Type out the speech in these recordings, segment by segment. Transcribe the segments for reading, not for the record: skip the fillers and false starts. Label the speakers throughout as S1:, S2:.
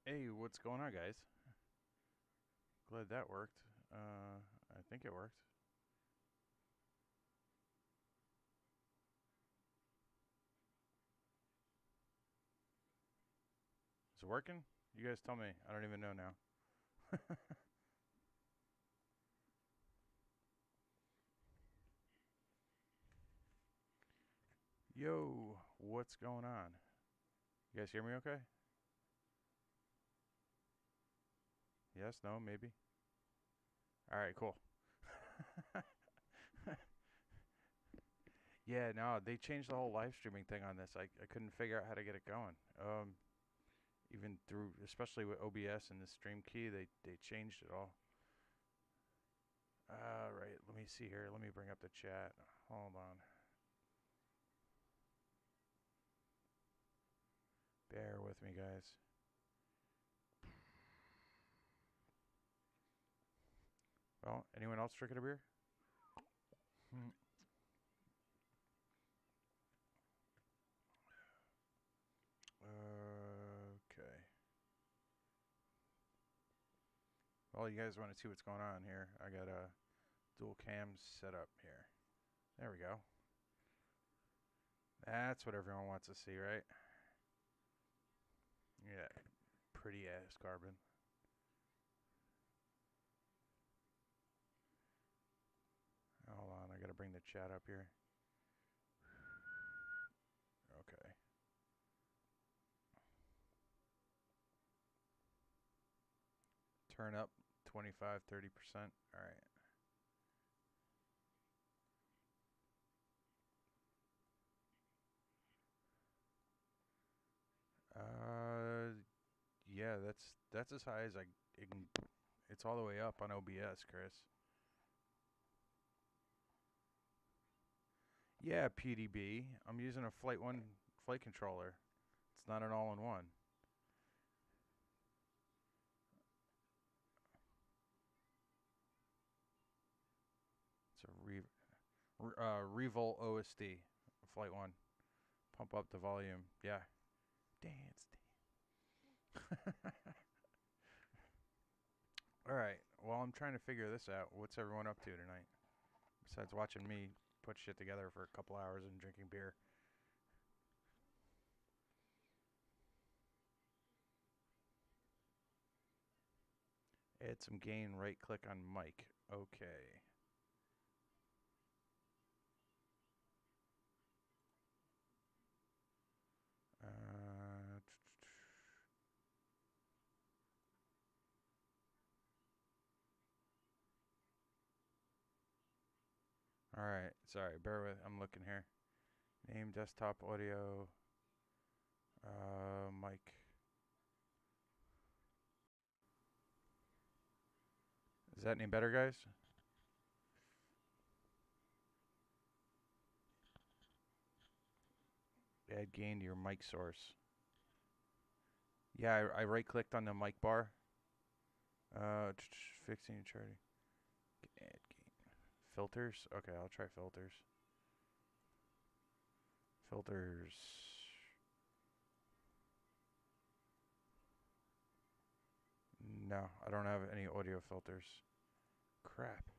S1: Hey, what's going on, guys? Glad that worked. I think it worked. Is it working? You guys tell me. I don't even know now. Yo, what's going on? You guys hear me okay? Yes, no, maybe. All right, cool. Yeah, no, they changed the whole live streaming thing on this. I couldn't figure out how to get it going. Even through, especially with OBS and the stream key, they changed it all. All right, let me see here. Let me bring up the chat. Hold on. Bear with me, guys. Well, anyone else drinking a beer? Okay. Well, you guys want to see what's going on here? I got a dual cam set up here. There we go. That's what everyone wants to see, right? Yeah, pretty ass carbon. Hold on, I gotta bring the chat up here. Okay. Turn up 25, 30%. All right. Yeah, that's as high as it can. It's all the way up on OBS, Chris. Yeah, PDB. I'm using a Flight 1 flight controller. It's not an all-in-one. It's a Revolt OSD, Flight 1. Pump up the volume. Yeah. Dance. All right. Well, I'm trying to figure this out. What's everyone up to tonight? Besides watching me put shit together for a couple hours and drinking beer. Add some gain, right click on mic. Okay. All right. Sorry. Bear with. I'm looking here. Name, desktop, audio, mic. Is that any better, guys? Add gain to your mic source. Yeah, I right-clicked on the mic bar. Fixing and charting. Add gain. Filters? Okay, I'll try filters. Filters. No, I don't have any audio filters. Crap.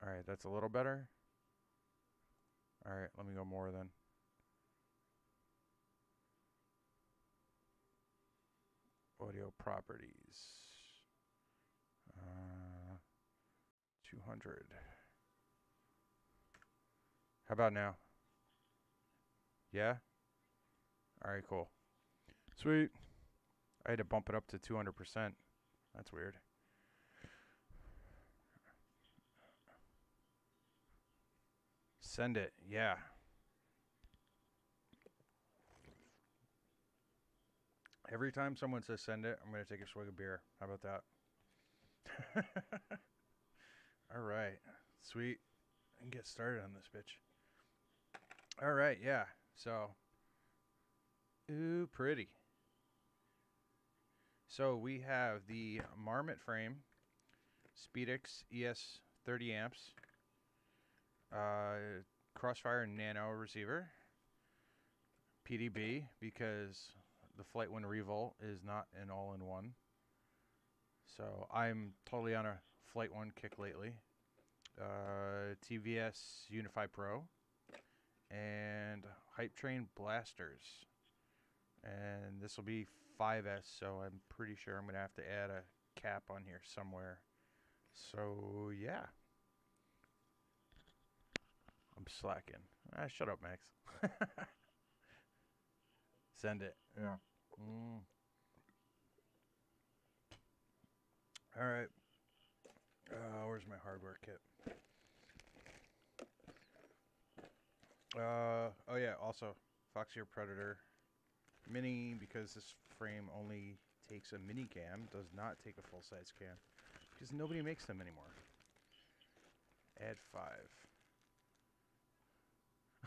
S1: Alright, that's a little better. Alright, let me go more then. Audio properties. 200. How about now? Yeah? Alright, cool. Sweet. I had to bump it up to 200%. That's weird. Send it. Yeah. Every time someone says send it, I'm going to take a swig of beer. How about that? All right. Sweet. And get started on this bitch. All right. Yeah. So, ooh, pretty. So we have the Marmotte frame, Speedix ES 30 amps, crossfire nano receiver, PDB because the Flightwind Revolt is not an all-in-one. So I'm totally on a Flightwind kick lately. TVS Unify Pro and Hype Train Blasters. And this will be 5S, so I'm pretty sure I'm going to have to add a cap on here somewhere. So, yeah. I'm slacking. Shut up, Max. Send it. Yeah. All right. Where's my hardware kit? Oh yeah, also Foxier Predator Mini, because this frame only takes a mini cam, does not take a full-size cam, because nobody makes them anymore. Add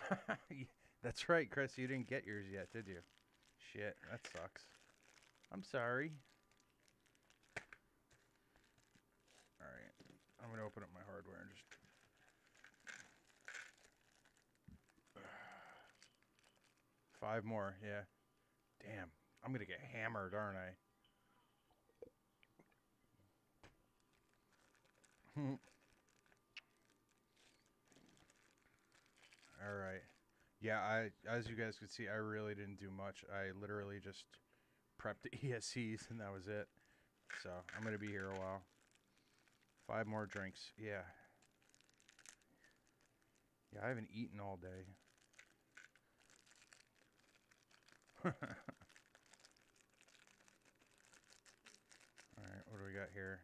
S1: 5. That's right, Chris, you didn't get yours yet, did you? Shit, that sucks. I'm sorry. Alright, I'm gonna open up my hardware and just... 5 more, yeah. Damn, I'm gonna get hammered, aren't I? Alright. Yeah, as you guys could see, I really didn't do much. I literally just prepped the ESCs and that was it. So, I'm gonna be here a while. 5 more drinks, yeah. Yeah, I haven't eaten all day. Alright, what do we got here?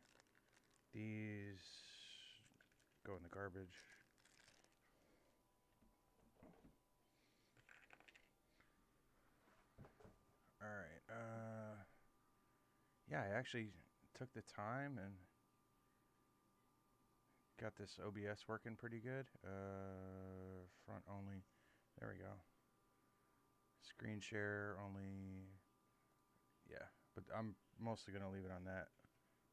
S1: These go in the garbage. Alright, yeah, I actually took the time and got this OBS working pretty good. Front only. There we go. Screen share only. Yeah, but I'm mostly going to leave it on that,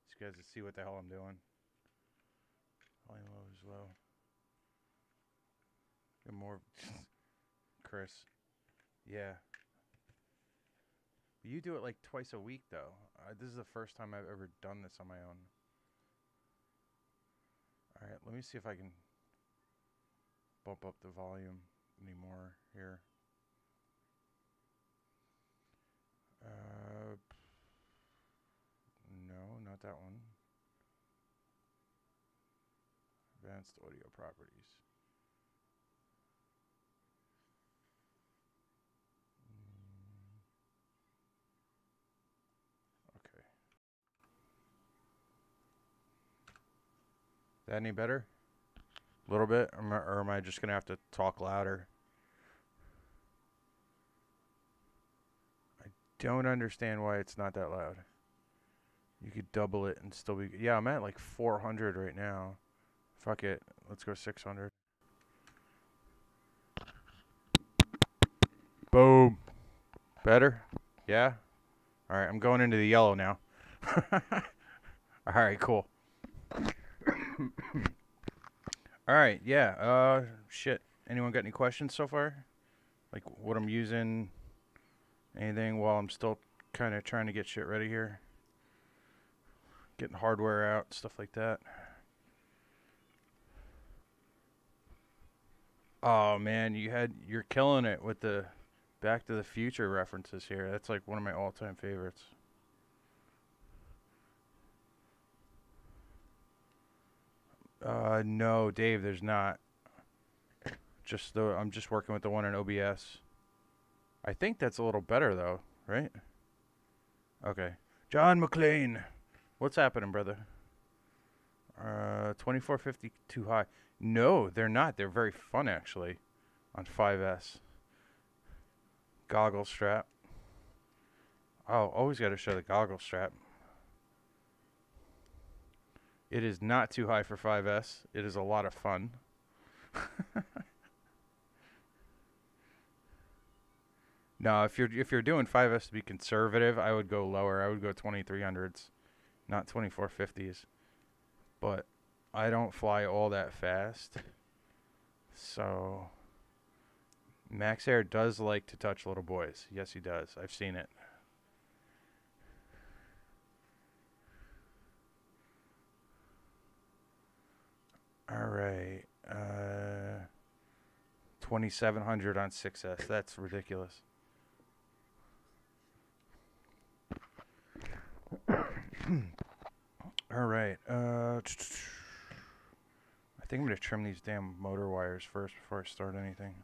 S1: so you guys can see what the hell I'm doing. Volume low is low. Get more. Chris. Yeah. You do it like twice a week, though. This is the first time I've ever done this on my own. Alright, let me see if I can bump up the volume anymore here. No, not that one. Advanced audio properties. Okay. That any better? A little bit? Or am I just going to have to talk louder? I don't understand why it's not that loud. You could double it and still be... Yeah, I'm at like 400 right now. Fuck it. Let's go 600. Boom. Better? Yeah? Alright, I'm going into the yellow now. Alright, cool. Alright, yeah. Shit. Anyone got any questions so far? Like what I'm using? Anything while I'm still kind of trying to get shit ready here? Getting hardware out, stuff like that. Oh man, you're killing it with the Back to the Future references here. That's like one of my all-time favorites. No, Dave, there's not. I'm just working with the one in OBS. I think that's a little better though, right? Okay. John McLean. What's happening, brother? 2450 too high. No, they're not. They're very fun actually on 5S. Goggle strap. Oh, always got to show the goggle strap. It is not too high for 5S. It is a lot of fun. No, if you're doing 5S to be conservative, I would go lower. I would go 2300s, not 2450s. But I don't fly all that fast. So Max Air does like to touch little boys. Yes, he does. I've seen it. All right. 2700 on 6S. That's ridiculous. All right. I think I'm going to trim these damn motor wires first before I start anything.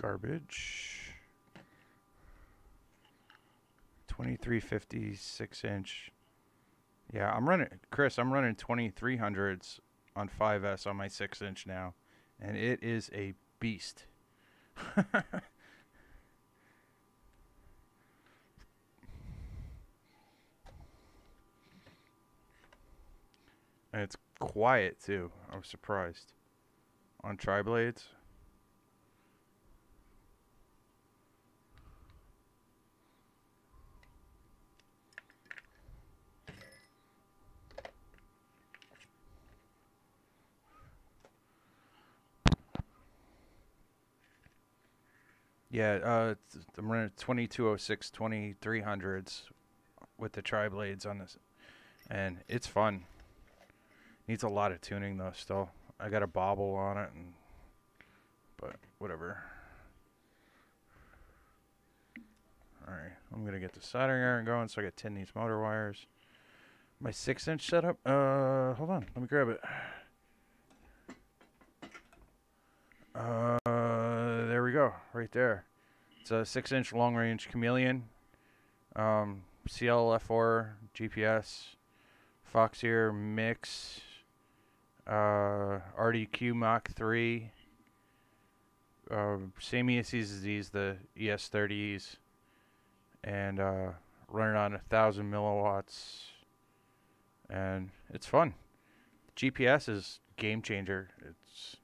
S1: Garbage. 2350 6-inch. Yeah, I'm running, Chris, I'm running 2300s on 5S on my 6-inch now, and it is a beast. And it's quiet too. I was surprised. On tri-blades. Yeah, I'm running 2206 2300s with the tri-blades on this, and it's fun. Needs a lot of tuning though still. I got a bobble on it, but whatever. Alright, I'm gonna get the soldering iron going so I can tin these motor wires. My 6-inch setup, hold on, let me grab it. There we go, right there. It's a 6-inch long-range chameleon. CLF4 GPS, Foxeer mix, RDQ Mach 3, same ESCs as these, the ES30s, and running on 1,000 milliwatts, and it's fun. GPS is game changer. It's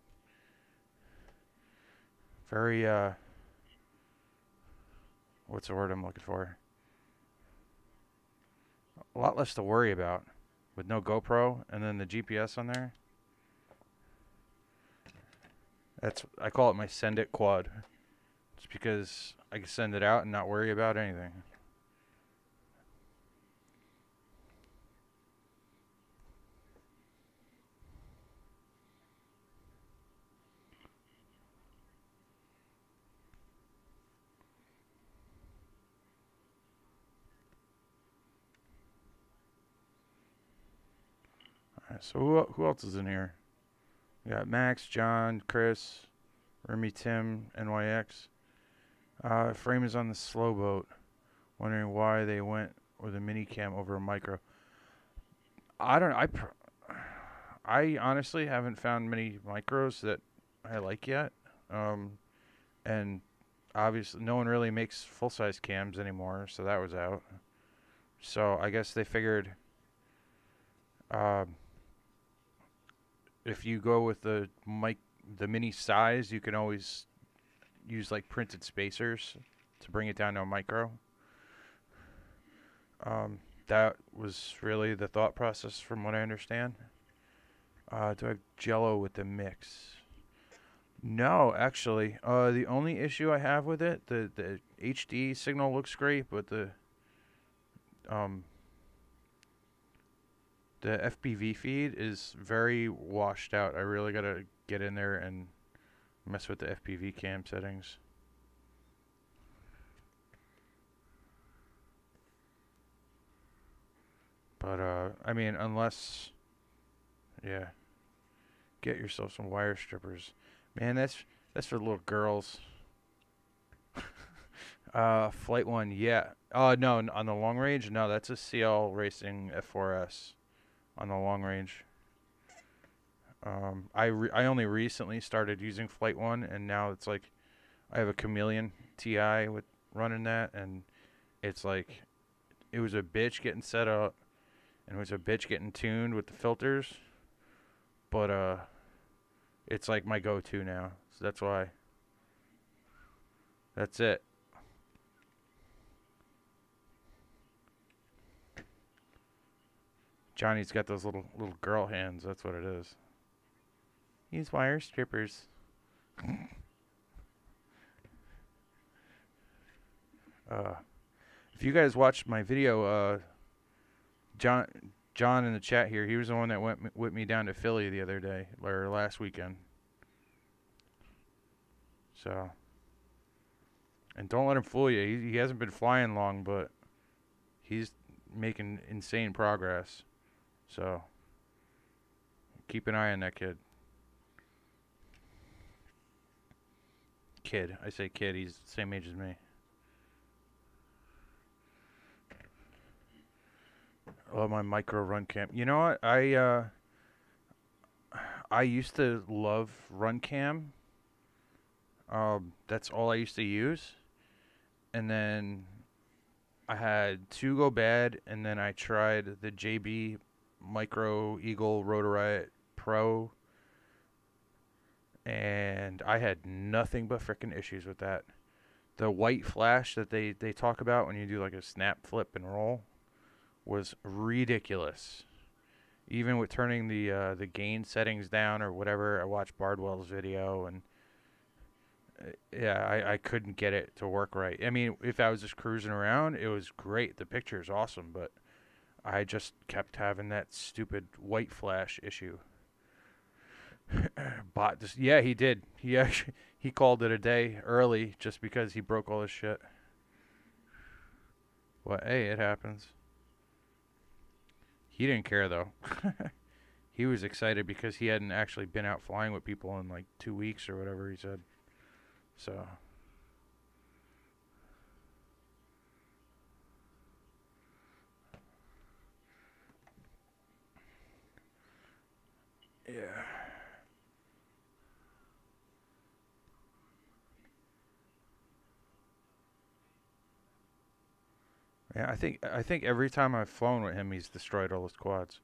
S1: very what's the word I'm looking for? A lot less to worry about with no GoPro and then the GPS on there. I call it my send it quad. It's because I can send it out and not worry about anything. Alright, so who else is in here? We got Max, John, Chris, Remy, Tim, NYX. Frame is on the slow boat. Wondering why they went with a mini cam over a micro. I don't know. I honestly haven't found many micros that I like yet. And obviously no one really makes full-size cams anymore, so that was out. So I guess they figured if you go with the mini size, you can always use like printed spacers to bring it down to a micro. That was really the thought process from what I understand. Do I have jello with the mix? No, actually. The only issue I have with it, the HD signal looks great, but the FPV feed is very washed out. I really gotta get in there and mess with the FPV cam settings. But I mean, unless, yeah, get yourself some wire strippers. Man, that's for little girls. Flight 1, yeah. No, on the long range, no, that's a CL Racing F4S on the long range. I only recently started using Flight 1, and now it's like I have a Chameleon TI with running that, and it's like it was a bitch getting set up, and it was a bitch getting tuned with the filters, but it's like my go-to now, so that's why. That's it. Johnny's got those little girl hands. That's what it is. These wire strippers. If you guys watched my video, John in the chat here, he was the one that went with me down to Philly the other day, or last weekend. So, and don't let him fool you. He hasn't been flying long, but he's making insane progress. So, keep an eye on that kid. I say kid, he's the same age as me. I love my micro run cam. You know what? I used to love run cam. That's all I used to use. And then I had 2 go bad, and then I tried the JB Micro Eagle Rotor Riot Pro, and I had nothing but freaking issues with that. The white flash that they talk about when you do like a snap, flip, and roll was ridiculous. Even with turning the gain settings down or whatever, I watched Bardwell's video, and yeah, I couldn't get it to work right. I mean, if I was just cruising around, it was great. The picture is awesome, but I just kept having that stupid white flash issue. Bot just, yeah, he did. He called it a day early just because he broke all his shit. Well, hey, it happens. He didn't care though. He was excited because he hadn't actually been out flying with people in like 2 weeks or whatever he said. So yeah. Yeah, I think every time I've flown with him, he's destroyed all his quads.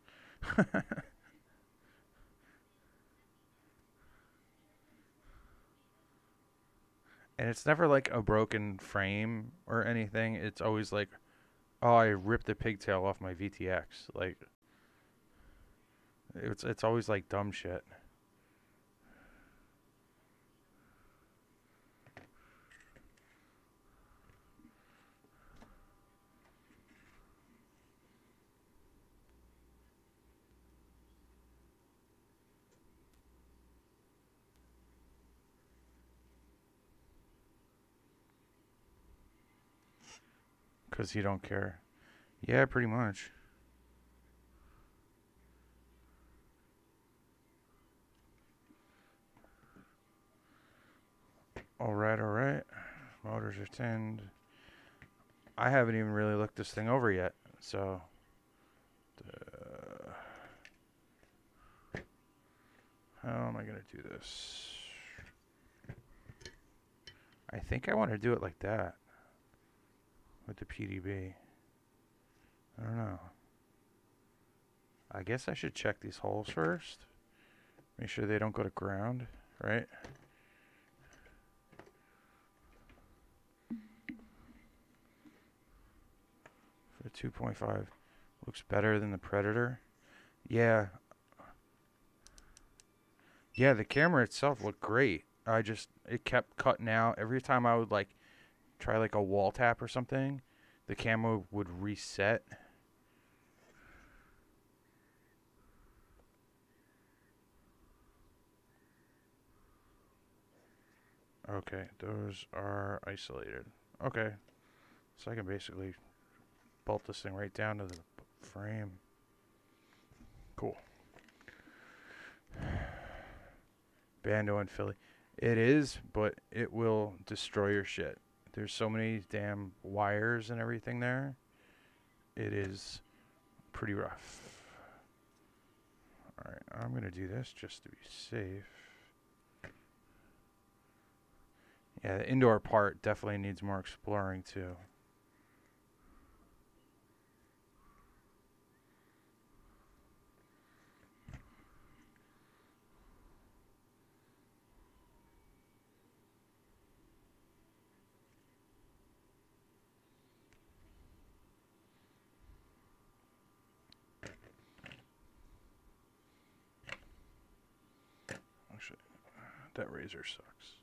S1: And it's never like a broken frame or anything. It's always like, oh, I ripped the pigtail off my VTX. Like, it's always like dumb shit. Because you don't care. Yeah, pretty much. Alright, alright. Motors are tinned. I haven't even really looked this thing over yet, so how am I gonna do this? I think I want to do it like that with the PDB. I don't know. I guess I should check these holes first. Make sure they don't go to ground, right? For 2.5, looks better than the Predator. Yeah. Yeah, the camera itself looked great. It kept cutting out. Every time I would like try like a wall tap or something, the camera would reset. Okay, those are isolated. Okay, so I can basically bolt this thing right down to the frame. Cool. Bando in Philly. It is, but it will destroy your shit. There's so many damn wires and everything there. It is pretty rough. Alright, I'm going to do this just to be safe. Yeah, the indoor part definitely needs more exploring too. That razor sucks.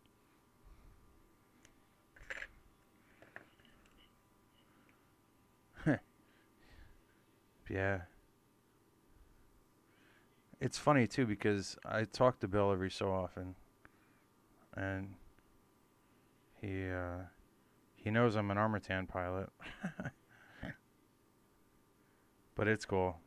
S1: Yeah. It's funny too because I talk to Bill every so often, and he knows I'm an Armattan pilot, but it's cool.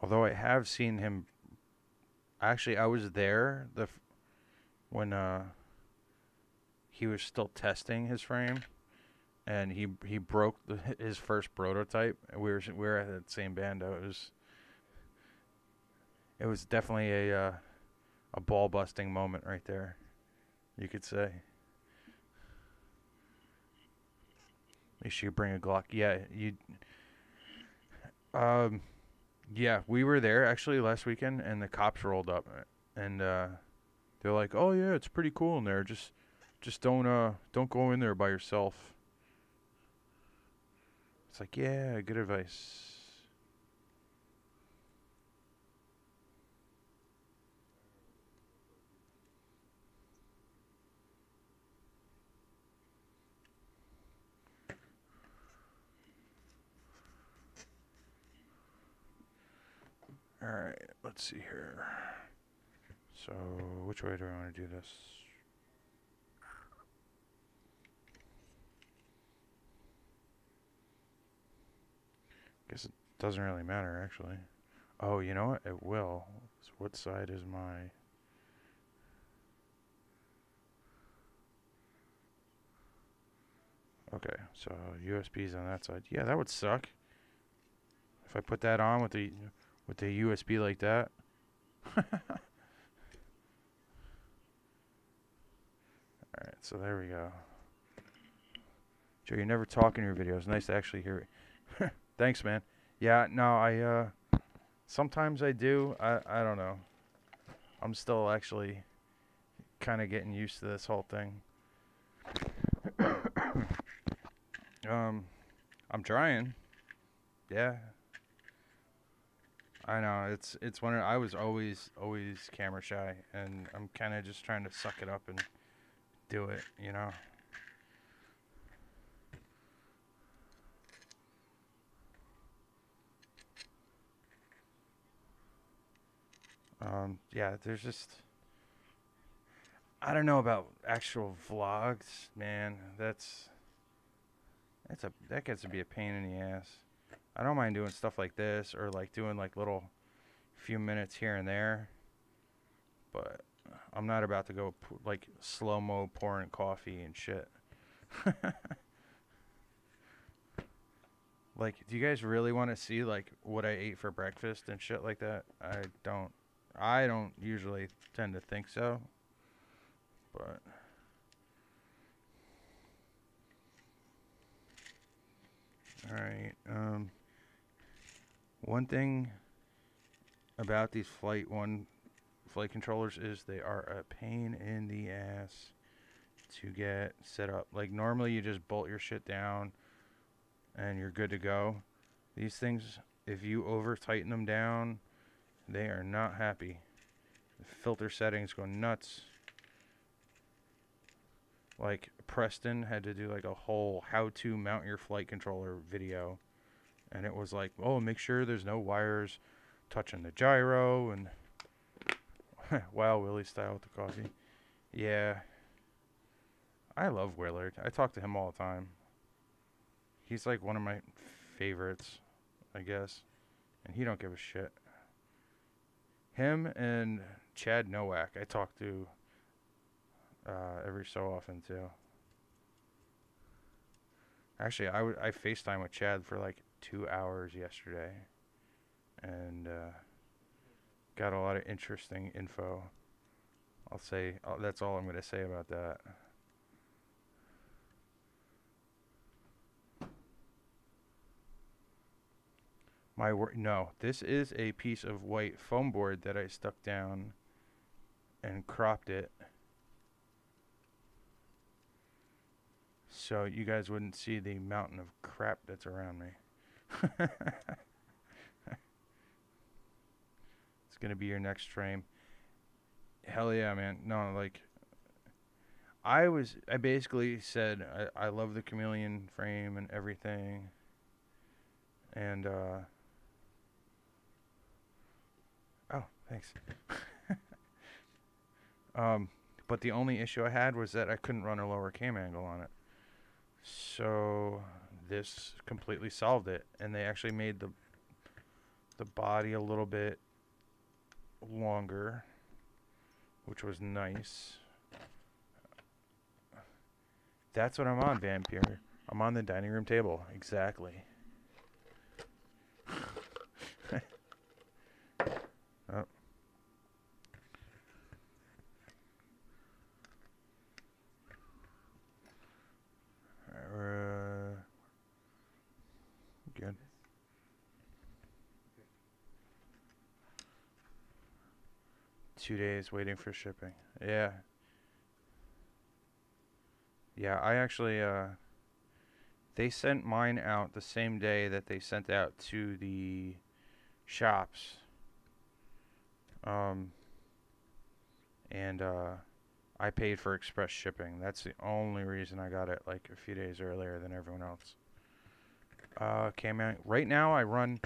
S1: Although I have seen him, actually I was there when he was still testing his frame, and he broke his first prototype. We were at that same bando. It was definitely a ball busting moment right there, you could say. Make sure you bring a Glock. Yeah, yeah, we were there actually last weekend, and the cops rolled up, and they're like, "Oh yeah, it's pretty cool in there. Just don't go in there by yourself." It's like, yeah, good advice. All right, let's see here. So, which way do I want to do this? Guess it doesn't really matter, actually. Oh, you know what? It will. So what side is my... Okay, so USB's on that side. Yeah, that would suck. If I put that on with the USB like that. Alright, so there we go. Joe, you never talk in your videos. Nice to actually hear it. Thanks, man. Yeah, no, sometimes I do. I don't know. I'm still actually kind of getting used to this whole thing. I'm trying. Yeah. I know, it's one of, I was always camera shy, and I'm kind of just trying to suck it up and do it, you know. Yeah, there's just, I don't know about actual vlogs, man. That gets to be a pain in the ass. I don't mind doing stuff like this, or like doing like little few minutes here and there, but I'm not about to go like slow-mo pouring coffee and shit. Like, do you guys really want to see like what I ate for breakfast and shit like that? I don't usually tend to think so, but all right. One thing about these flight controllers is they are a pain in the ass to get set up. Like, normally you just bolt your shit down and you're good to go. These things, if you over tighten them down, they are not happy. The filter settings go nuts. Like, Preston had to do like a whole how to mount your flight controller video, and it was like, oh, make sure there's no wires touching the gyro, and wow, Willie style with the coffee. Yeah, I love Willard. I talk to him all the time. He's like one of my favorites, I guess, and he don't give a shit. Him and Chad Nowak I talk to every so often too. Actually, I FaceTime with Chad for like 2 hours yesterday, and got a lot of interesting info I'll say that's all I'm going to say about that. No, this is a piece of white foam board that I stuck down and cropped it so you guys wouldn't see the mountain of crap that's around me. It's gonna be your next frame. Hell yeah, man. No, like I basically said I love the chameleon frame and everything, and oh, thanks. But the only issue I had was that I couldn't run a lower cam angle on it. So this completely solved it, and they actually made the body a little bit longer, which was nice. That's what I'm on, Vampire. I'm on the dining room table. Exactly. Oh. Good. Two days waiting for shipping. Yeah. Yeah, I actually, they sent mine out the same day that they sent out to the shops. I paid for express shipping. That's the only reason I got it like a few days earlier than everyone else. Right now I run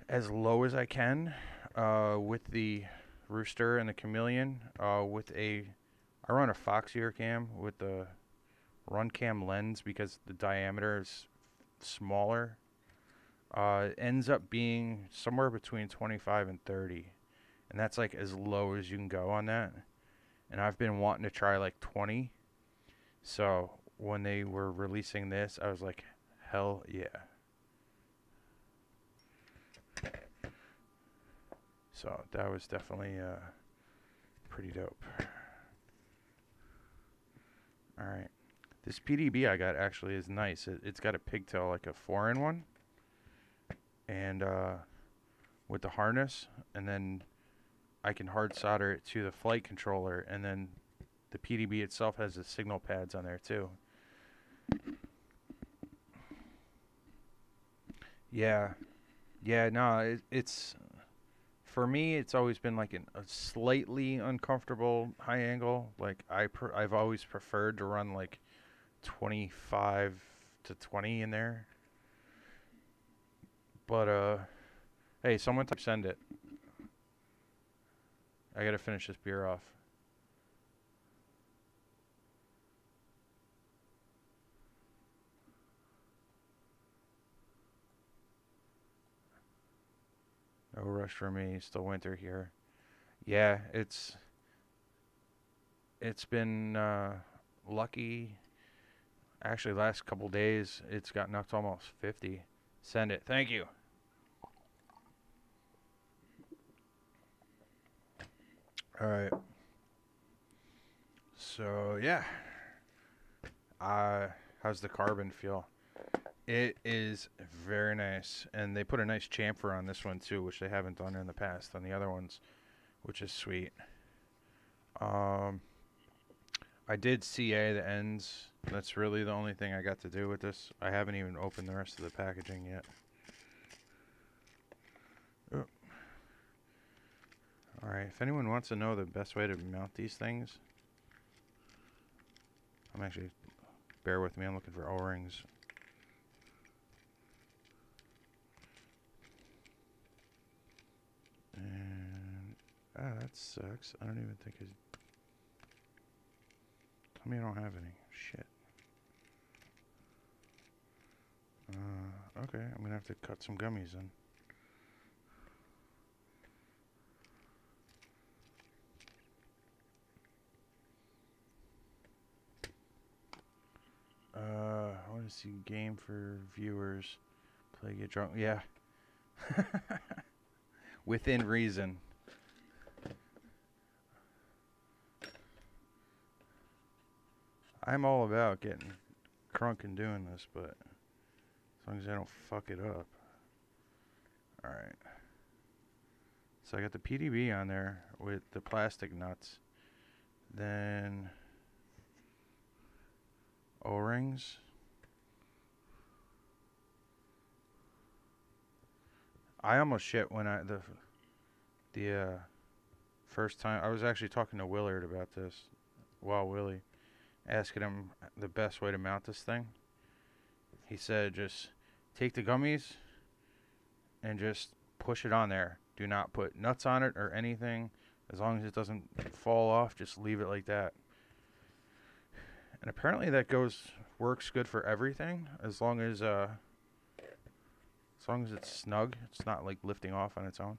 S1: as low as I can with the Rooster and the Chameleon. I run a Foxier cam with the run cam lens because the diameter is smaller. It ends up being somewhere between 25 and 30, and that's like as low as you can go on that. And I've been wanting to try like 20, so when they were releasing this, I was like, hell yeah. So that was definitely pretty dope. Alright. This PDB I got actually is nice. It's got a pigtail, like a 4-in-1. And with the harness. And then I can hard solder it to the flight controller. And then the PDB itself has the signal pads on there too. Yeah. Yeah, no, it's... For me, it's always been like a slightly uncomfortable high angle. Like I've always preferred to run like 25 to 20 in there. But hey, someone send it. I gotta finish this beer off. No rush for me. Still winter here. Yeah, it's been lucky. Actually, last couple days it's gotten up to almost 50. Send it. Thank you. All right. So yeah. How's the carbon feel? It is very nice, and they put a nice chamfer on this one too, which they haven't done in the past on the other ones, which is sweet. I did CA the ends. That's really the only thing I got to do with this. I haven't even opened the rest of the packaging yet. Oh. Alright, if anyone wants to know the best way to mount these things, bear with me, I'm looking for O-rings. And that sucks. I don't even think tell me I don't have any. Shit. Okay, I'm gonna have to cut some gummies in. I want to see game for viewers. Play, get drunk. Yeah. Within reason. I'm all about getting crunk and doing this, but as long as I don't fuck it up. Alright. So I got the PDB on there with the plastic nuts. Then O-rings. I almost shit when the first time I was actually talking to Willard about this. Willie, asking him the best way to mount this thing. He said just take the gummies and just push it on there. Do not put nuts on it or anything. As long as it doesn't fall off, just leave it like that. And apparently that works good for everything as long as it's snug. It's not like lifting off on its own.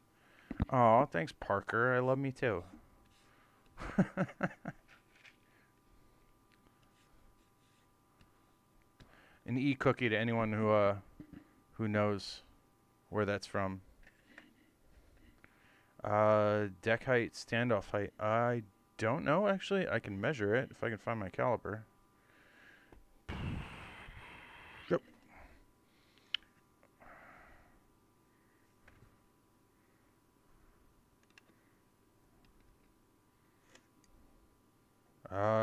S1: Oh, thanks Parker. I love me too. An e-cookie to anyone who knows where that's from. Deck height, standoff height. I don't know actually. I can measure it if I can find my caliper. Yep.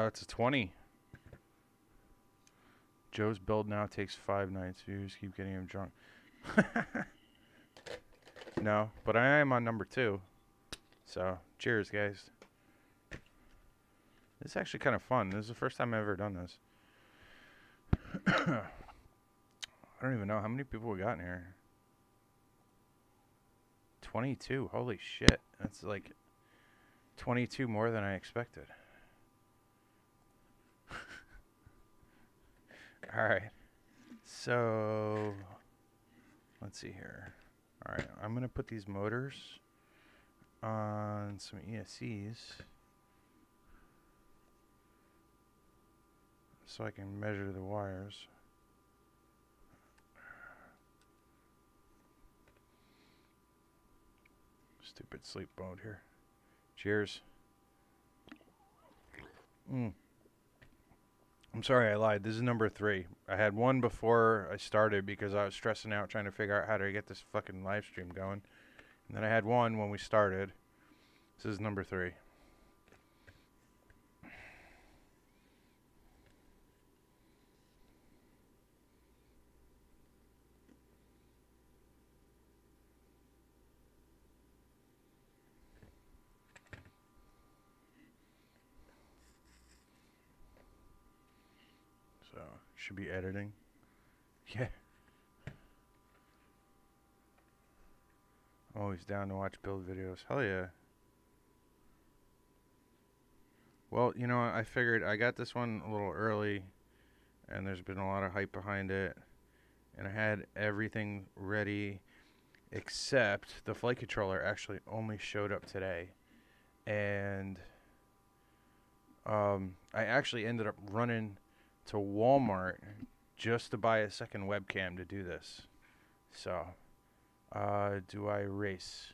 S1: It's a 20. Joe's build now takes 5 nights. Viewers keep getting him drunk. No, but I am on number 2. So, cheers, guys. This is actually kind of fun. This is the first time I've ever done this. I don't even know how many people we got in here. 22. Holy shit. That's like 22 more than I expected. Alright. So, let's see here. Alright, I'm going to put these motors on some ESCs so I can measure the wires. Stupid sleep mode here. Cheers. I'm sorry I lied. This is number 3. I had one before I started because I was stressing out trying to figure out how to get this fucking live stream going. And then I had one when we started. This is number 3. So, should be editing. Yeah. Always down to watch build videos. Hell yeah. Well, you know, I figured I got this one a little early, and there's been a lot of hype behind it, and I had everything ready, except the flight controller actually only showed up today, and I actually ended up running to Walmart just to buy a second webcam to do this. So, do I race?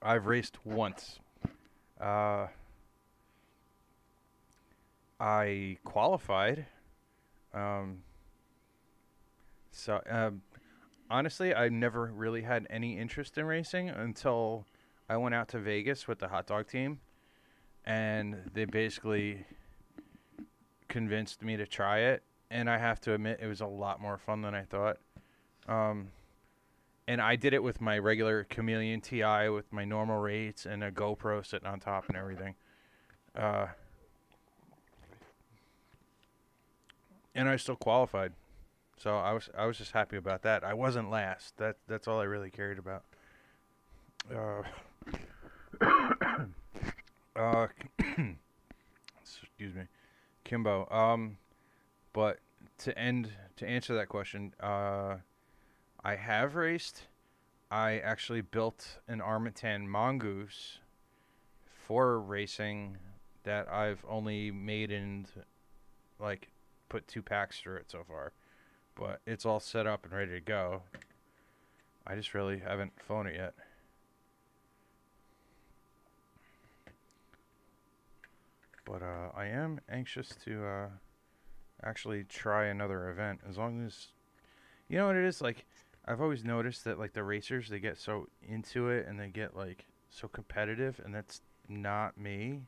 S1: I've raced once. I qualified. Honestly, I never really had any interest in racing until I went out to Vegas with the hot dog team, and they basically convinced me to try it, and I have to admit it was a lot more fun than I thought. And I did it with my regular Chameleon TI with my normal rates and a GoPro sitting on top and everything. And I still qualified. So I was just happy about that. I wasn't last. That's all I really cared about. Excuse me. Kimbo. But to answer that question, I have raced. I actually built an Armattan Mongoose for racing that I've only made and like put 2 packs through it so far. But it's all set up and ready to go. I just really haven't flown it yet. But I am anxious to actually try another event, as long as, you know what it is, like, I've always noticed that, like, the racers, they get so into it and they get, like, so competitive, and that's not me.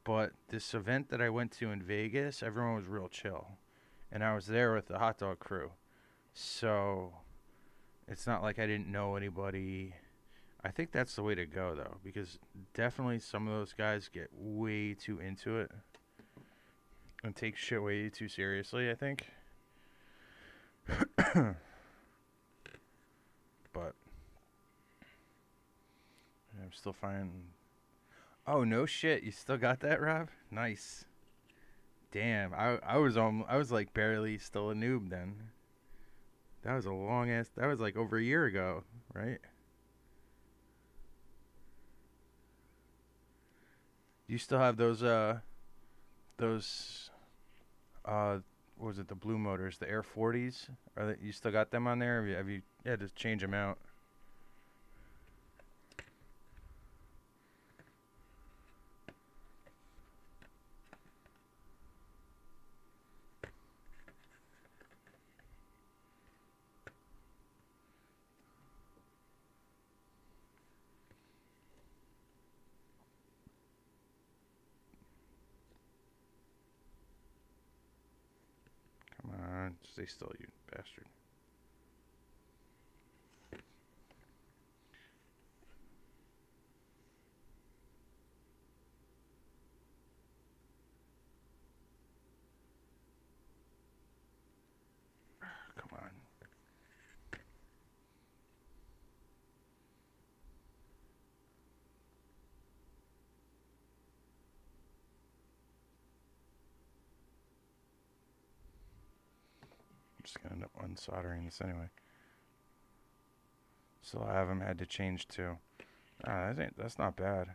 S1: But this event that I went to in Vegas, everyone was real chill, and I was there with the hot dog crew, so it's not like I didn't know anybody. I think that's the way to go, though, because definitely some of those guys get way too into it and take shit way too seriously, I think. But I'm still finding. Oh, no shit, you still got that, Rob? Nice. Damn, I was like barely still a noob then. That was a long ass. That was like over a year ago, right? You still have those what was it, the blue motors, the Air 40s? Are they, you still got them on there? Have you yeah, just change them out. Come on, stay still, you bastard. Come on. I'm just gonna end up unsoldering this anyway. Still haven't had to change too. That's not bad.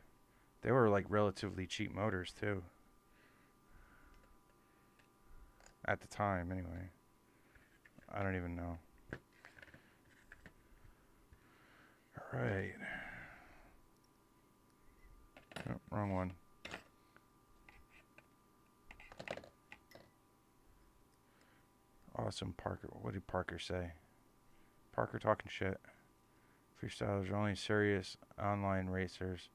S1: They were like relatively cheap motors too. At the time, anyway. I don't even know. Alright. Oh, wrong one. Awesome, Parker. What did Parker say? Parker talking shit. Freestylers are only serious online racers.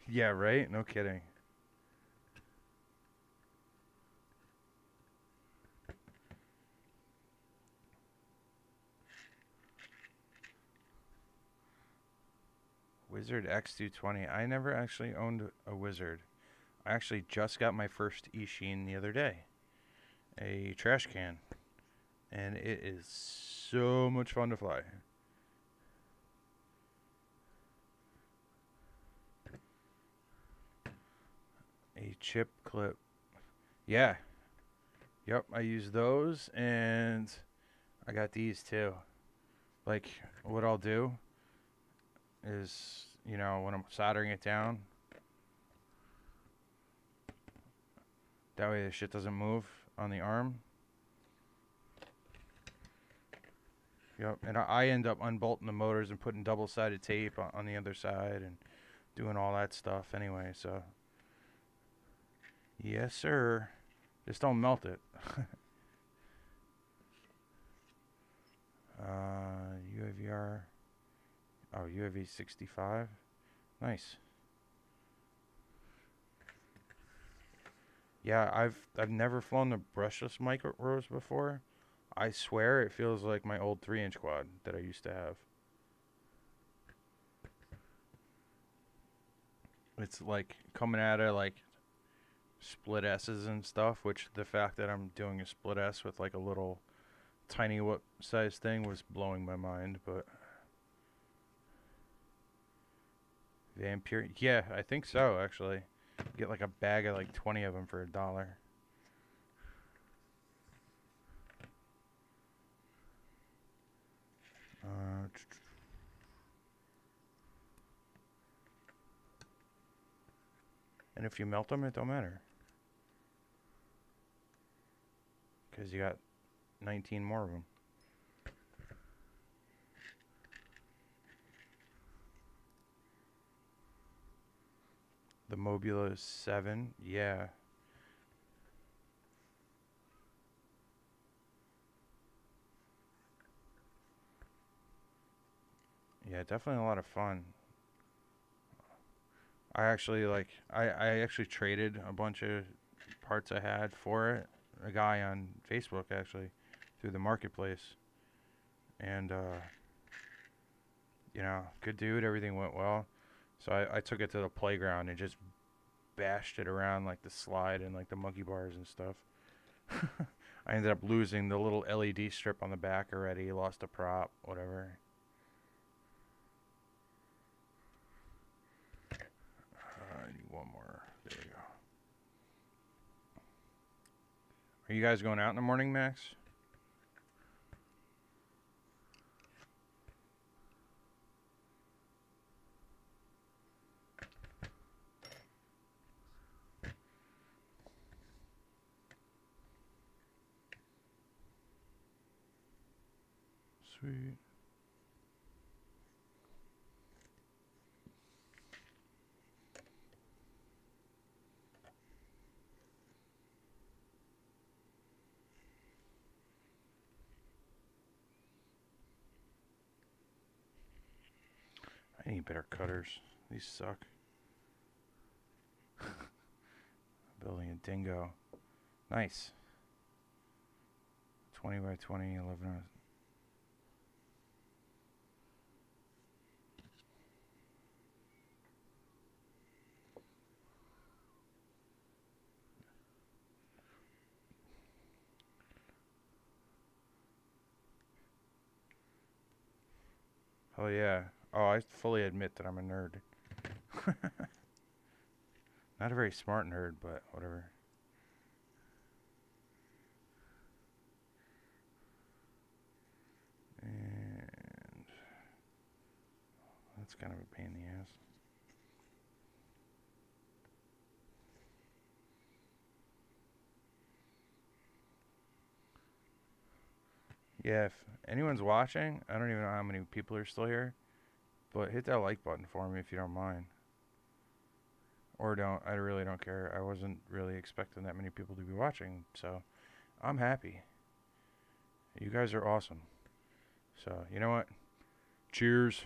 S1: Yeah, right? No kidding. Wizard X220. I never actually owned a Wizard. I actually just got my first e-sheen the other day. A trash can. And it is so much fun to fly. A chip clip. Yeah. Yep, I use those, and I got these too. Like, what I'll do is, you know, when I'm soldering it down, that way the shit doesn't move on the arm. Yep, and I end up unbolting the motors and putting double-sided tape on the other side and doing all that stuff anyway, so. Yes, sir. Just don't melt it. UAVR. Oh, UAV 65. Nice. Yeah, I've never flown the brushless micros before. I swear it feels like my old 3-inch quad that I used to have. It's like coming out of like split S's and stuff, which the fact that I'm doing a split S with like a little tiny what size thing was blowing my mind, but Vampire, yeah, I think so actually. Get like a bag of like 20 of them for $1. And if you melt them, it don't matter, because you got 19 more of them. The Mobula 7, yeah. Yeah, definitely a lot of fun. I actually I actually traded a bunch of parts I had for it. A guy on Facebook actually through the marketplace. And you know, good dude, everything went well. So I took it to the playground and just bashed it around like the slide and like the monkey bars and stuff. I ended up losing the little LED strip on the back already, lost a prop, whatever. I need one more. There we go. Are you guys going out in the morning, Max? Sweet. I need better cutters. These suck. Building a dingo. Nice. 20 by 20, 11. Oh yeah. Oh, I fully admit that I'm a nerd. Not a very smart nerd, but whatever. And that's kind of a pain in the ass. Yeah, if anyone's watching, I don't even know how many people are still here, but hit that like button for me if you don't mind. Or don't, I really don't care. I wasn't really expecting that many people to be watching, so I'm happy. You guys are awesome. So, you know what? Cheers.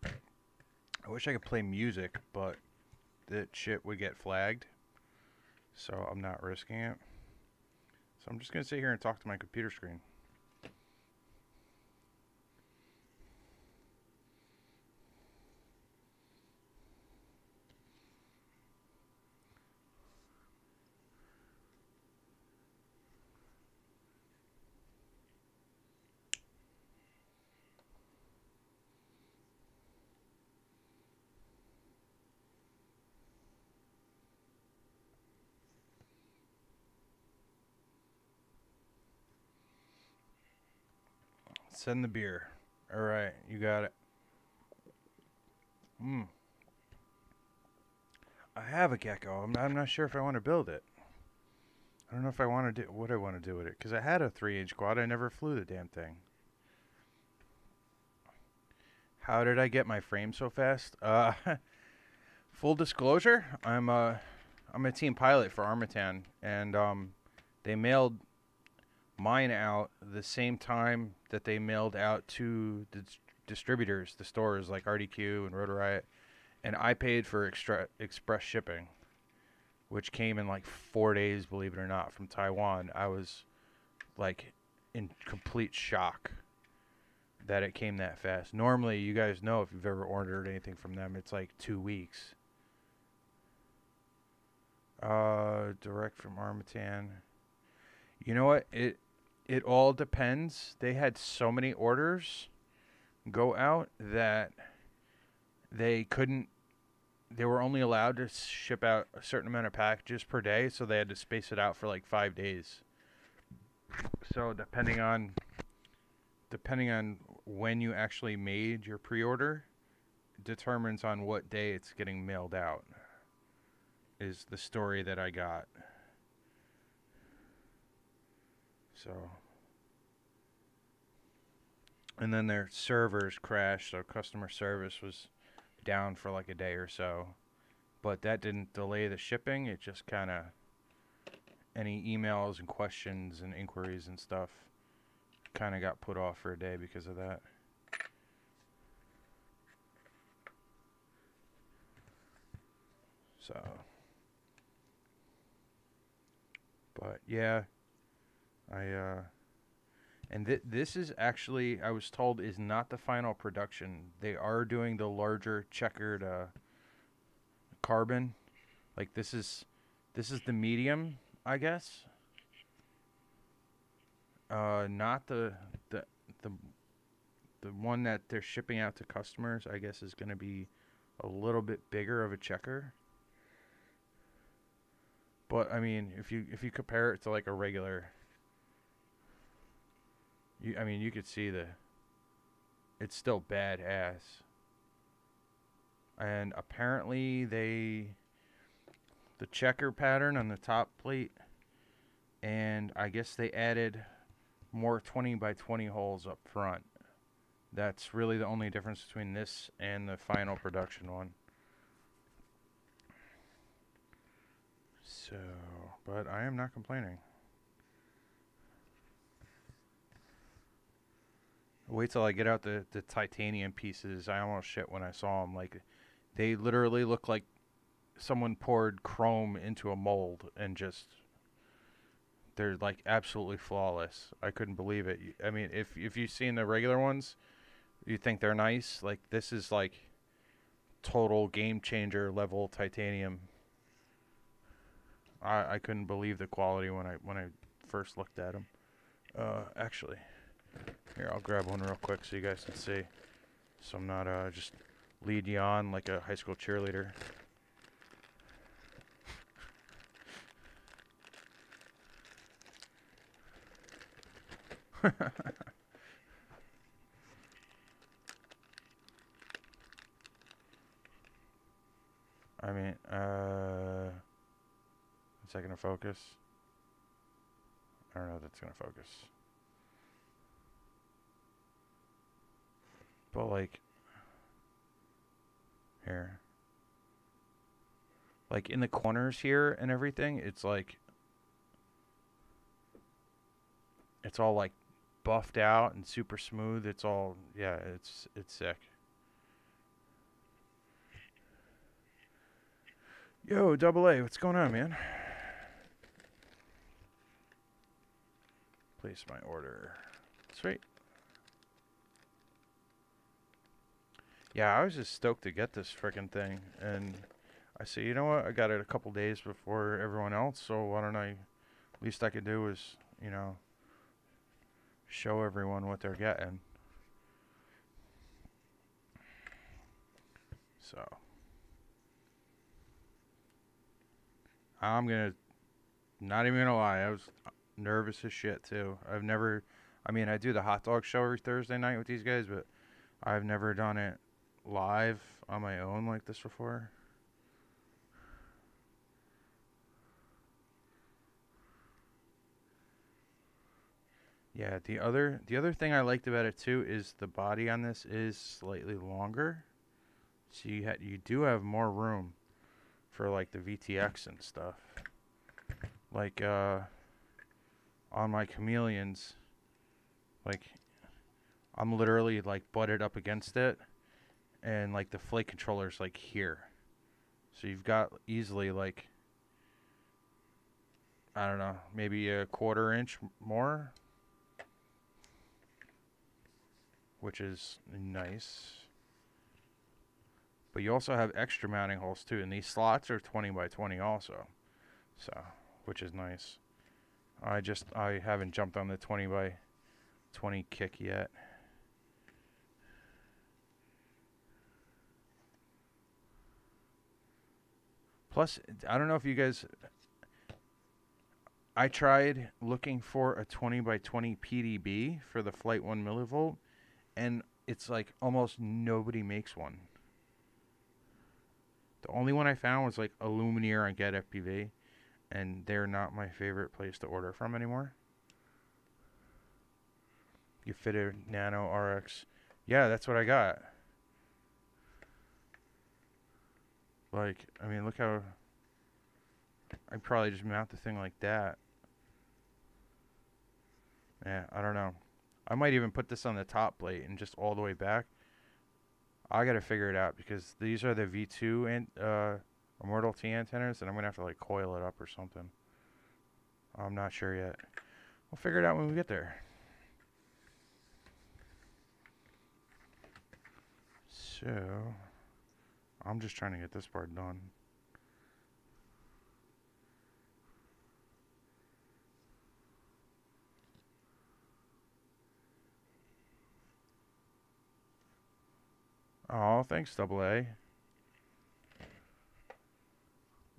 S1: I wish I could play music, but that shit would get flagged. So I'm not risking it. So I'm just going to sit here and talk to my computer screen. Send the beer. All right, you got it. I have a gecko. I'm not sure if I want to build it. I don't know if I want to do what I want to do with it because I had a 3-inch quad. I never flew the damn thing. How did I get my frame so fast? Full disclosure, I'm a team pilot for Armattan, and they mailed mine out the same time that they mailed out to the distributors, the stores like RDQ and Rotor Riot, and I paid for express shipping, which came in like 4 days, believe it or not, from Taiwan. I was like in complete shock that it came that fast. Normally, you guys know if you've ever ordered anything from them, it's like 2 weeks. Direct from Armattan. You know what? It all depends. They had so many orders go out that they were only allowed to ship out a certain amount of packages per day, so they had to space it out for like 5 days. So depending on when you actually made your pre-order determines on what day it's getting mailed out, is the story that I got. So and then their servers crashed, so customer service was down for like a day or so. But that didn't delay the shipping. It just kind of, any emails and questions and inquiries and stuff kind of got put off for a day because of that. So, but yeah, and this is actually, I was told, is not the final production. They are doing the larger checkered carbon. Like this is the medium, I guess. Not the one that they're shipping out to customers, I guess, is going to be a little bit bigger of a checker. But I mean, if you compare it to like a regular, I mean, you could see it's still badass. And apparently the checker pattern on the top plate, and I guess they added more 20 by 20 holes up front. That's really the only difference between this and the final production one. So, but I am not complaining. Wait till I get out the titanium pieces. I almost shit when I saw them. Like, they literally look like someone poured chrome into a mold and just, they're like absolutely flawless. I couldn't believe it. I mean, if you've seen the regular ones, you think they're nice. Like, this is like total game changer level titanium. I couldn't believe the quality when I first looked at them. Actually, here, I'll grab one real quick so you guys can see. So I'm not just lead you on like a high school cheerleader. I mean, is that gonna focus? I don't know if that's gonna focus. But like, here, like in the corners here and everything, it's like, it's all like buffed out and super smooth. It's all, yeah, it's sick. Yo, Double A, what's going on, man? Place my order. Sweet. Yeah, I was just stoked to get this frickin' thing, and I said, you know what, I got it a couple days before everyone else, so why don't I, least I could do is, you know, show everyone what they're getting. So, I'm gonna, not even gonna lie, I was nervous as shit too. I've never, I mean, I do the hot dog show every Thursday night with these guys, but I've never done it live on my own like this before. Yeah, the other thing I liked about it too is the body on this is slightly longer, so you do have more room for like the VTX and stuff. Like on my chameleons, like I'm literally like butted up against it, and like the flight controller's like here, so you've got easily like, I don't know, maybe a 1/4 inch more, which is nice. But you also have extra mounting holes too, and these slots are 20 by 20 also, so, which is nice. I haven't jumped on the 20 by 20 kick yet. Plus, I don't know if you guys, I tried looking for a 20 by 20 PDB for the Flight 1 millivolt, and it's like almost nobody makes one. The only one I found was like a Lumineer on GetFPV, and they're not my favorite place to order from anymore. You fitted Nano RX. Yeah, that's what I got. Like, I mean, look how... I'd probably just mount the thing like that. Yeah, I don't know. I might even put this on the top plate and just all the way back. I gotta figure it out because these are the V2 and Immortal T antennas, and I'm gonna have to like coil it up or something. I'm not sure yet. We'll figure it out when we get there. So, I'm just trying to get this part done. Oh, thanks, Double A.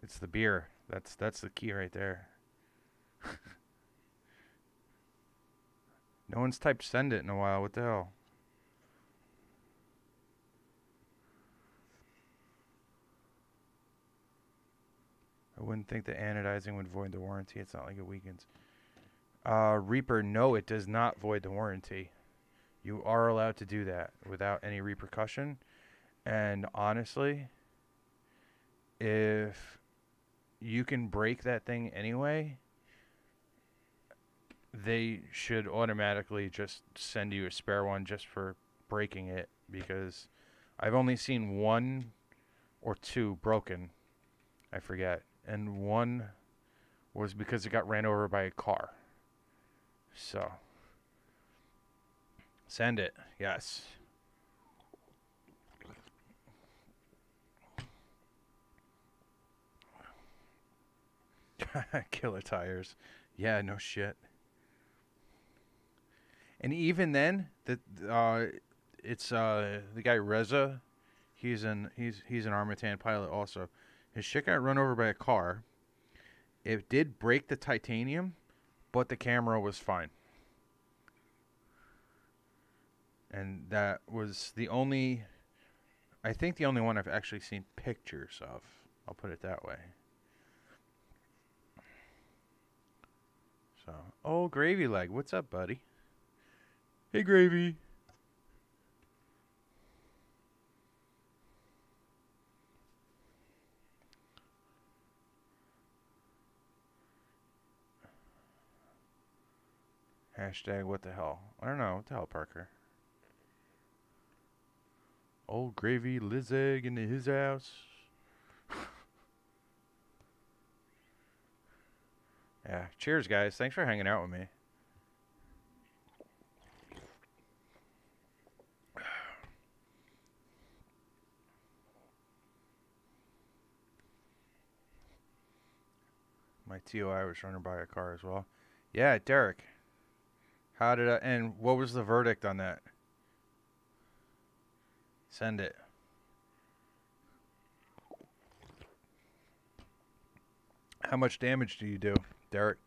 S1: It's the beer. That's the key right there. No one's typed send it in a while. What the hell? I wouldn't think the anodizing would void the warranty. It's not like it weakens. Reaper, no, it does not void the warranty. You are allowed to do that without any repercussion. And honestly, if you can break that thing anyway, they should automatically just send you a spare one just for breaking it, because I've only seen 1 or 2 broken. I forget. And one was because it got ran over by a car. So, send it. Yes. Killer tires. Yeah, no shit. And even then, it's the guy Reza. He's an Armattan pilot also. His shit got run over by a car. It did break the titanium, but the camera was fine. And that was the only, I think the only one I've actually seen pictures of. I'll put it that way. So, oh, Gravy Leg, what's up, buddy? Hey, Gravy. Hashtag what the hell? I don't know. What the hell, Parker? Old Gravy Lizeg into his house. Yeah. Cheers, guys. Thanks for hanging out with me. My TOI was running by a car as well. Yeah, Derek. How did I... And what was the verdict on that? Send it. How much damage do you do, Derek?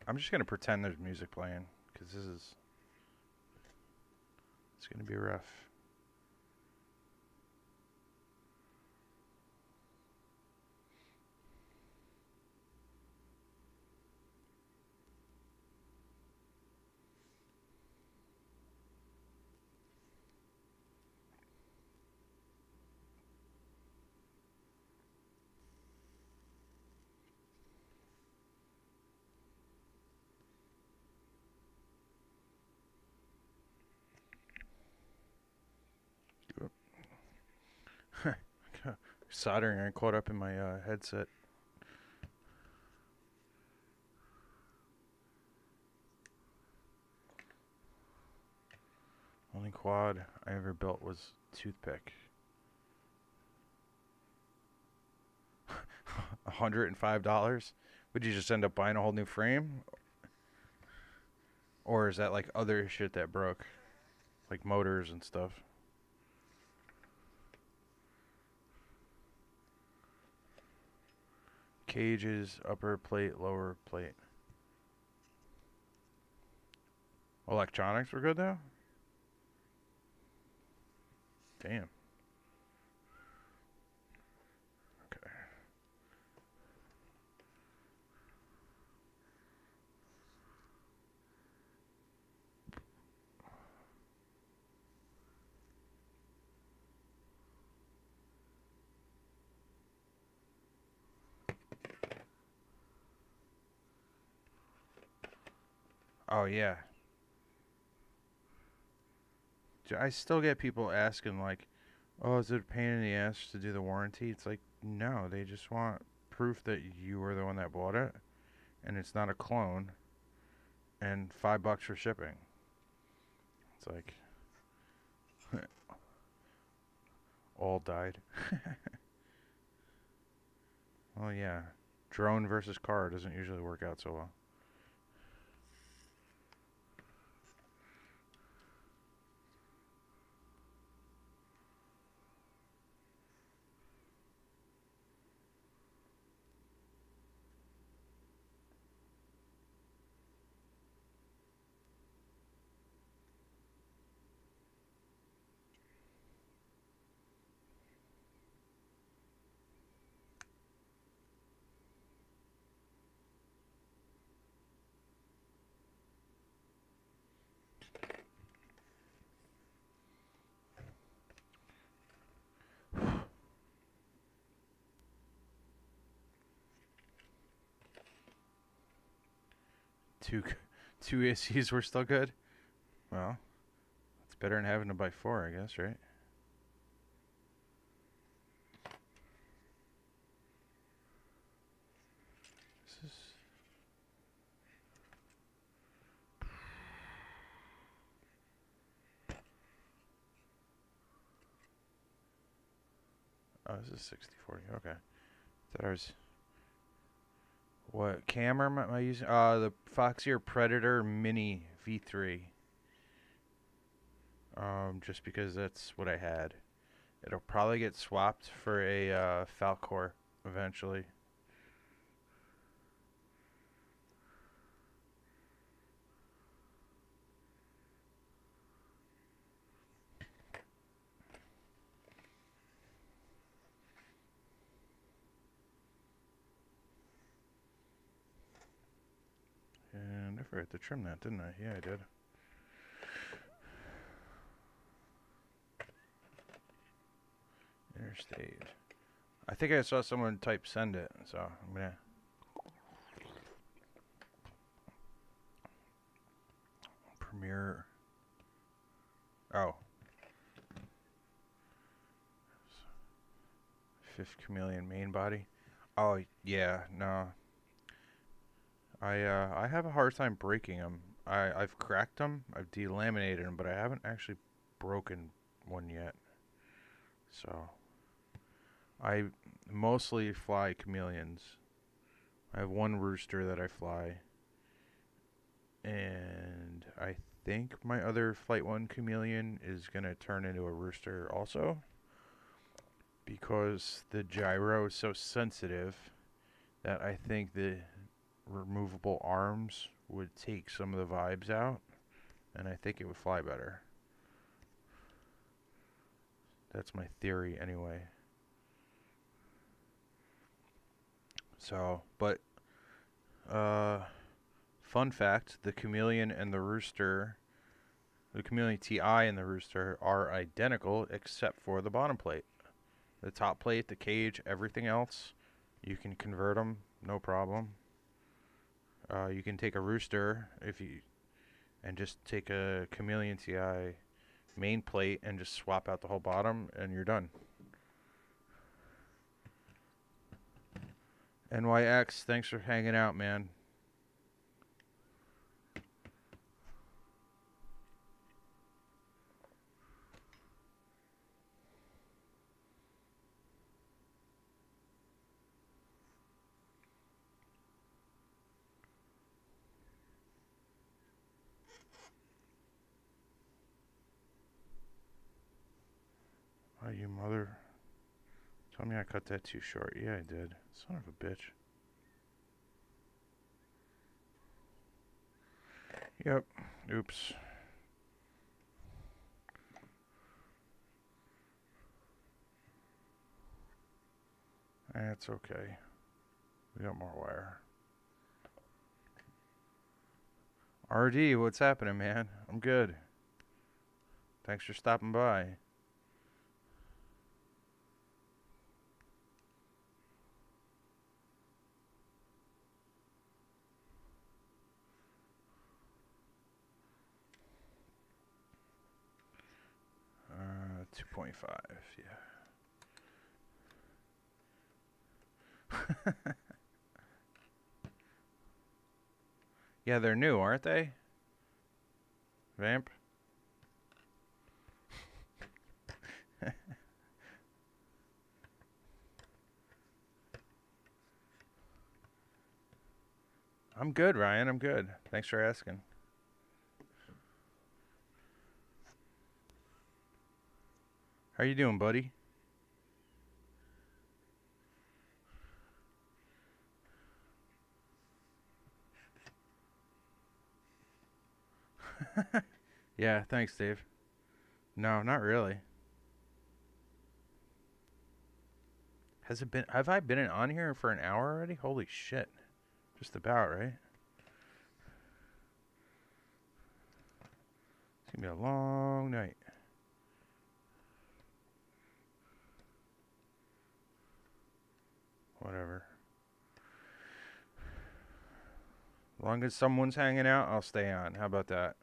S1: I'm just going to pretend there's music playing, because it's going to be rough. Soldering iron caught up in my headset. Only quad I ever built was toothpick. $105? Would you just end up buying a whole new frame? Or is that like other shit that broke? like motors and stuff. Cages, upper plate, lower plate. Electronics were good though? Damn. Okay. Oh yeah. I still get people asking like, oh, is it a pain in the ass to do the warranty? It's like, no, they just want proof that you were the one that bought it and it's not a clone, and $5 for shipping. It's like all died. Well, yeah. Drone versus car doesn't usually work out so well. Two ACs were still good? Well, it's better than having to buy 4, I guess, right? This is... Oh, this is 60/40. Okay. Thought I was... What camera am I using? The Foxeer Predator Mini V3. Just because that's what I had. It'll probably get swapped for a Falcor eventually. And I forgot to trim that, didn't I? Yeah, I did. Interstate. I think I saw someone type send it, so I'm gonna... Premiere... Oh. 5th Chameleon main body. Oh, yeah, no. I have a hard time breaking them. I've cracked them, I've delaminated them, but I haven't actually broken one yet. So... I mostly fly chameleons. I have one rooster that I fly. And I think my other Flight 1 chameleon is going to turn into a rooster also. Because the gyro is so sensitive that I think the removable arms would take some of the vibes out. And I think it would fly better. That's my theory anyway. So, but, fun fact, the chameleon and the rooster, the chameleon TI and the rooster are identical except for the bottom plate. The top plate, the cage, everything else, you can convert them, no problem. You can take a rooster and just take a chameleon TI main plate and just swap out the whole bottom and you're done. NYX, thanks for hanging out, man. You mother. Tell me I cut that too short. Yeah, I did. Son of a bitch. Yep. Oops. That's okay. We got more wire. RD, what's happening, man? I'm good. Thanks for stopping by. Uh, 2.5, yeah. Yeah, they're new, aren't they? Vamp? I'm good, Ryan. I'm good. Thanks for asking. How you doing, buddy? Yeah, thanks, Dave. No, not really. Has it been? Have I been on here for an hour already? Holy shit! Just about, right? It's gonna be a long night. Whatever. As long as someone's hanging out, I'll stay on. How about that?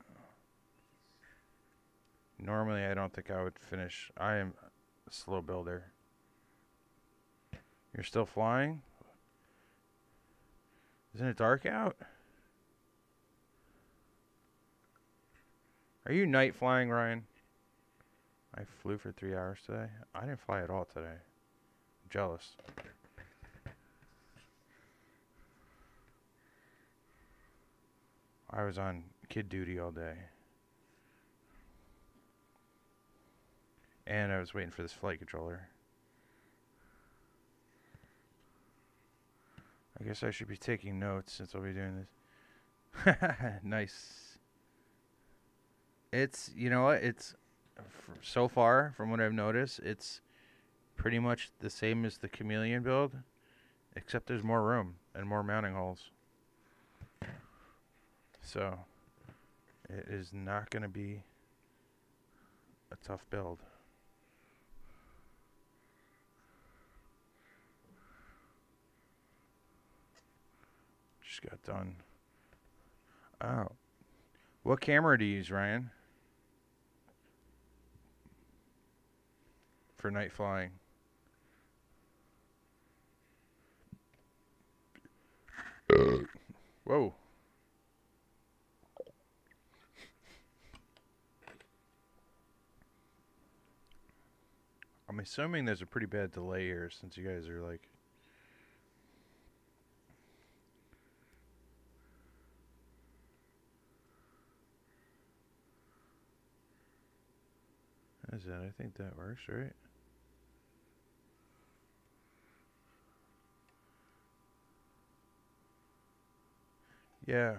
S1: Normally, I don't think I would finish. I am a slow builder. You're still flying? Isn't it dark out? Are you night flying, Ryan? I flew for 3 hours today. I didn't fly at all today. I'm jealous. I was on kid duty all day. And I was waiting for this flight controller. I guess I should be taking notes since I'll be doing this. Nice. It's, you know what, it's, so far, from what I've noticed, it's pretty much the same as the Chameleon build, except there's more room and more mounting holes. So, it is not going to be a tough build. Just got done. Oh. What camera do you use, Ryan? For night flying. Whoa. I'm assuming there's a pretty bad delay here since you guys are like... Is that? I think that works, right? Yeah,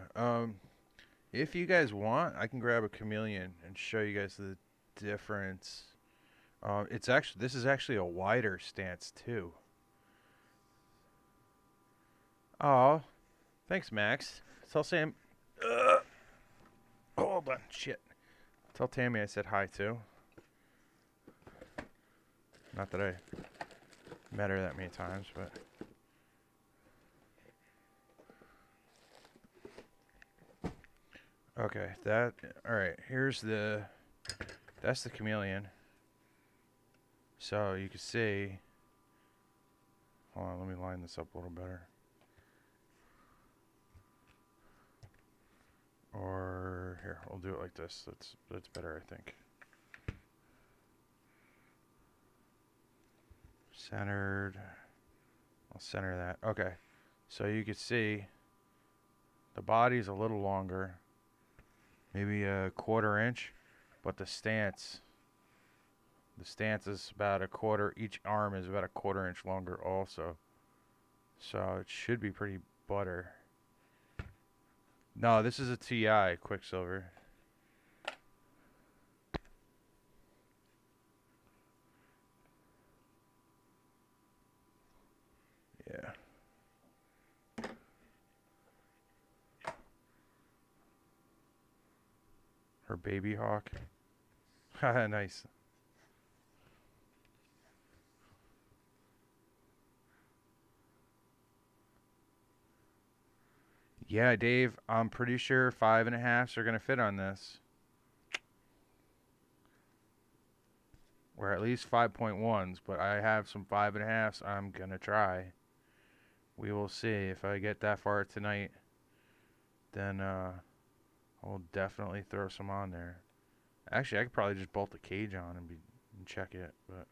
S1: if you guys want, I can grab a Chameleon and show you guys the difference. It's actually, this is actually a wider stance too. Oh, thanks, Max. Tell Sam. Hold on, shit. Tell Tammy I said hi too. Not that I met her that many times, but. Okay, alright, here's that's the Chameleon. So you can see, hold on, let me line this up a little better. Or, here, we'll do it like this, that's better, I think. Centered, I'll center that, okay. So you can see, the body's a little longer. Maybe a 1/4 inch, but the stance The stance is about a quarter, each arm is about a quarter-inch longer also. So it should be pretty butter. No, this is a TI Quicksilver. Yeah. Her baby hawk. Haha, nice. Yeah, Dave, I'm pretty sure 5.5s are going to fit on this. Or at least 5.1s, but I have some 5.5s I'm going to try. We will see. If I get that far tonight, then I'll definitely throw some on there. Actually, I could probably just bolt the cage on and check it, but...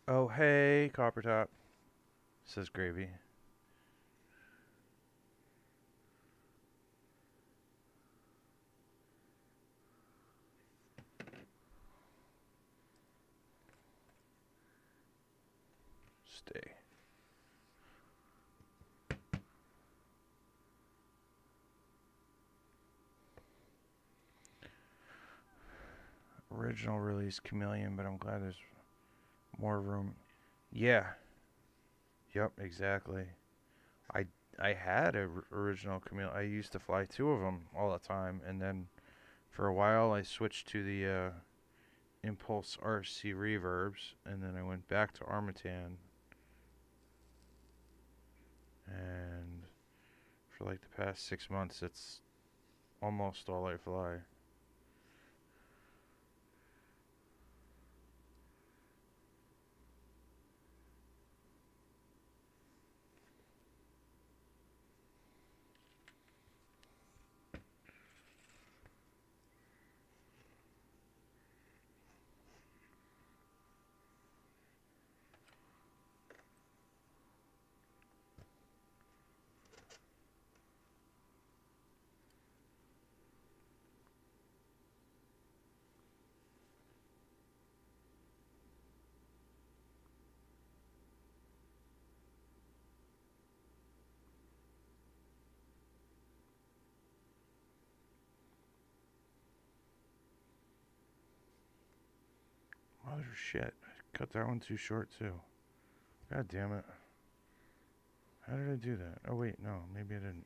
S1: Oh, hey, Copper Top, says Gravy. Stay. Original release Chameleon, but I'm glad there's more room. Yeah. Yep, exactly. I had a original Chameleon. I used to fly 2 of them all the time, and then for a while I switched to the ImmersionRC reverbs, and then I went back to Armattan. And for like the past 6 months, it's almost all I fly. Mother shit. I cut that one too short too. God damn it. How did I do that? Oh wait, no, maybe I didn't.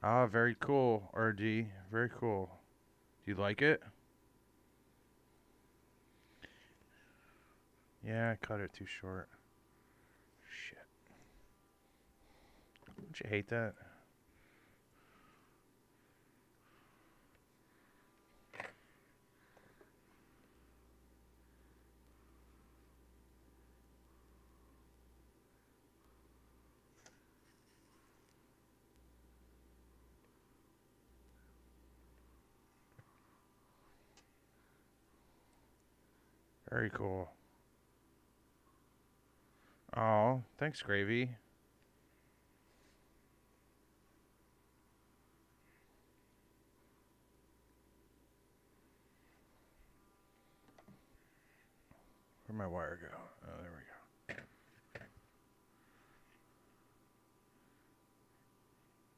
S1: Ah, very cool, RD. Very cool. Do you like it? Yeah, I cut it too short. Shit. Don't you hate that? Very cool. Oh, thanks, Gravy. Where'd my wire go? Oh, there we go.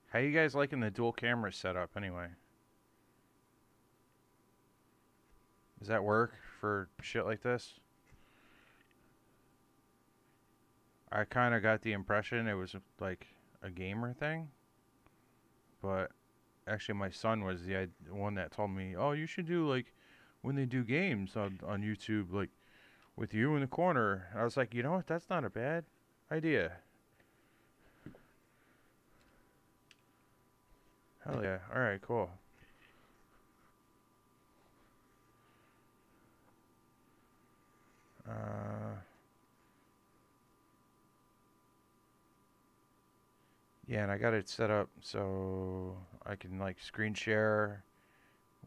S1: How you guys liking the dual camera setup anyway? Does that work for shit like this? I kind of got the impression it was like a gamer thing, but actually my son was the one that told me, oh, you should do like when they do games on YouTube, like with you in the corner. And I was like, you know what, that's not a bad idea. Hell yeah. Alright, cool. Yeah, and I got it set up so I can like screen share,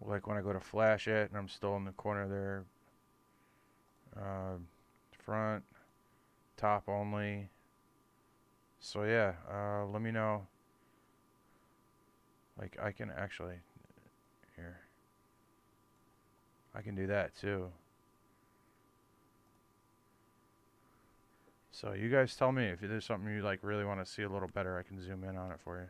S1: like when I go to flash it, and I'm still in the corner there. Front, top only. So yeah, let me know. Like, I can actually, here, I can do that too. So you guys tell me if there's something you like really want to see a little better. I can zoom in on it for you.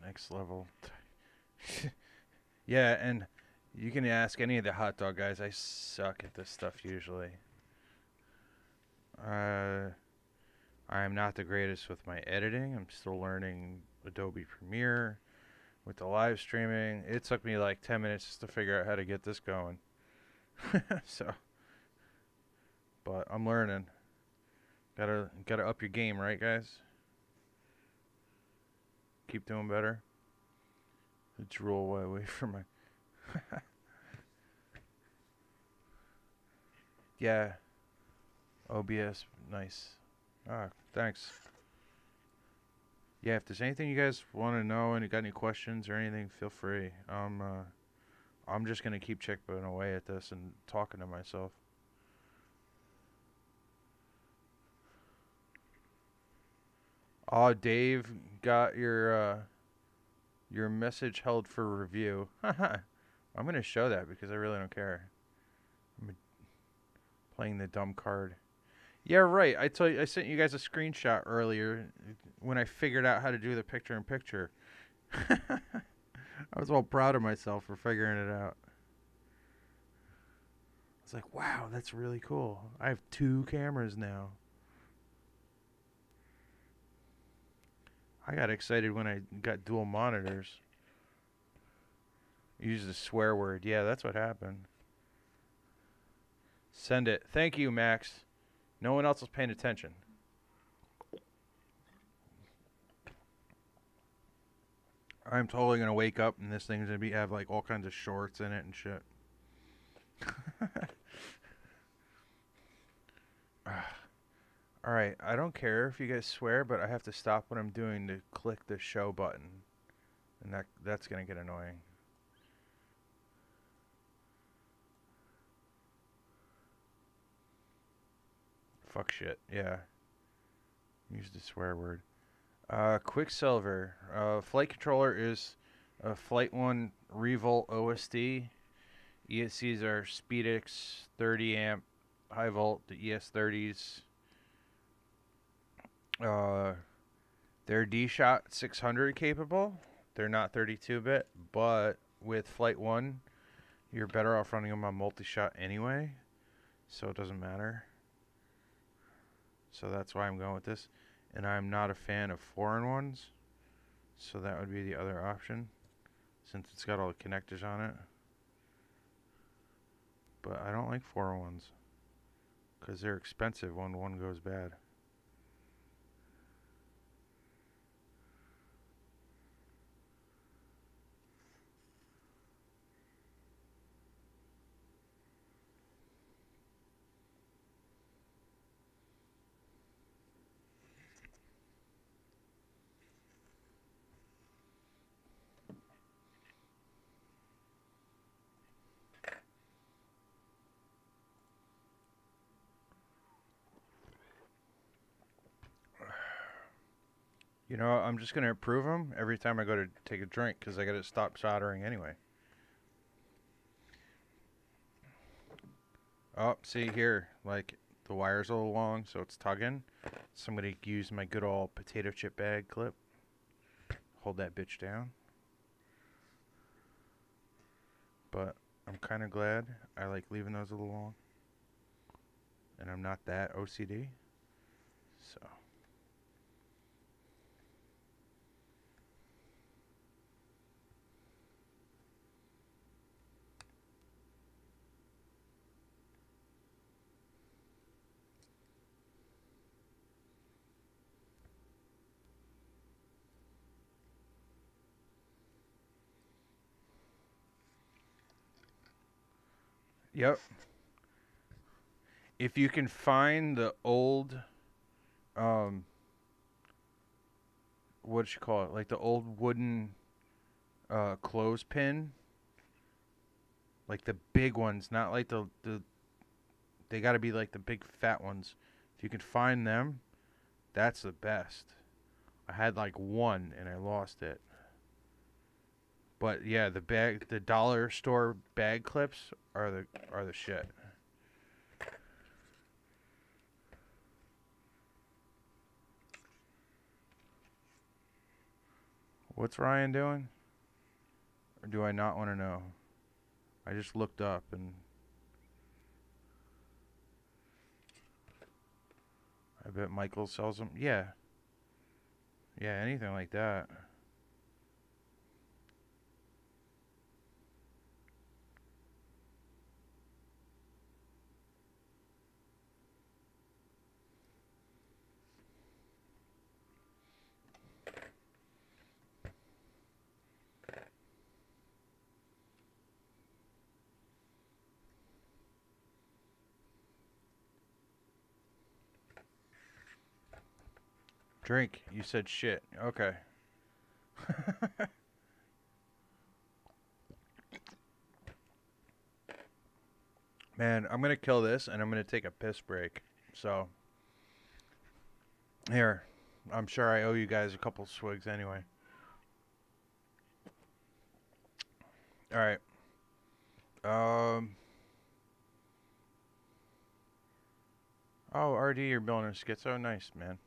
S1: Next level. Yeah, and you can ask any of the hot dog guys. I suck at this stuff usually. I'm not the greatest with my editing. I'm still learning Adobe Premiere with the live streaming. It took me like 10 minutes just to figure out how to get this going. So, but I'm learning. Gotta up your game, right, guys? Keep doing better. The drool away from my. Yeah. OBS, nice. Ah, thanks. Yeah, if there's anything you guys want to know and you got any questions or anything, feel free. I'm just gonna keep chipping away at this and talking to myself. Oh, Dave got your message held for review. I'm gonna show that because I really don't care. I'm playing the dumb card. Yeah, right. I sent you guys a screenshot earlier when I figured out how to do the picture-in-picture. I was all proud of myself for figuring it out. It's like, wow, that's really cool. I have 2 cameras now. I got excited when I got dual monitors. Used a swear word. Yeah, that's what happened. Send it. Thank you, Max. No one else is paying attention. I'm totally gonna wake up and this thing's gonna have like all kinds of shorts in it and shit. Alright, I don't care if you guys swear, but I have to stop what I'm doing to click the show button. And that's gonna get annoying. Fuck shit, yeah. Use the swear word. Quicksilver. Flight controller is a Flight 1 Revolt OSD. ESCs are SpeedX 30 amp high volt, the ES30s. They're D-Shot 600 capable. They're not 32-bit, but with Flight 1, you're better off running them on multi-shot anyway, so it doesn't matter. So that's why I'm going with this. And I'm not a fan of 4-in-1s, so that would be the other option, since it's got all the connectors on it. But I don't like 4-in-1s, because they're expensive when one goes bad. You know, I'm just going to approve them every time I go to take a drink because I got to stop soldering anyway. Oh, see here, like the wire's a little long, so it's tugging. So I'm going to use my good old potato chip bag clip. Hold that bitch down. But I'm kind of glad. I like leaving those a little long. And I'm not that OCD. So. Yep. If you can find the old, what you call it? Like the old wooden clothespin. Like the big ones, not like the they got to be like the big fat ones. If you can find them, that's the best. I had like one and I lost it. But yeah, the dollar store bag clips are the shit. What's Ryan doing? Or do I not want to know? I just looked up and I bet Michael sells them. Yeah. Yeah, anything like that. Drink. You said shit. Okay. Man, I'm going to kill this and I'm going to take a piss break. So, here. I'm sure I owe you guys a couple swigs anyway. Alright. Oh, RD, you're building a schizo? Nice, man.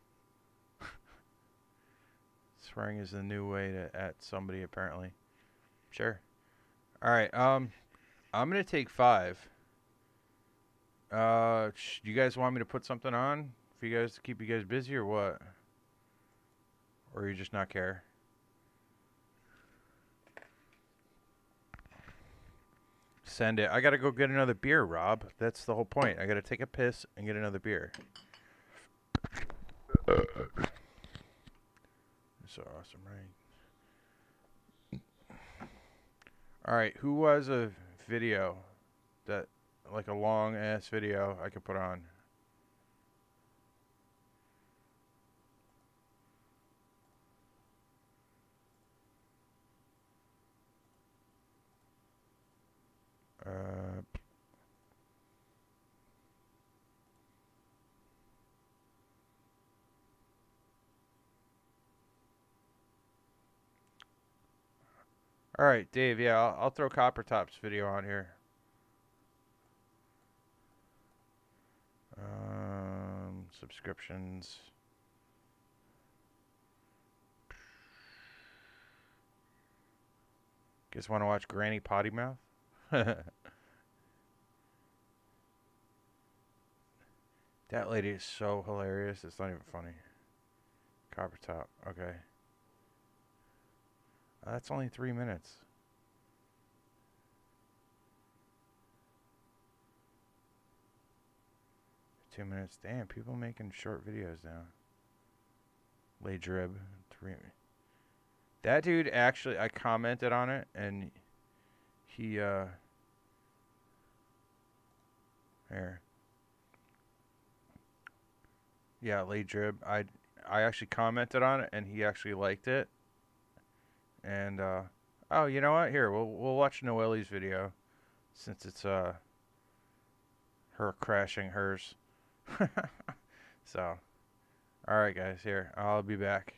S1: Swearing is the new way to at somebody, apparently. Sure. Alright, I'm gonna take 5. Do you guys want me to put something on? For you guys to keep you guys busy or what? Or you just not care? Send it. I gotta go get another beer, Rob. That's the whole point. I gotta take a piss and get another beer. So awesome, right? Alright, who was a video that, like a long ass video I could put on? Alright, Dave, yeah, I'll throw Copper Top's video on here. Subscriptions. Guys want to watch Granny Potty Mouth? That lady is so hilarious, it's not even funny. Copper Top, okay. That's only 3 minutes. 2 minutes. Damn, people making short videos now. Lay Drib. 3. That dude actually, I commented on it and he, here. Yeah, Lay Drib. I actually commented on it and he actually liked it. And, oh, you know what? Here, we'll watch Noelle's video since it's, her crashing hers. So, alright guys, here, I'll be back.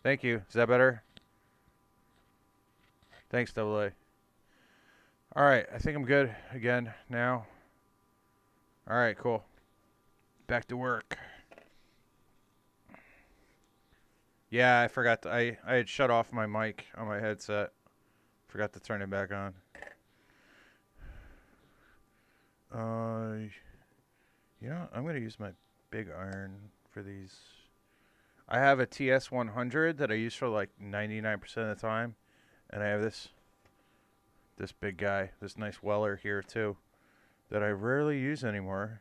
S1: Thank you. Is that better? Thanks, Double A. All right, I think I'm good again now. All right, cool. Back to work. Yeah, I forgot. I had shut off my mic on my headset. Forgot to turn it back on. You know, I'm gonna use my big iron for these. I have a TS100 that I use for like 99% of the time, and I have this big guy, this nice Weller here too, that I rarely use anymore.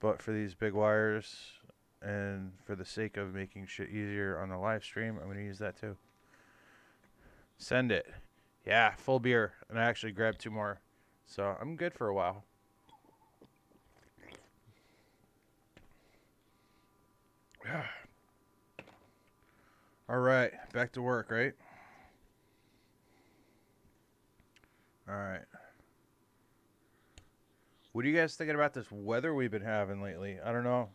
S1: But for these big wires, and for the sake of making shit easier on the live stream, I'm gonna use that too. Send it. Yeah, full beer, and I actually grabbed 2 more, so I'm good for a while. All right, back to work, right? All right. What are you guys thinking about this weather we've been having lately? I don't know.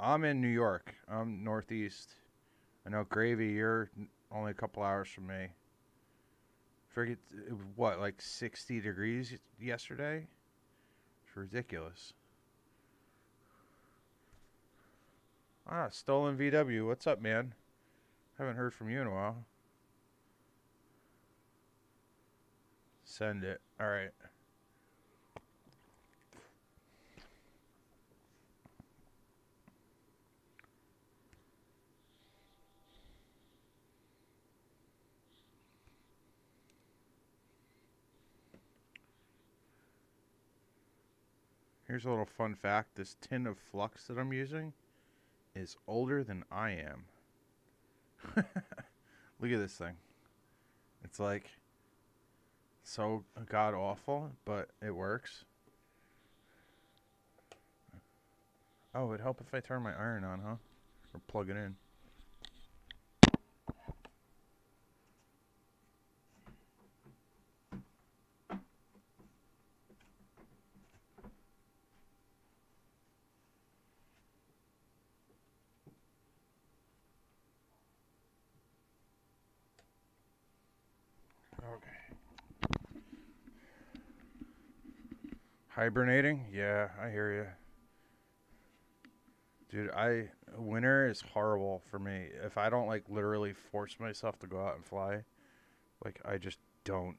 S1: I'm in New York. I'm northeast. I know, Gravy, you're only a couple hours from me. Forget, it was what, like 60 degrees yesterday? It's ridiculous. Ah, Stolen VW. What's up, man? Haven't heard from you in a while. Send it. All right. Here's a little fun fact. This tin of flux that I'm using is older than I am. Look at this thing. It's like so god awful, but it works. Oh, it'd help if I turn my iron on, huh? Or plug it in. Okay. Hibernating? Yeah, I hear you. Dude, winter is horrible for me. If I don't like literally force myself to go out and fly, like I just don't.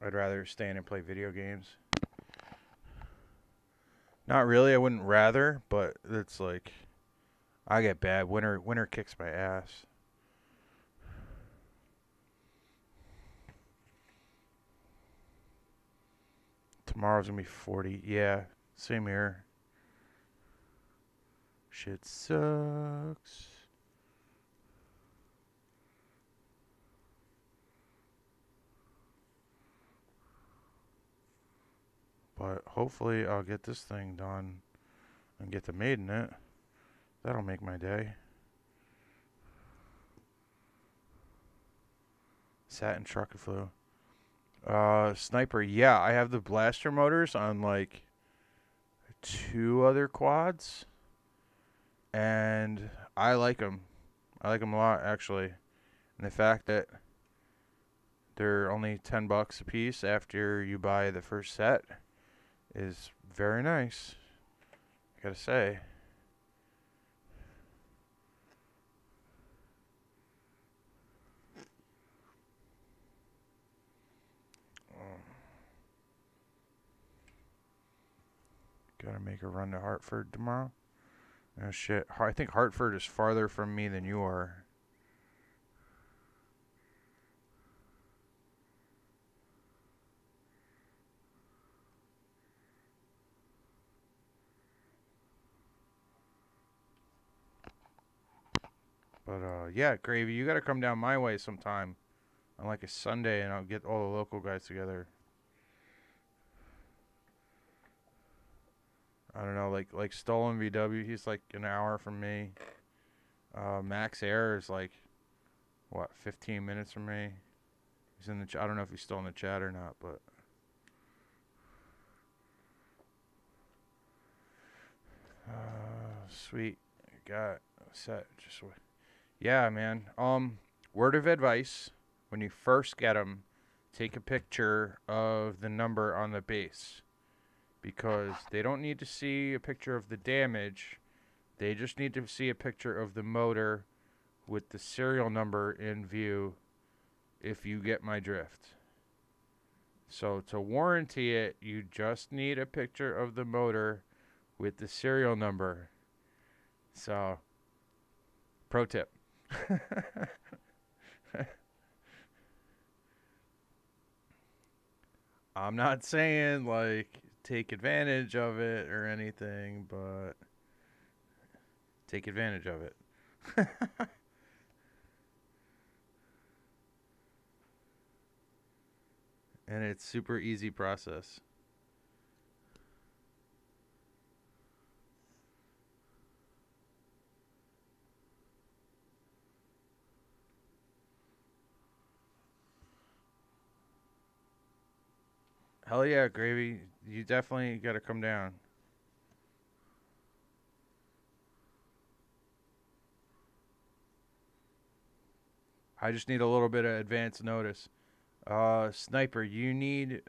S1: I'd rather stay in and play video games. Not really, I wouldn't rather, but it's like I get bad. Winter kicks my ass. Tomorrow's gonna be 40. Yeah, same here. Shit sucks. But hopefully I'll get this thing done and get the maid in it. That'll make my day. Satin truck flew. Sniper, yeah, I have the blaster motors on like 2 other quads, and I like them. I like them a lot, actually. And the fact that they're only $10 a piece after you buy the first set is very nice, I gotta say. Gotta make a run to Hartford tomorrow. Oh shit, I think Hartford is farther from me than you are. But yeah, Gravy, you gotta come down my way sometime on like a Sunday, and I'll get all the local guys together. I don't know, like Stolen VW, he's like an hour from me. Max Air is like, what, 15 minutes from me. He's in the I don't know if he's still in the chat or not, but sweet, got set. Just Yeah, man. Word of advice: when you first get them, take a picture of the number on the base, because they don't need to see a picture of the damage. They just need to see a picture of the motor with the serial number in view, if you get my drift. So to warranty it, you just need a picture of the motor with the serial number. So, pro tip. I'm not saying like take advantage of it or anything, but take advantage of it. And it's super easy process. Hell yeah, Gravy. You definitely got to come down. I just need a little bit of advance notice. Sniper, you need,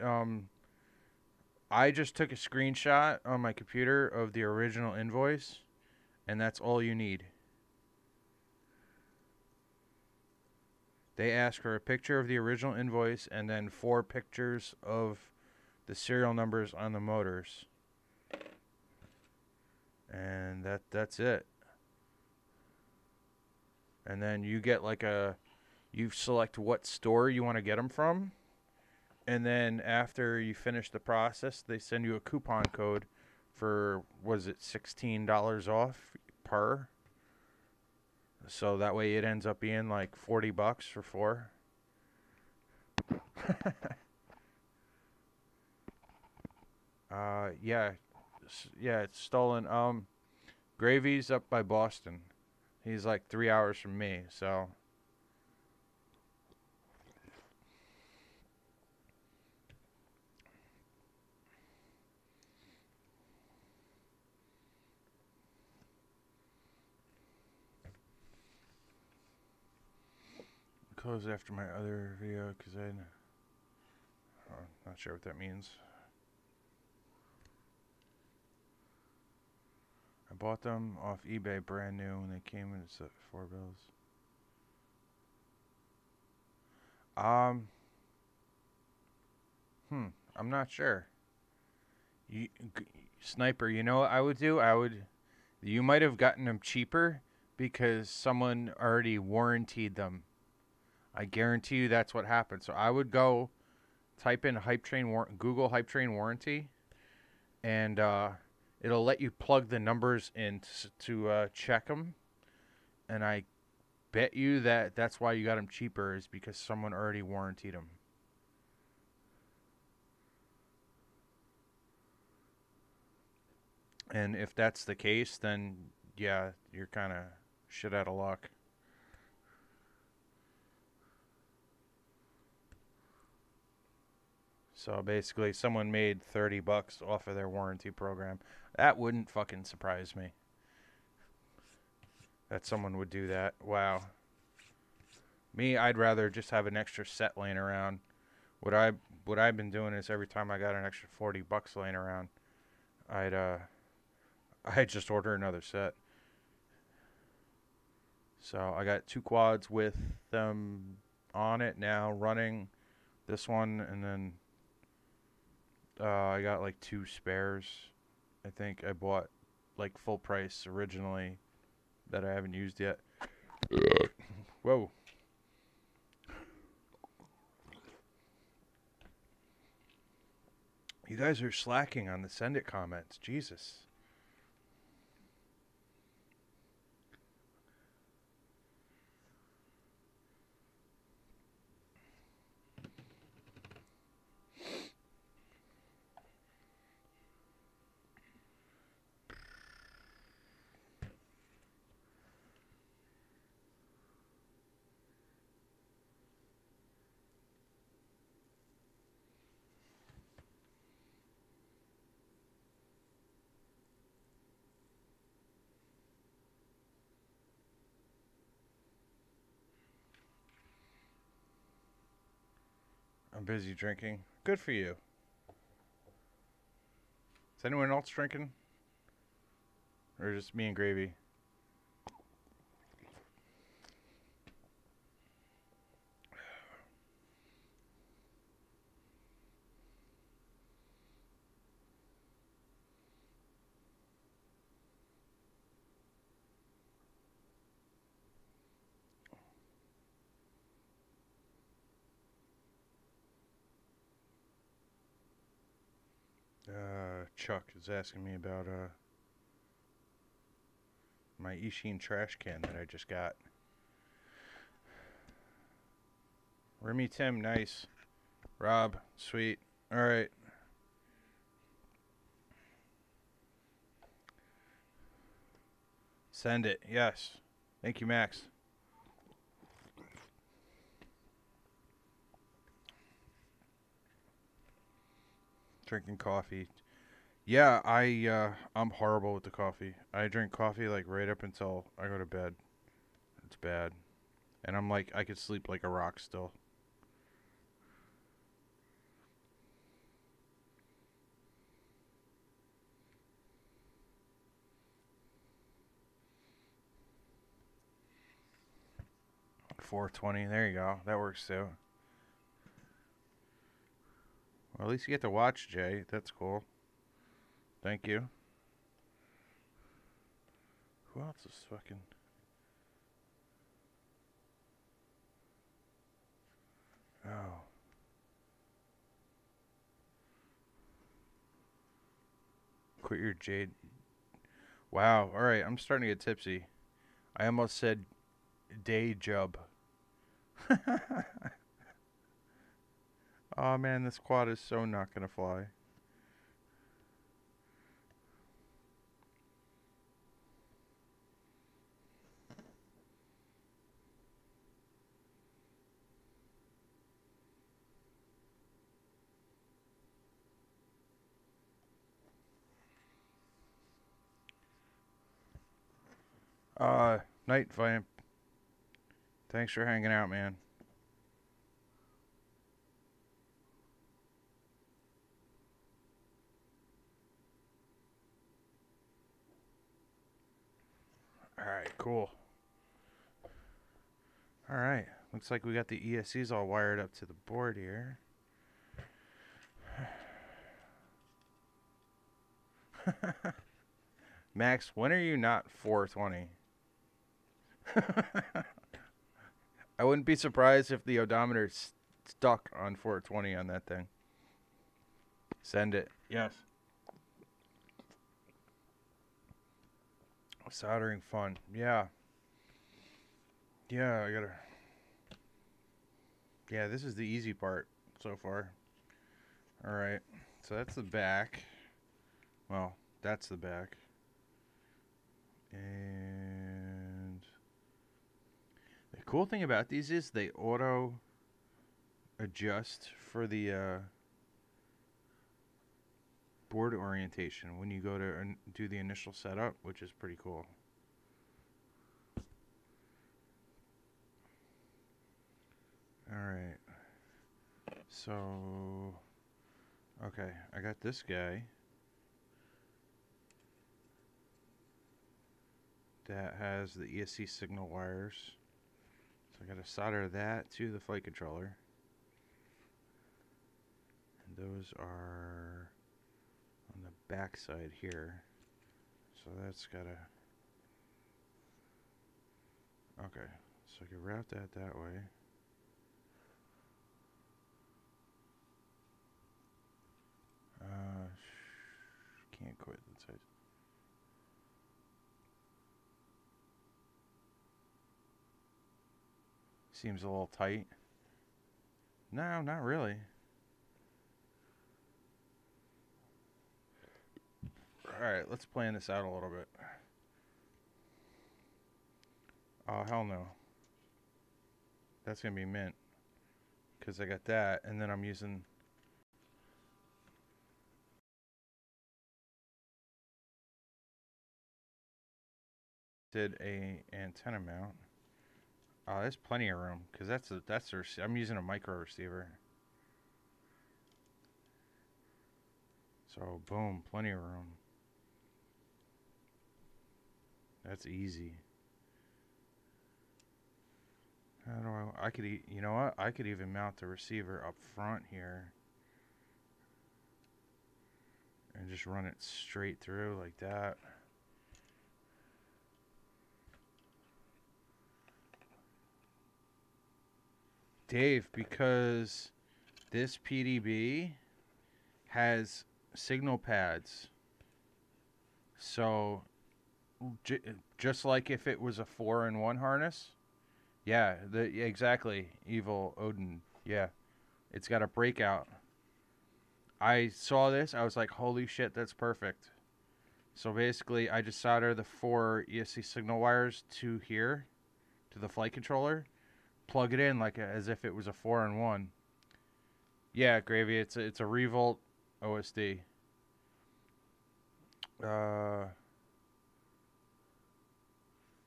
S1: I just took a screenshot on my computer of the original invoice, and that's all you need. They ask for a picture of the original invoice and then 4 pictures of the serial numbers on the motors. And that's it. And then you get like you select what store you want to get them from. And then after you finish the process, they send you a coupon code for, was it $16 off per? So that way it ends up being like $40 for 4. Yeah, it's stolen. Gravy's up by Boston. He's like 3 hours from me, so. Close after my other video because I'm not sure what that means. I bought them off eBay brand new when they came in at $4. I'm not sure. Sniper, you know what I would do? You might have gotten them cheaper because someone already warrantied them. I guarantee you that's what happened. So I would go type in Google Hype Train warranty, and it'll let you plug the numbers in to check them. And I bet you that's why you got them cheaper, is because someone already warrantied them. And if that's the case, then yeah, you're kind of shit out of luck. So basically, someone made $30 off of their warranty program. That wouldn't fucking surprise me. That someone would do that. Wow. Me, I'd rather just have an extra set laying around. What I've been doing is every time I got an extra $40 laying around, I'd just order another set. So I got 2 quads with them on it now, running this one, and then I got like 2 spares. I think I bought like full price originally that I haven't used yet. Whoa. You guys are slacking on the send it comments. Jesus. I'm busy drinking. Good for you. Is anyone else drinking? Or just me and Gravy? Chuck is asking me about my Ishin trash can that I just got. Remy Tim, nice. Rob, sweet. Alright. Send it, yes. Thank you, Max. Drinking coffee. Yeah, I'm horrible with the coffee. I drink coffee like right up until I go to bed. It's bad. And I'm like, I could sleep like a rock still. $4.20, there you go. That works too. Well, at least you get to watch, Jay. That's cool. Thank you. Who else is fucking... Oh. Quit your jade. Wow, alright, I'm starting to get tipsy. I almost said day job. Oh man, this quad is so not gonna fly. Night Vamp. Thanks for hanging out, man. Alright, cool. Alright, looks like we got the ESCs all wired up to the board here. Max, when are you not 420? I wouldn't be surprised if the odometer's stuck on 420 on that thing. Send it. Yes. Soldering fun. Yeah. Yeah, I gotta... Yeah, this is the easy part so far. Alright. So that's the back. Well, that's the back. And... the cool thing about these is they auto adjust for the board orientation when you go to do the initial setup, which is pretty cool. Alright. So, okay, I got this guy that has the ESC signal wires. So I got to solder that to the flight controller. And those are on the back side here. So that's got to... okay, so I can route that way. Can't quit that side. Seems a little tight. No, not really. Alright, let's plan this out a little bit. Oh, hell no. That's going to be mint. Because I got that, and then I'm using... did a antenna mount. Oh, there's plenty of room because I'm using a micro receiver. So boom, plenty of room. That's easy. How do I could, you know what? I could even mount the receiver up front here. And just run it straight through like that. Dave, because this PDB has signal pads. So, just like if it was a 4-in-1 harness. Yeah, exactly. Evil Odin. Yeah. It's got a breakout. I saw this. I was like, holy shit, that's perfect. So basically, I just solder the 4 ESC signal wires to here, to the flight controller. Plug it in like as if it was a 4-in-1. Yeah, Gravy, it's a Revolt OSD.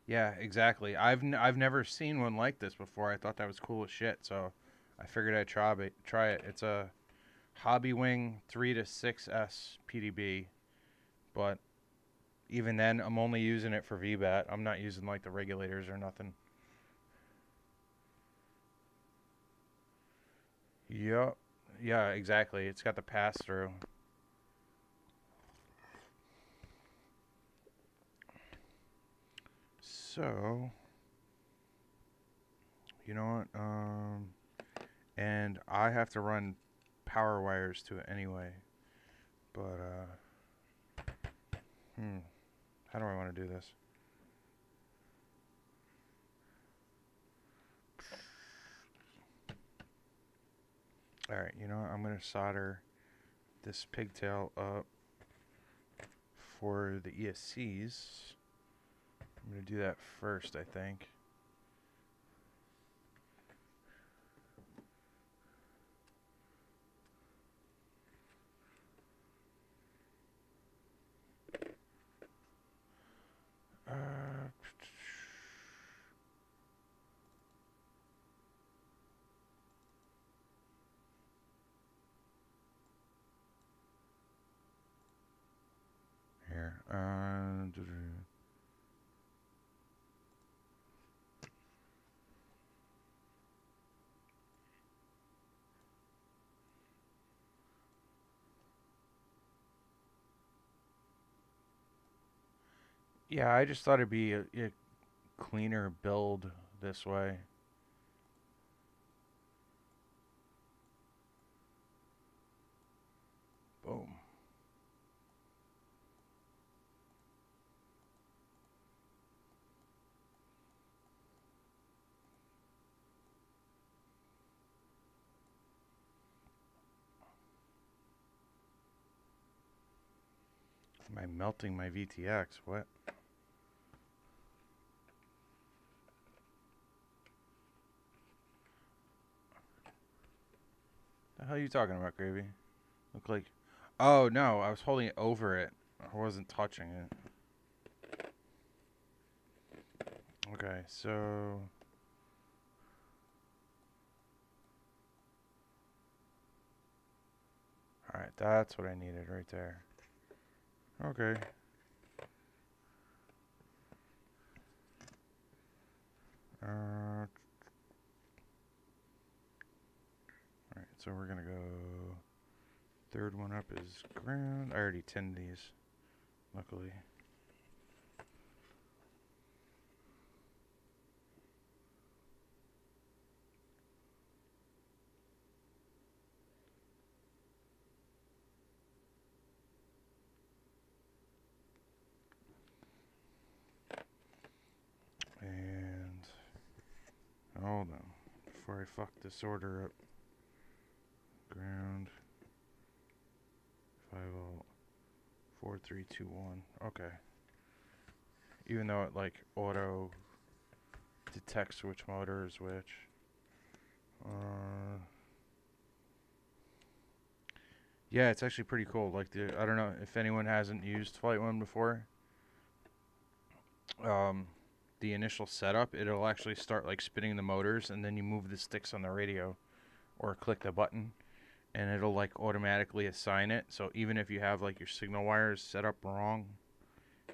S1: Yeah, exactly. I've never seen one like this before. I thought that was cool as shit, so I figured I'd try it. It's a Hobbywing 3 to 6S PDB, but even then, I'm only using it for VBAT. I'm not using like the regulators or nothing. Yep. Yeah, exactly. It's got the pass-through. So, you know what? And I have to run power wires to it anyway. But, how do I want to do this? Alright, you know what? I'm going to solder this pigtail up for the ESCs. I'm going to do that first, I think. Here. Yeah, I just thought it'd be a cleaner build this way. Boom. Am I melting my VTX? What? The hell are you talking about, Gravy? Look like... Oh, no, I was holding it over it. I wasn't touching it. Okay, so... Alright, that's what I needed right there. Okay. Alright, so we're gonna go... Third one up is ground. I already tinned these, luckily. And hold on, before I fuck this order up. Ground 5 volt 4 3 2 1. Okay. Even though it like auto detects which motor is which. Yeah, it's actually pretty cool. Like I don't know if anyone hasn't used Flight One before. The initial setup, it'll actually start like spinning the motors, and then you move the sticks on the radio, or click the button, and it'll like automatically assign it. So even if you have like your signal wires set up wrong,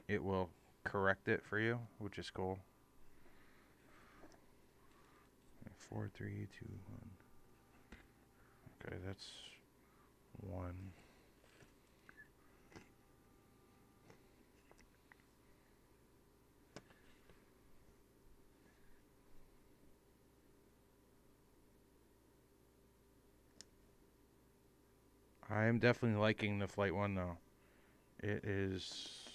S1: it will correct it for you, which is cool. 4, 3, 2, 1. Okay, that's 1. I am definitely liking the Flight 1 though. It is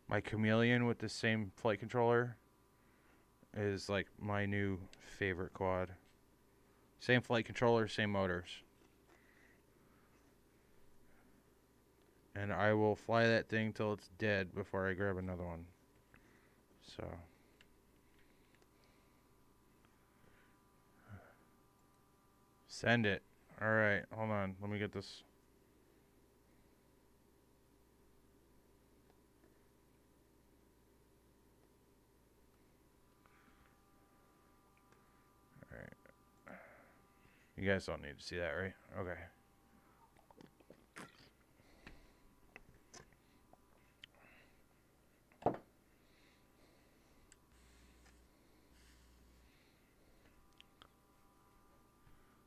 S1: my Chameleon with the same flight controller is like my new favorite quad. Same flight controller, same motors. And I will fly that thing till it's dead before I grab another one. So send it. Alright, hold on. Let me get this. Alright. You guys don't need to see that, right? Okay.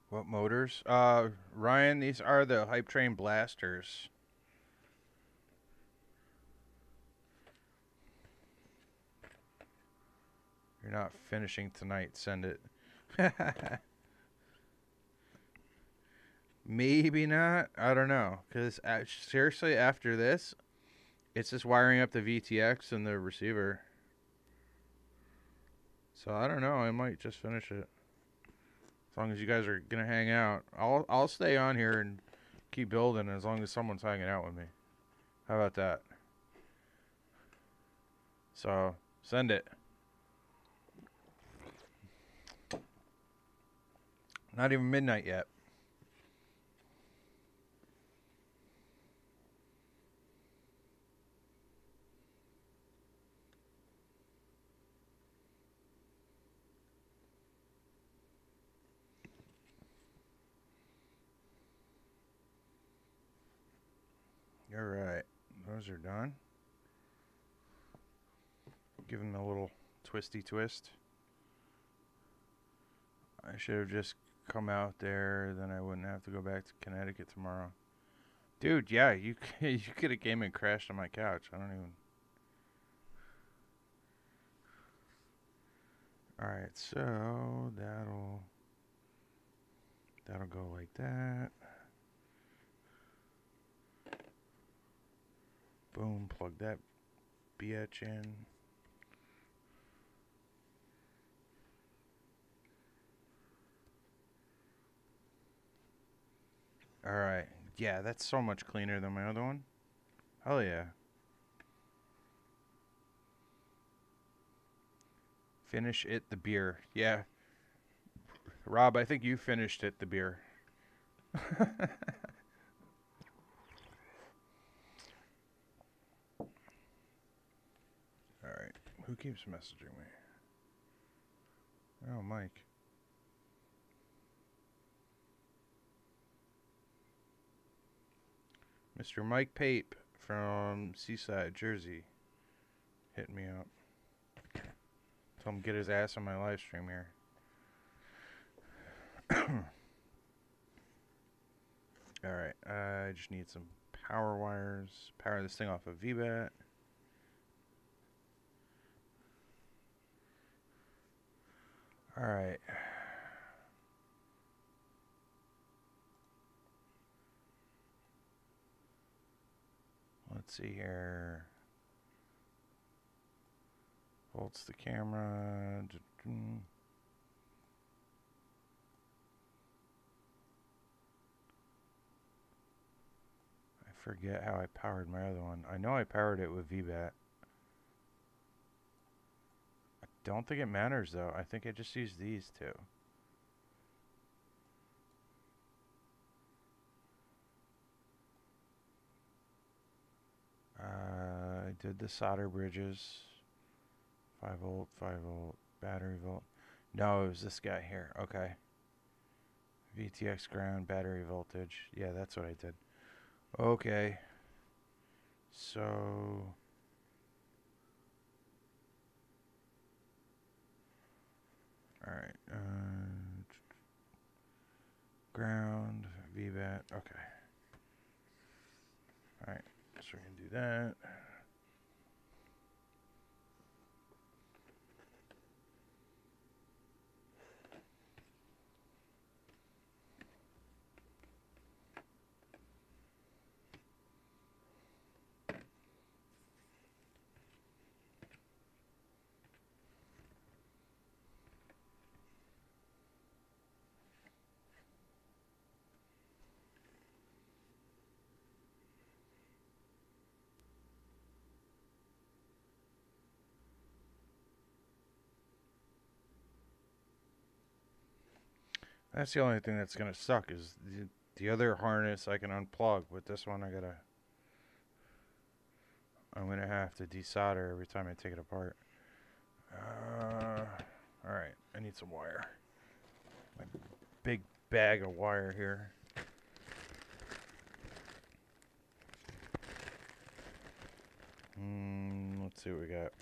S1: What motors? Ryan, these are the Hype Train Blasters. You're not finishing tonight, send it. Maybe not. I don't know. Because seriously, after this, it's just wiring up the VTX and the receiver. So I don't know. I might just finish it. As long as you guys are going to hang out. I'll stay on here and keep building as long as someone's hanging out with me. How about that? So, send it. Not even midnight yet. Alright, those are done. Give them a little twisty twist. I should have just come out there, then I wouldn't have to go back to Connecticut tomorrow. Dude, yeah, you could have came and crashed on my couch. I don't even... Alright, so that'll go like that. Boom, plug that bitch in. Alright, yeah, that's so much cleaner than my other one. Hell yeah. Finish it the beer. Yeah. Rob, I think you finished it the beer. Alright, who keeps messaging me? Oh, Mike. Mr. Mike Pape from Seaside, Jersey. Hit me up. Tell him get his ass on my live stream here. Alright, I just need some power wires. Power this thing off of VBAT. Alright. Let's see here. Volts the camera. I forget how I powered my other one. I know I powered it with VBAT. I don't think it matters though. I think I just used these two. I did the solder bridges. 5 volt, 5 volt, battery volt. No, it was this guy here. Okay. VTX ground, battery voltage. Yeah, that's what I did. Okay. So... Alright. Ground, VBAT. Okay. Alright. So we're going to do that. That's the only thing that's going to suck is the other harness I can unplug. With this one, I'm going to have to desolder every time I take it apart. Alright, I need some wire. My big bag of wire here. Let's see what we got.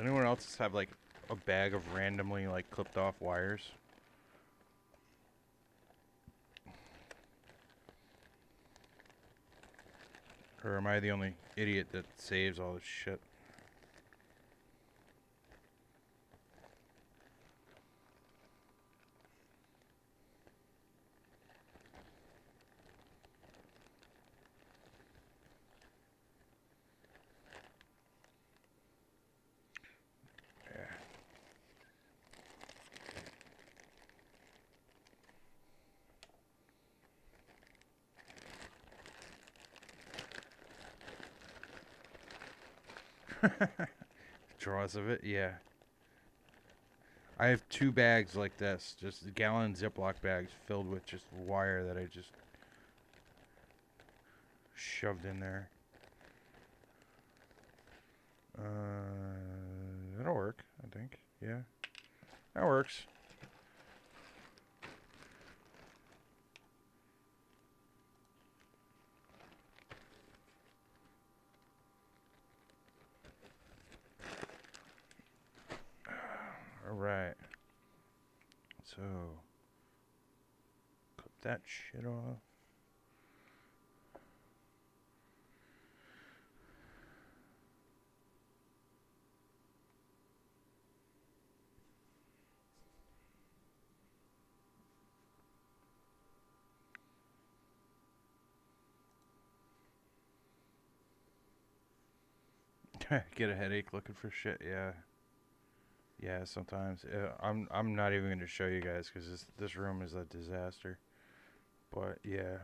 S1: Anyone else have like a bag of randomly like clipped off wires? Or am I the only idiot that saves all this shit? Draws of it, yeah. I have 2 bags like this, just gallon Ziploc bags filled with just wire that I just shoved in there. That'll work, I think. Yeah, that works. Alright. So, cut that shit off. Get a headache looking for shit, yeah. Yeah, sometimes. I'm not even going to show you guys because this room is a disaster. But, yeah.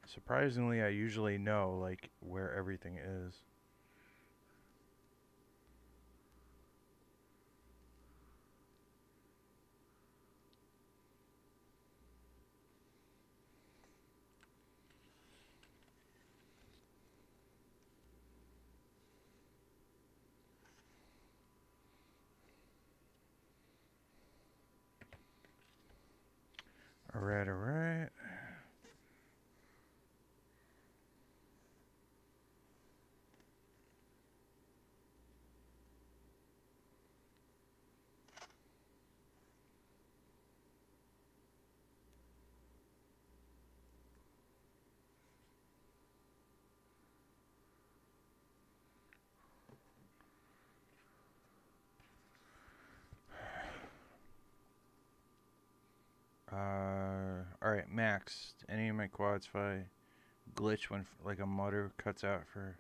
S1: Surprisingly, I usually know, like, where everything is. Alright, alright. Alright, max. Any of my quads if I glitch when like a motor cuts out for...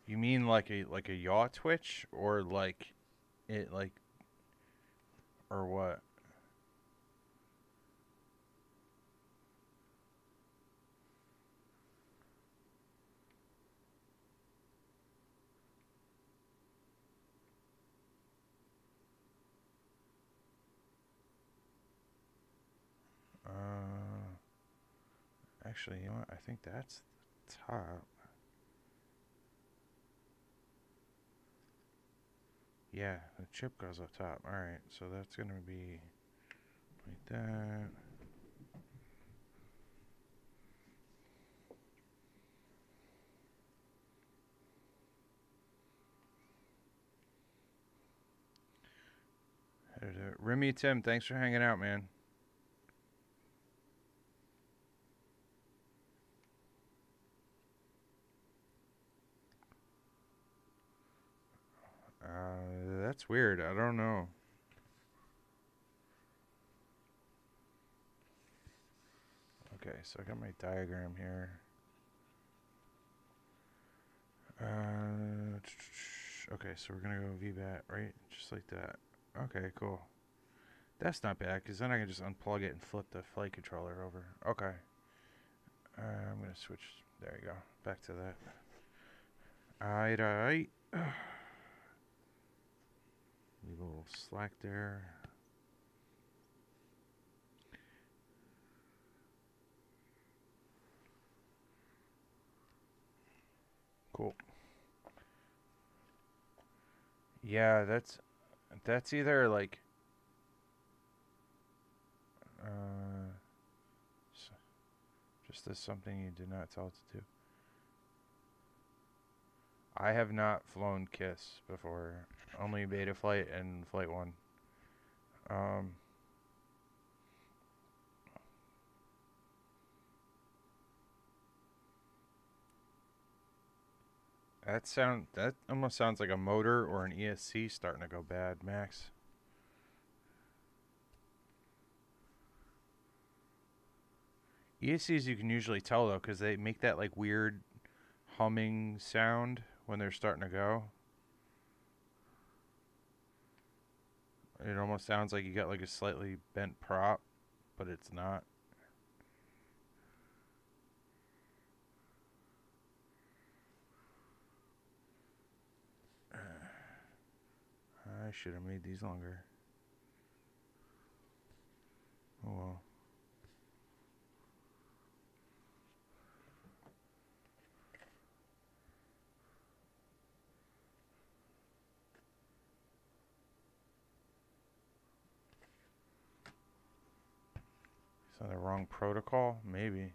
S1: You mean like a yaw twitch or like it like or what? Actually, you know what? I think that's the top. Yeah, the chip goes up top. Alright, so that's going to be like that. Remy Tim, thanks for hanging out, man. That's weird. I don't know. Okay, so I got my diagram here. Okay, so we're gonna go VBAT, right? Just like that. Okay, cool. That's not bad, because then I can just unplug it and flip the flight controller over. Okay. I'm gonna switch. There you go. Back to that. Alright. Leave a little slack there. Cool. Yeah, that's either like just as something you did not tell it to do. I have not flown KISS before. Only beta flight and flight 1. That almost sounds like a motor or an ESC starting to go bad, Max. ESCs you can usually tell though, because they make that like weird humming sound when they're starting to go. It almost sounds like you got like a slightly bent prop, but it's not. I should have made these longer. Oh well. Is that the wrong protocol? Maybe.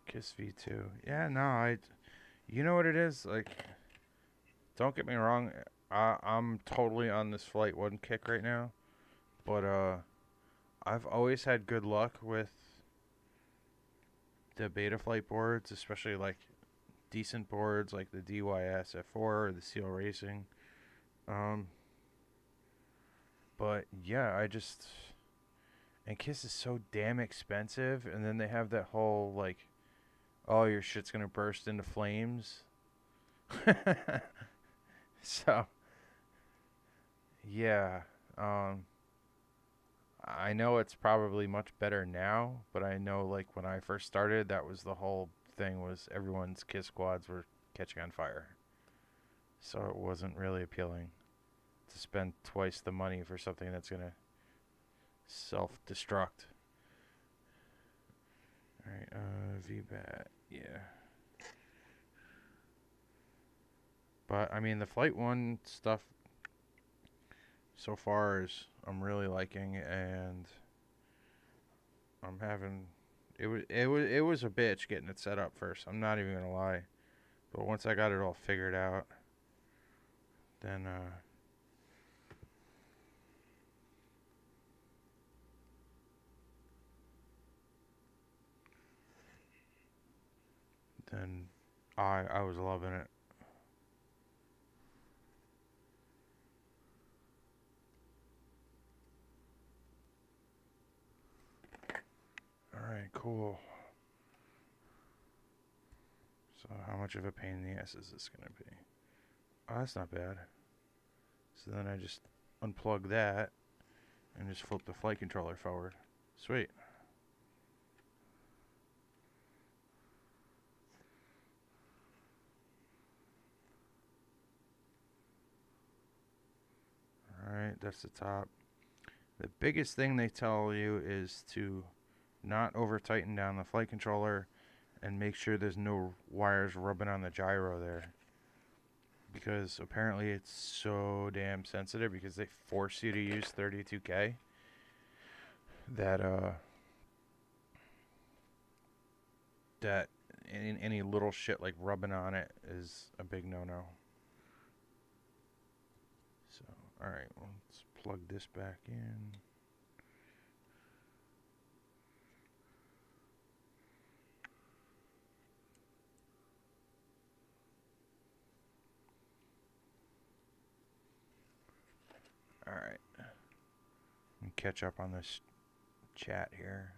S1: KISS V2. Yeah, no, you know what it is? Like, don't get me wrong, I'm totally on this flight 1 kick right now. But, I've always had good luck with the beta flight boards, especially like decent boards like the DYS F4 or the Seal Racing. But yeah, and KISS is so damn expensive, and then they have that whole like, oh, your shit's gonna burst into flames. So yeah, I know it's probably much better now, but I know like when I first started, that was the whole thing, was everyone's KISS squads were catching on fire. So it wasn't really appealing to spend twice the money for something that's gonna self-destruct. Alright, VBAT, yeah. But I mean, the flight 1 stuff so far is I'm really liking, and I'm having it was a bitch getting it set up first. I'm not even gonna lie, but once I got it all figured out, then I was loving it. Alright, cool. So how much of a pain in the ass is this going to be? Oh, that's not bad. So then I just unplug that and just flip the flight controller forward. Sweet. Alright, that's the top. The biggest thing they tell you is to not over tighten down the flight controller and make sure there's no wires rubbing on the gyro there. Because apparently it's so damn sensitive because they force you to use 32K that that any little shit like rubbing on it is a big no-no. So, alright, let's plug this back in. Alright. Catch up on this chat here.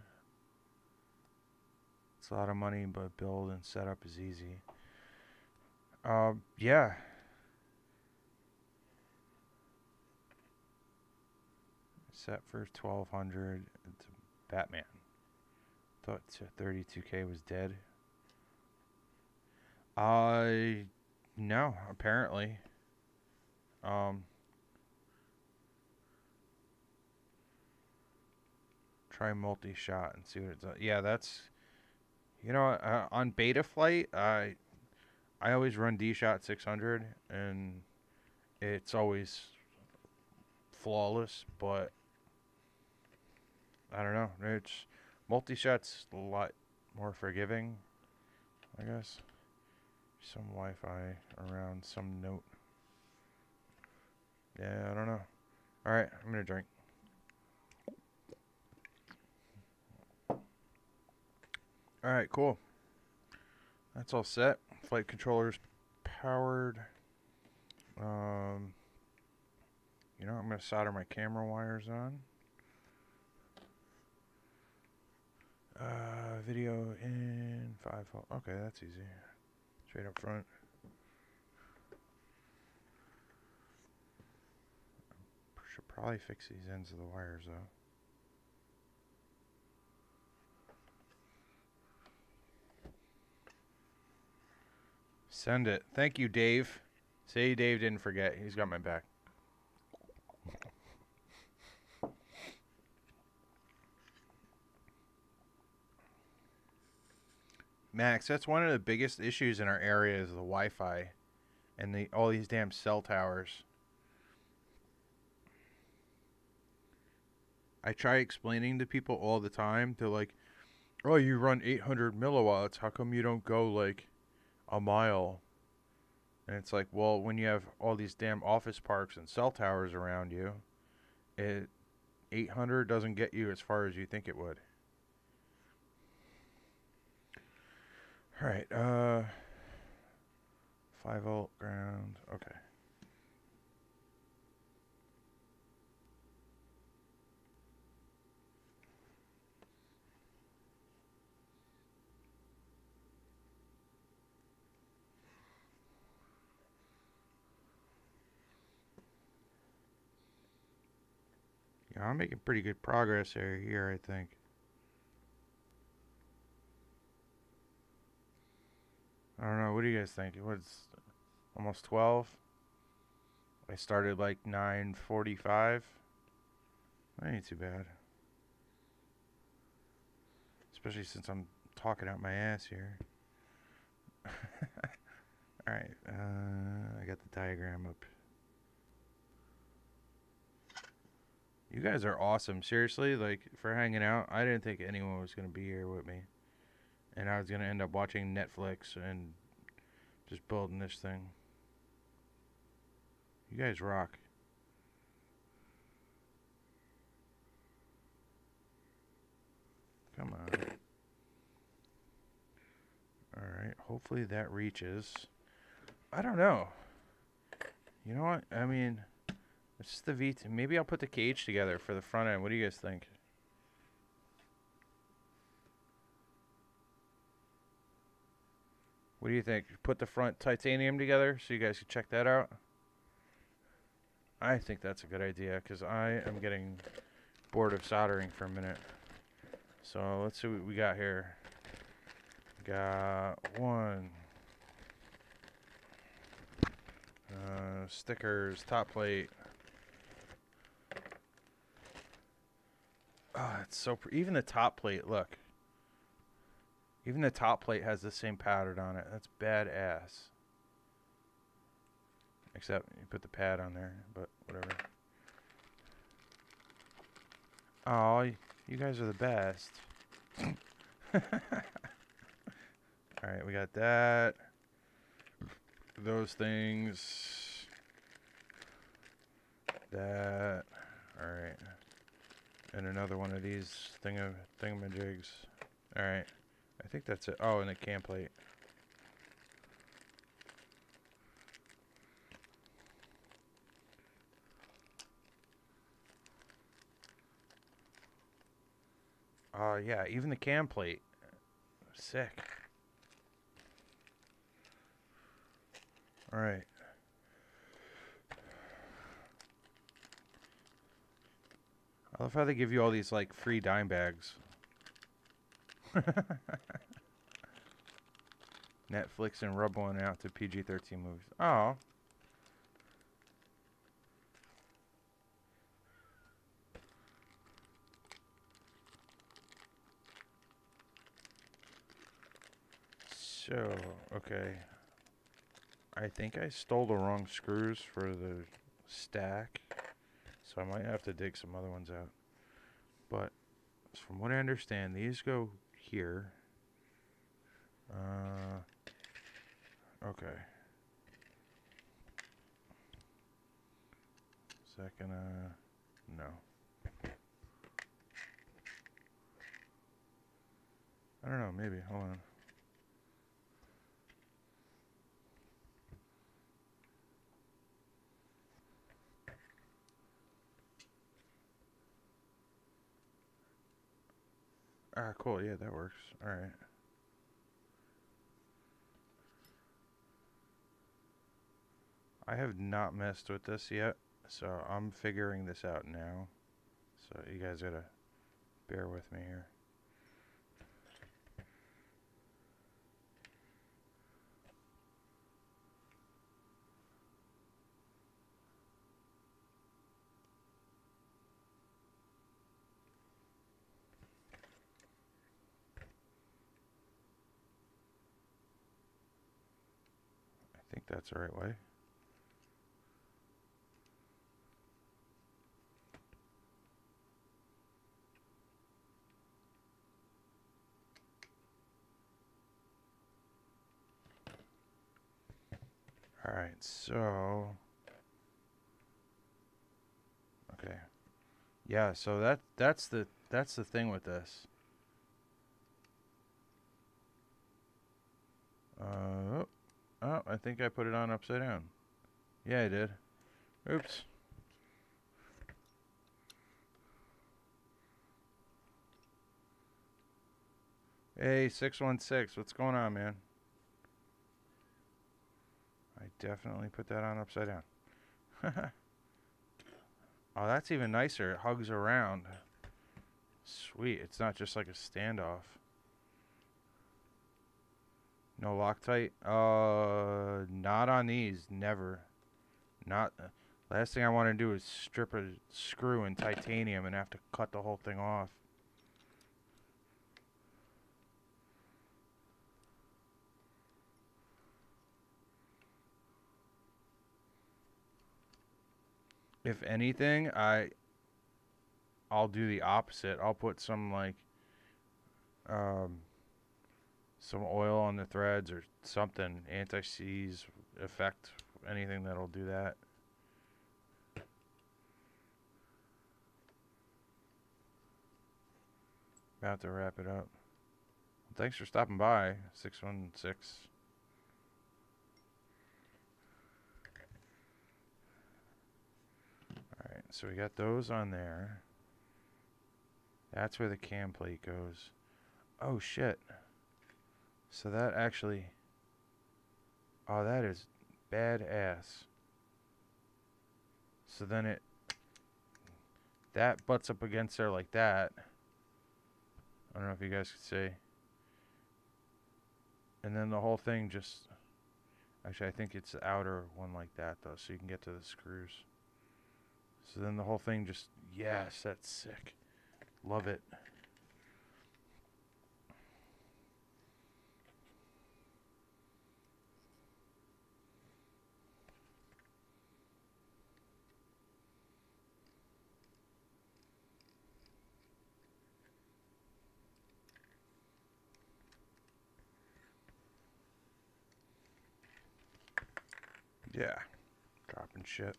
S1: It's a lot of money, but build and setup is easy. Yeah. Set for 1200. It's Batman. Thought 32K was dead. No, apparently. Try multi-shot and see what it does. Yeah, that's, you know, on beta flight, I always run D-Shot 600, and it's always flawless, but I don't know. It's multi-shot's a lot more forgiving, I guess. Some Wi-Fi around some note. Yeah, I don't know. Alright, I'm gonna drink. Alright, cool. That's all set. Flight controller's powered. You know, I'm going to solder my camera wires on. Video in 5-volt. Okay, that's easy. Straight up front. Should probably fix these ends of the wires though. Send it. Thank you, Dave. Say Dave didn't forget. He's got my back. Max, that's one of the biggest issues in our area is the Wi-Fi and all these damn cell towers. I try explaining to people all the time. They're like, oh, you run 800 milliwatts. How come you don't go like a mile? And it's like, well, when you have all these damn office parks and cell towers around you, 800 doesn't get you as far as you think it would. All right, 5-volt ground. Okay. Yeah, I'm making pretty good progress here, I think. I don't know. What do you guys think? What's almost 12? I started like 9:45. That ain't too bad. Especially since I'm talking out my ass here. Alright, I got the diagram up. You guys are awesome. Seriously, like, for hanging out. I didn't think anyone was going to be here with me. And I was going to end up watching Netflix and just building this thing. You guys rock. Come on. Alright, hopefully that reaches. I don't know. You know what? I mean, it's just the V2. Maybe I'll put the cage together for the front end. What do you guys think? What do you think? Put the front titanium together so you guys can check that out? I think that's a good idea because I am getting bored of soldering for a minute. So let's see what we got here. Got one. Stickers, top plate. Oh, it's so even the top plate, look. Even the top plate has the same pattern on it. That's badass. Except you put the pad on there, but whatever. Oh, you guys are the best. Alright, we got that. Those things. That. Alright. And another one of these thingamajigs. Alright. I think that's it. Oh, and the cam plate. Yeah, even the cam plate. Sick. Alright. I love how they give you all these, like, free dime bags. Netflix and rub one out to PG-13 movies. Oh. So, okay. I think I stole the wrong screws for the stack. So I might have to dig some other ones out. But from what I understand, these go here. Okay. Is that gonna... No. I don't know, maybe. Hold on. Ah, cool. Yeah, that works. All right. I have not messed with this yet, so I'm figuring this out now. So you guys gotta bear with me here. I think that's the right way. All right, so okay, yeah. So that's the thing with this. Oh, I think I put it on upside down. Yeah, I did. Oops. Hey, 616, what's going on, man? I definitely put that on upside down. Oh, that's even nicer. It hugs around. Sweet. It's not just like a standoff. No Loctite? Not on these. Never. Not. Last thing I want to do is strip a screw in titanium and have to cut the whole thing off. If anything, I'll do the opposite. I'll put some like some oil on the threads or something, anti-seize effect, anything that'll do that. About to wrap it up. Thanks for stopping by, 616. Alright, so we got those on there. That's where the cam plate goes. Oh shit. So that actually... Oh, that is badass. So then that butts up against there like that. I don't know if you guys could see. And then the whole thing just... Actually, I think it's the outer one like that, though, so you can get to the screws. So then the whole thing just... Yes, that's sick. Love it. Yeah. Dropping shit.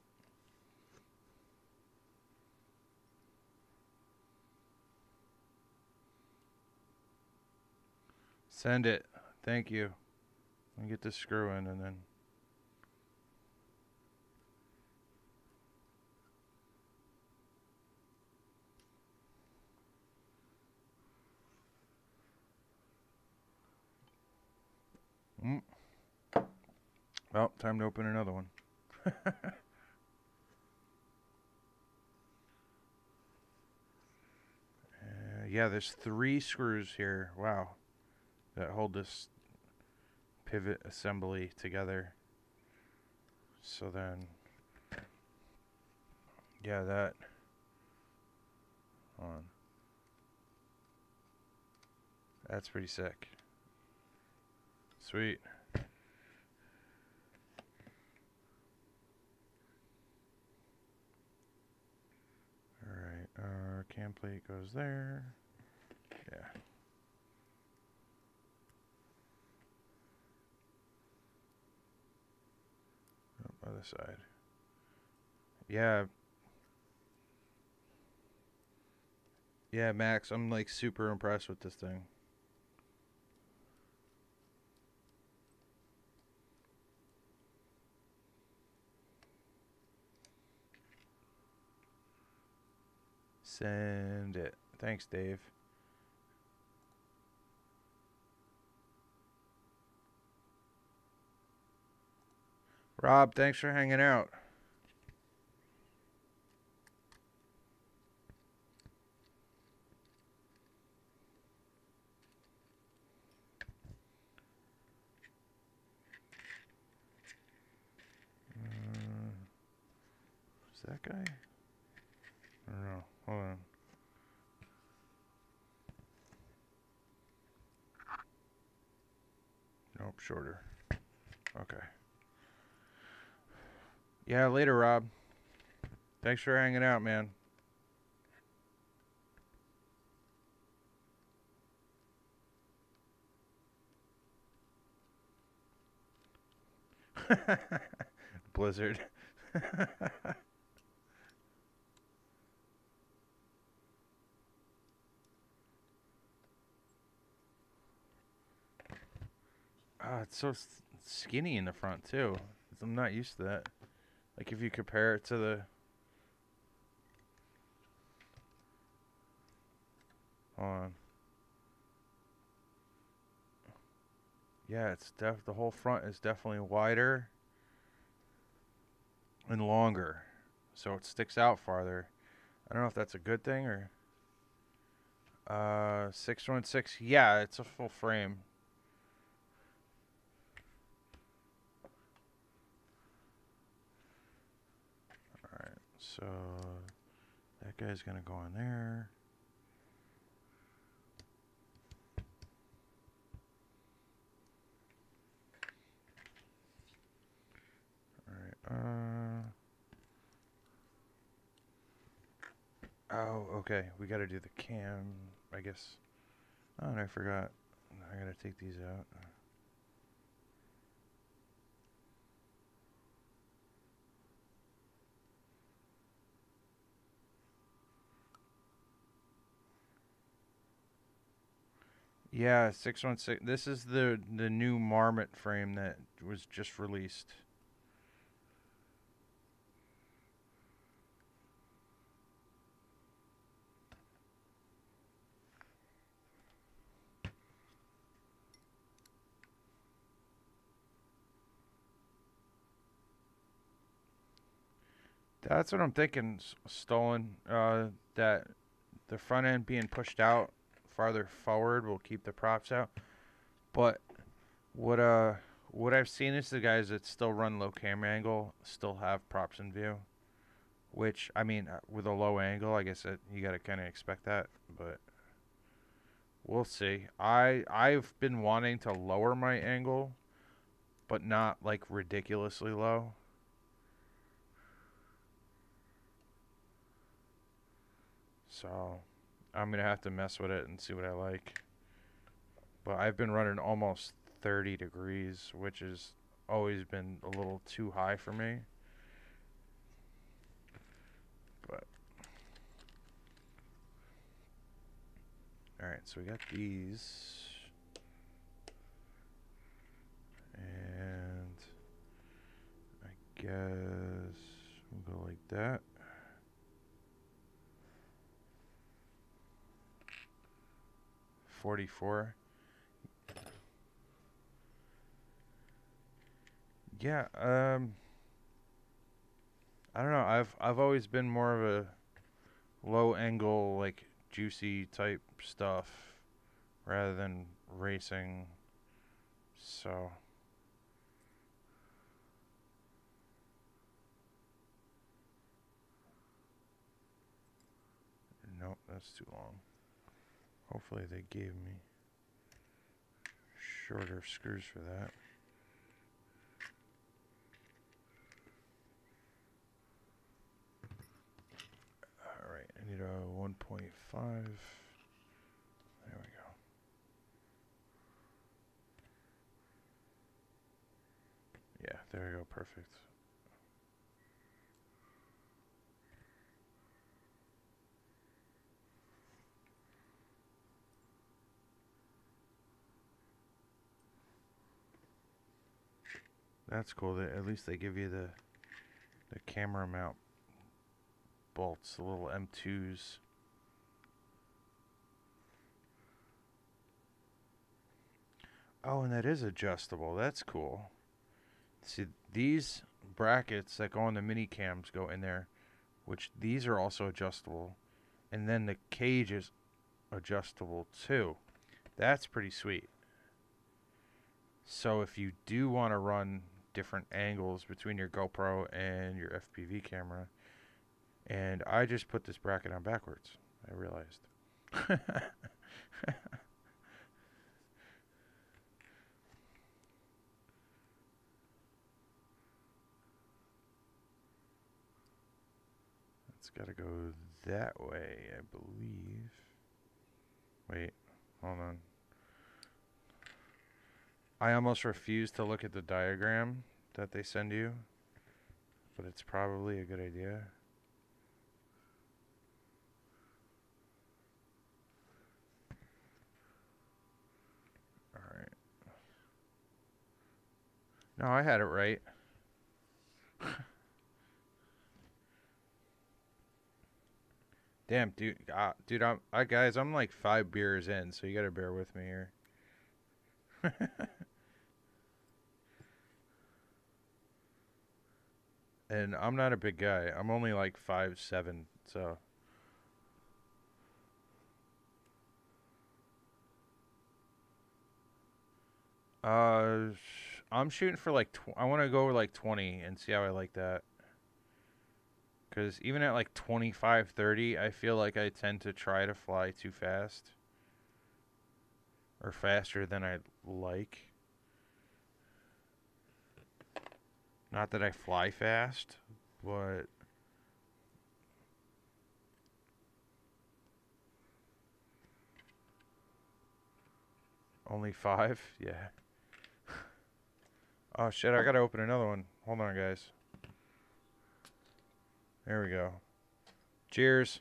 S1: Send it. Thank you. Let me get this screw in and then... Well, time to open another one. Yeah, there's 3 screws here. Wow. That hold this pivot assembly together. So then... Yeah, that... Hold on. That's pretty sick. Sweet. Alright, cam plate goes there. Yeah. Oh, other side. Yeah. Yeah, Max, I'm like super impressed with this thing. Send it. Thanks, Dave. Rob, thanks for hanging out. Is that guy? I don't know. Hold on. Nope, shorter. Okay. Yeah, later, Rob. Thanks for hanging out, man. Blizzard. Ah, it's so skinny in the front too. I'm not used to that. Like if you compare it to the... Hold on. Yeah, it's the whole front is definitely wider and longer, so it sticks out farther. I don't know if that's a good thing or... 616. Yeah, it's a full frame. Alright, so that guy's gonna go in there. Oh, okay. We gotta do the cam, I guess. Oh, and I forgot. I gotta take these out. Yeah, 616. This is the new Marmotte frame that was just released. That's what I'm thinking, Stolen. That the front end being pushed out farther forward will keep the props out. But what I've seen is the guys that still run low camera angle still have props in view. Which, I mean, with a low angle, I guess you gotta kind of expect that, but we'll see. I've been wanting to lower my angle, but not like ridiculously low. So I'm gonna have to mess with it and see what I like. But I've been running almost 30 degrees, which has always been a little too high for me. But alright, so we got these. And I guess we'll go like that. $44. Yeah, I don't know. I've always been more of a low angle, like juicy type stuff rather than racing. So nope, that's too long. Hopefully they gave me shorter screws for that. Alright, I need a 1.5. There we go. Yeah, there we go, perfect. That's cool. At least they give you the camera mount bolts, the little M2s. Oh, and that is adjustable. That's cool. See, these brackets that go on the mini cams go in there, which these are also adjustable. And then the cage is adjustable too. That's pretty sweet. So if you do want to run different angles between your GoPro and your FPV camera, and I just put this bracket on backwards, I realized. It's got to go that way, I believe. Wait, hold on. I almost refuse to look at the diagram that they send you, but it's probably a good idea. Alright. No, I had it right. Damn, dude, dude, guys, I'm like 5 beers in, so you gotta bear with me here. And I'm not a big guy. I'm only like 5'7", so. I'm shooting for like, I want to go with like 20 and see how I like that. Because even at like 25, 30, I feel like I tend to try to fly too fast. Or faster than I like. Not that I fly fast, but only 5? Yeah. Oh shit, I gotta open another one. Hold on, guys. There we go. Cheers.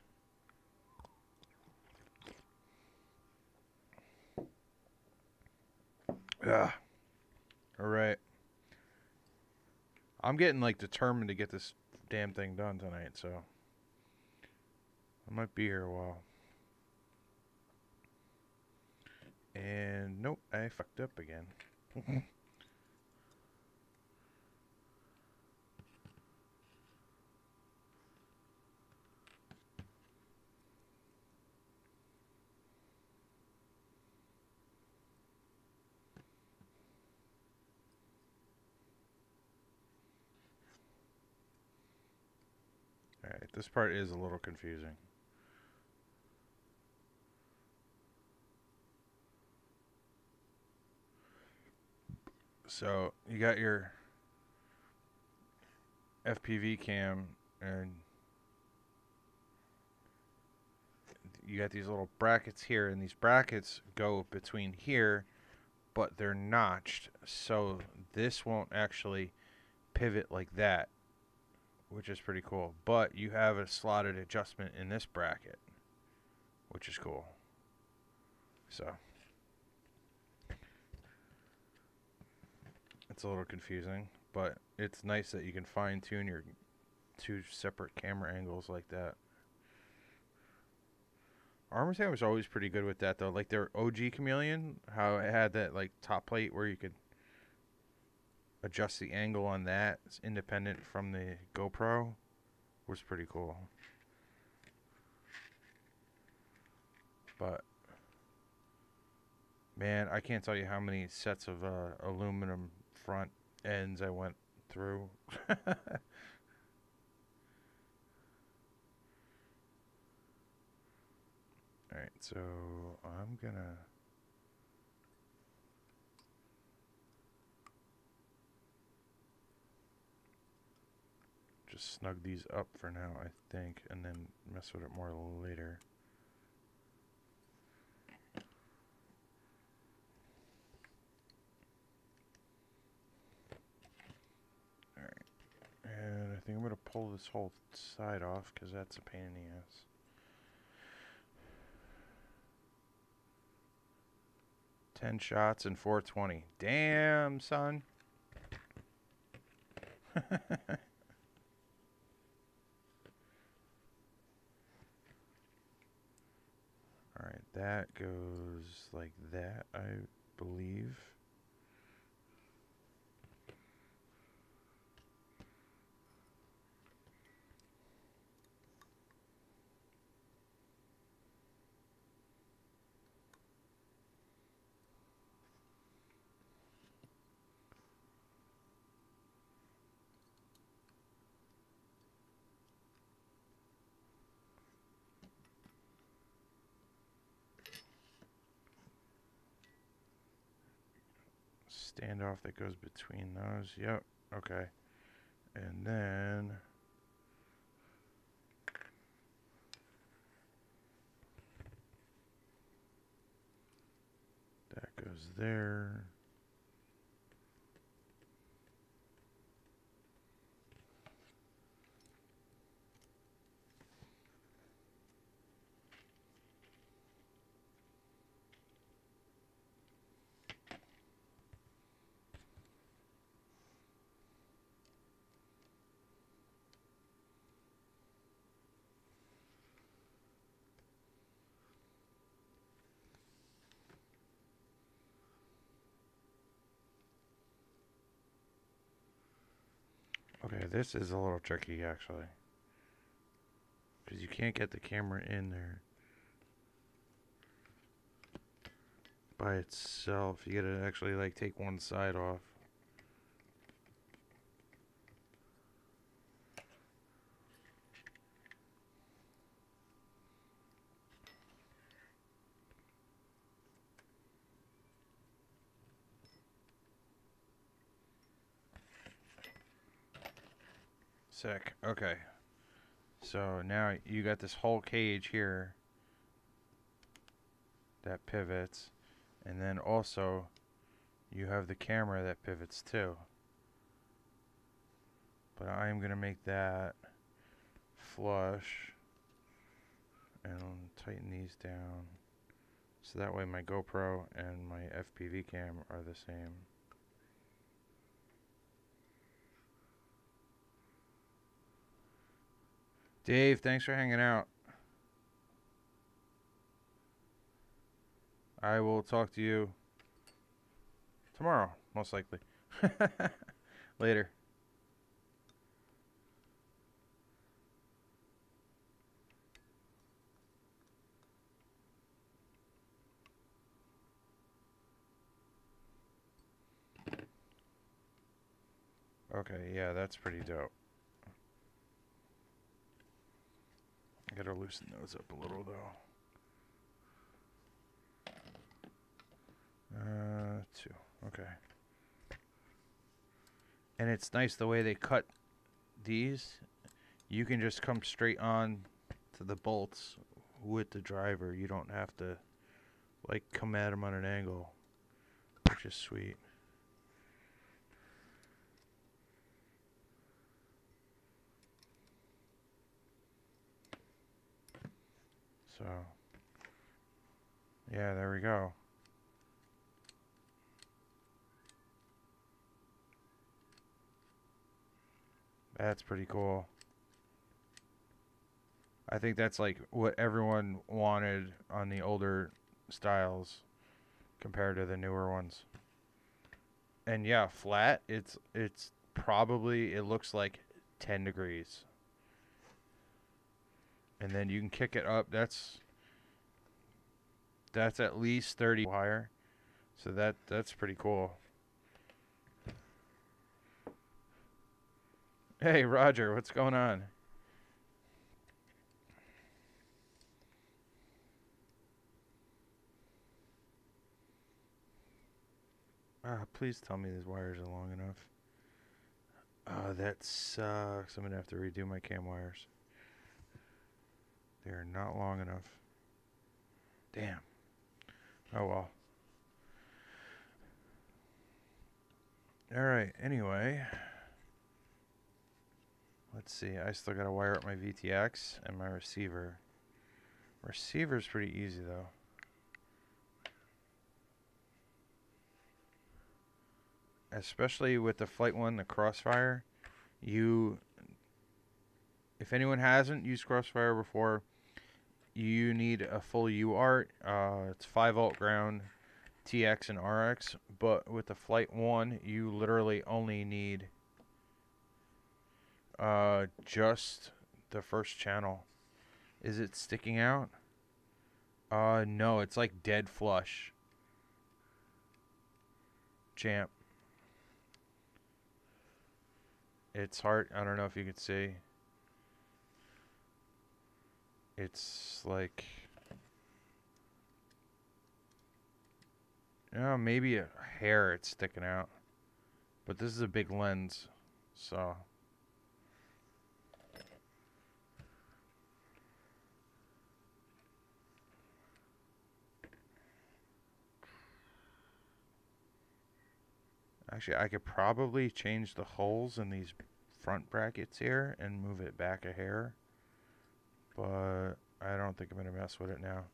S1: Yeah. Alright. I'm getting like determined to get this damn thing done tonight, so I might be here a while. And nope, I fucked up again. This part is a little confusing. So you got your FPV cam and you got these little brackets here, and these brackets go between here, but they're notched, so this won't actually pivot like that, which is pretty cool. But you have a slotted adjustment in this bracket, which is cool. So it's a little confusing, but it's nice that you can fine-tune your two separate camera angles like that. Armattan was always pretty good with that, though. Like their OG Chameleon, how it had that like top plate where you could adjust the angle on that. It's independent from the GoPro. Was pretty cool. But man, I can't tell you how many sets of aluminum front ends I went through. Alright, so I'm gonna just snug these up for now, I think, and then mess with it more later. Alright, and I think I'm gonna pull this whole side off because that's a pain in the ass. Ten shots and 420. Damn, son. Alright, that goes like that, I believe. Standoff that goes between those. Yep. Okay. And then that goes there. Okay, this is a little tricky actually, because you can't get the camera in there by itself. You gotta actually like take one side off. Sick. Okay. So now you got this whole cage here that pivots, and then also you have the camera that pivots too. But I'm gonna make that flush and tighten these down so that way my GoPro and my FPV cam are the same. Dave, thanks for hanging out. I will talk to you tomorrow, most likely. Later. Okay, yeah, that's pretty dope. Gotta loosen those up a little though. 2. Okay. And it's nice the way they cut these. You can just come straight on to the bolts with the driver. You don't have to like come at them on an angle, which is sweet. So, yeah, there we go. That's pretty cool. I think that's like what everyone wanted on the older styles compared to the newer ones. And yeah, flat, it's probably, it looks like 10 degrees. And then you can kick it up. That's at least 30 higher. So that's pretty cool. Hey, Roger, what's going on? Please tell me these wires are long enough. That sucks. I'm going to have to redo my cam wires. They're not long enough. Damn. Oh well. Alright, anyway. Let's see. I still got to wire up my VTX and my receiver. Receiver's pretty easy though. Especially with the Flight 1, the Crossfire, if anyone hasn't used Crossfire before, you need a full UART. It's 5 volt ground, TX and RX, but with the Flight 1, you literally only need just the first channel. Is it sticking out? No, it's like dead flush. Champ. It's hard. I don't know if you can see. It's like, maybe a hair it's sticking out. But this is a big lens, so. Actually, I could probably change the holes in these front brackets here and move it back a hair. But I don't think I'm going to mess with it now.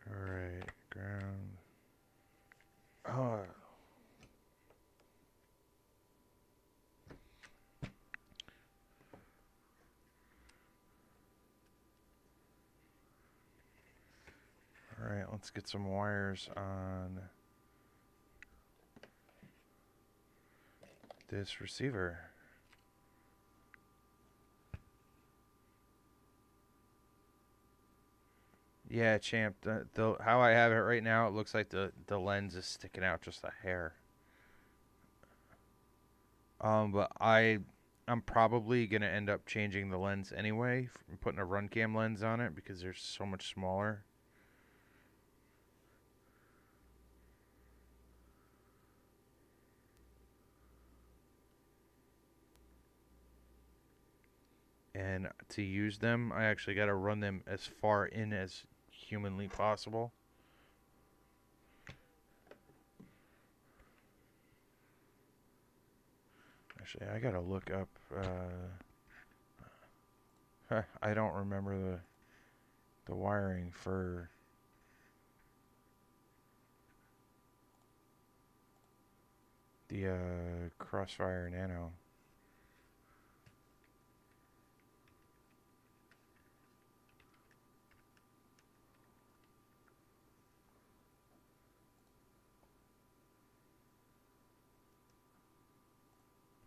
S1: Alright, ground. Oh. Alright, let's get some wires on this receiver. Yeah, champ, how I have it right now, it looks like the lens is sticking out just a hair. But I'm probably going to end up changing the lens anyway, putting a run cam lens on it because they're so much smaller. And to use them, I actually got to run them as far in as humanly possible. Actually, I got to look up. I don't remember the wiring for the Crossfire Nano.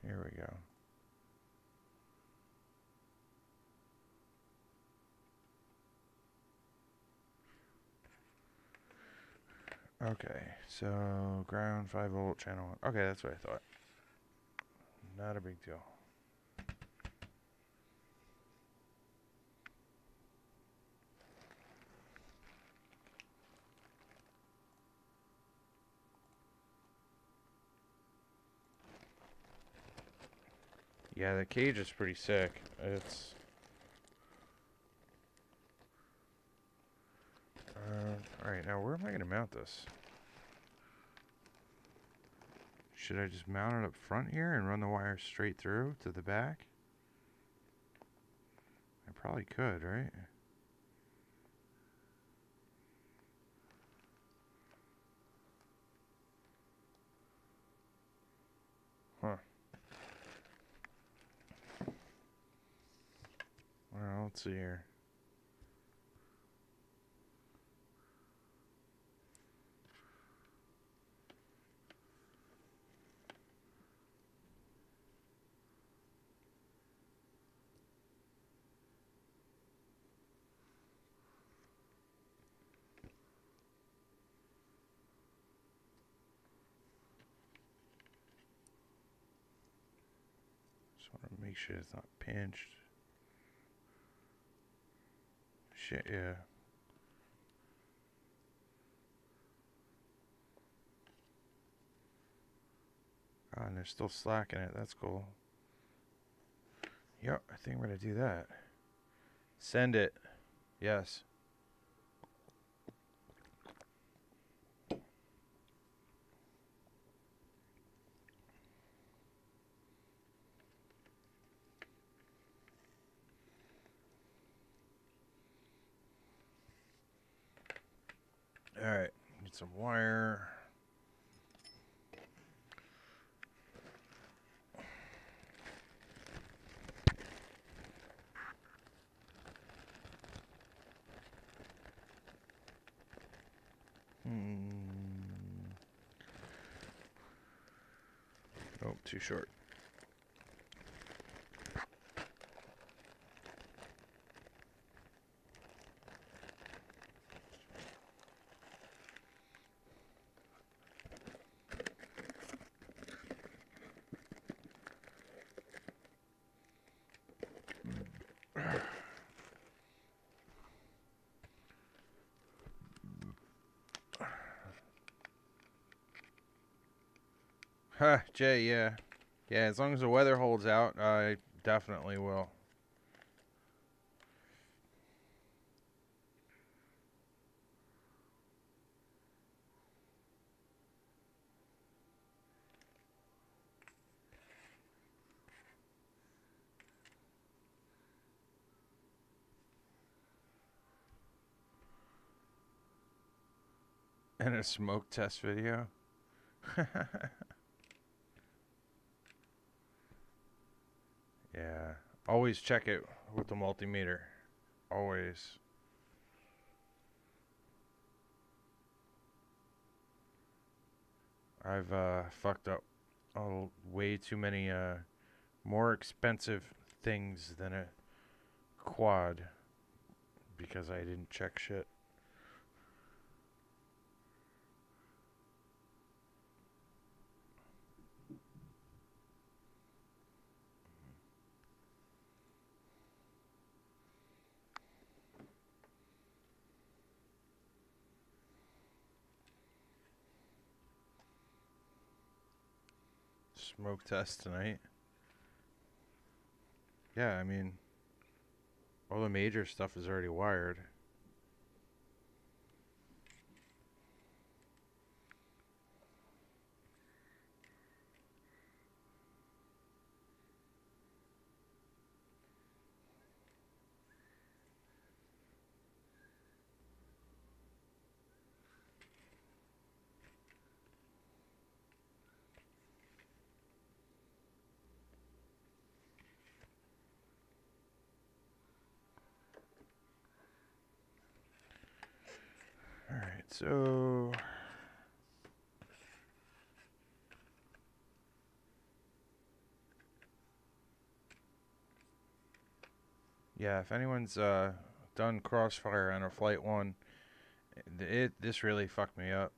S1: Here we go. Okay, so ground 5-volt channel 1. Okay, that's what I thought. Not a big deal. Yeah, the cage is pretty sick. It's alright, now where am I going to mount this? Should I just mount it up front here and run the wire straight through to the back? I probably could, right? Huh. Well, let's see here. Just want to make sure it's not pinched. Shit, yeah. Oh, and they're still slacking it. That's cool. Yep, I think we're going to do that. Send it. Yes. Alright, need some wire. Oh, too short. Huh, Jay, yeah. Yeah, as long as the weather holds out, I definitely will. And a smoke test video. Yeah. Always check it with the multimeter. Always. I've fucked up way too many more expensive things than a quad because I didn't check shit. Smoke test tonight. Yeah, I mean, all the major stuff is already wired. Alright, so yeah, if anyone's done crossfire on a Flight 1, this really fucked me up.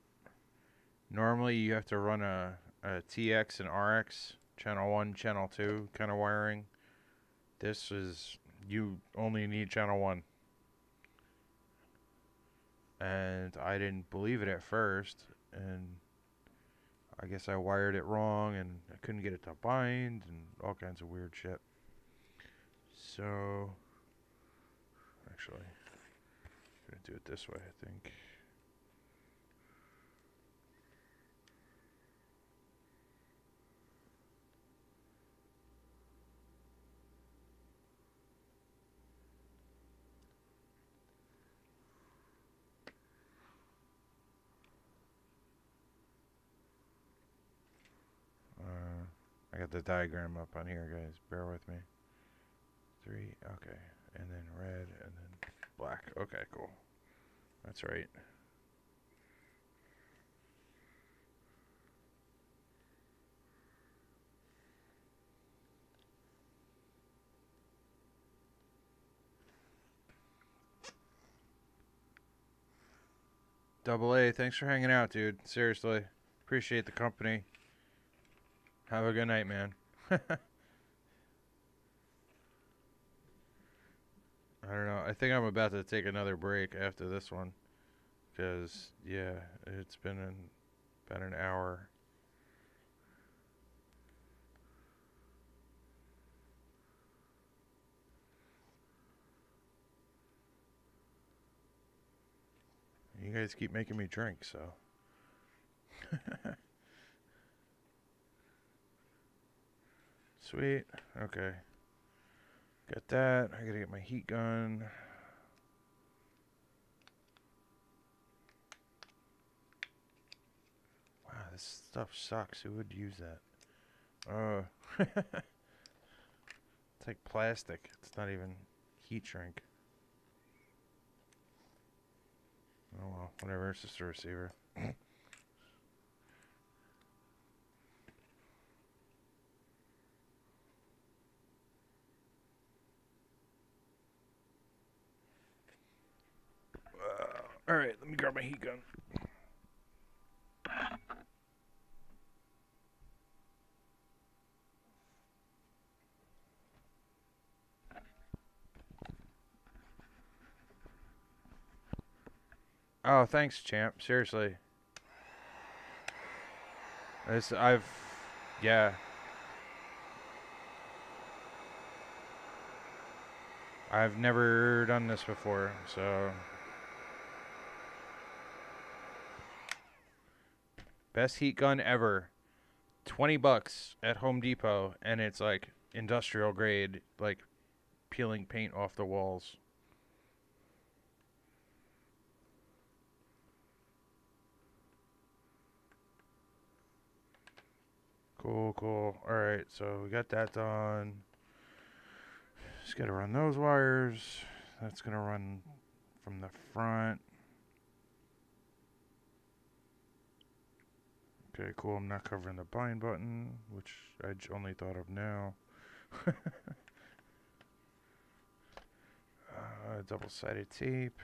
S1: Normally you have to run a TX and RX, channel 1, channel 2 kind of wiring. This is, you only need channel 1. And I didn't believe it at first, and I guess I wired it wrong, and I couldn't get it to bind, and all kinds of weird shit. So, actually, I'm going to do it this way, I think. I got the diagram up on here, guys. Bear with me. 3, okay. And then red, and then black. Okay, cool. That's right. Double A, thanks for hanging out, dude. Seriously. Appreciate the company. Have a good night, man. I don't know. I think I'm about to take another break after this one. Because, yeah, it's been about an hour. You guys keep making me drink, so. Sweet. Okay. Got that. I gotta get my heat gun. Wow, this stuff sucks. Who would use that? Oh. It's like plastic. It's not even heat shrink. Oh well, whatever. It's just a receiver. Alright, let me grab my heat gun. Oh, thanks, champ. Seriously. Yeah. I've never done this before, so. Best heat gun ever. $20 at Home Depot, and it's like industrial grade, like peeling paint off the walls. Cool, cool. Alright, so we got that done. Just gotta run those wires. That's gonna run from the front. Okay, cool. I'm not covering the bind button, which I only thought of now. Double-sided tape.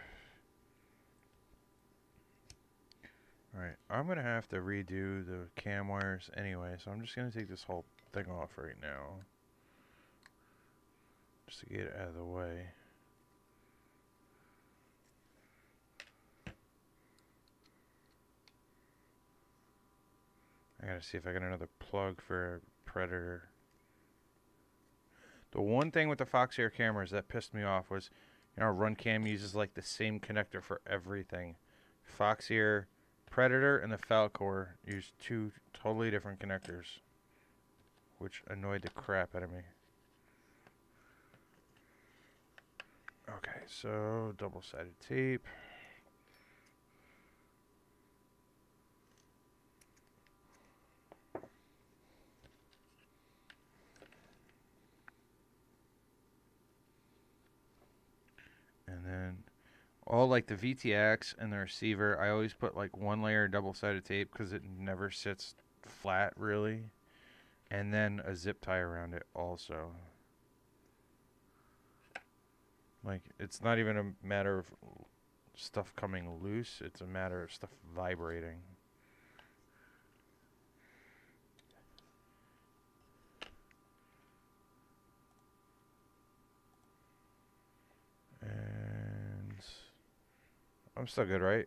S1: Alright, I'm going to have to redo the cam wires anyway, so I'm just going to take this whole thing off right now. Just to get it out of the way. I gotta see if I got another plug for a Predator. The one thing with the Foxair cameras that pissed me off was, you know, Runcam uses like the same connector for everything. Foxair Predator and the Falcor use two totally different connectors, which annoyed the crap out of me. Okay, so double-sided tape. And then all like the VTX and the receiver, I always put like one layer of double-sided tape because it never sits flat really. And then a zip tie around it also. Like, it's not even a matter of stuff coming loose, it's a matter of stuff vibrating. I'm still good, right?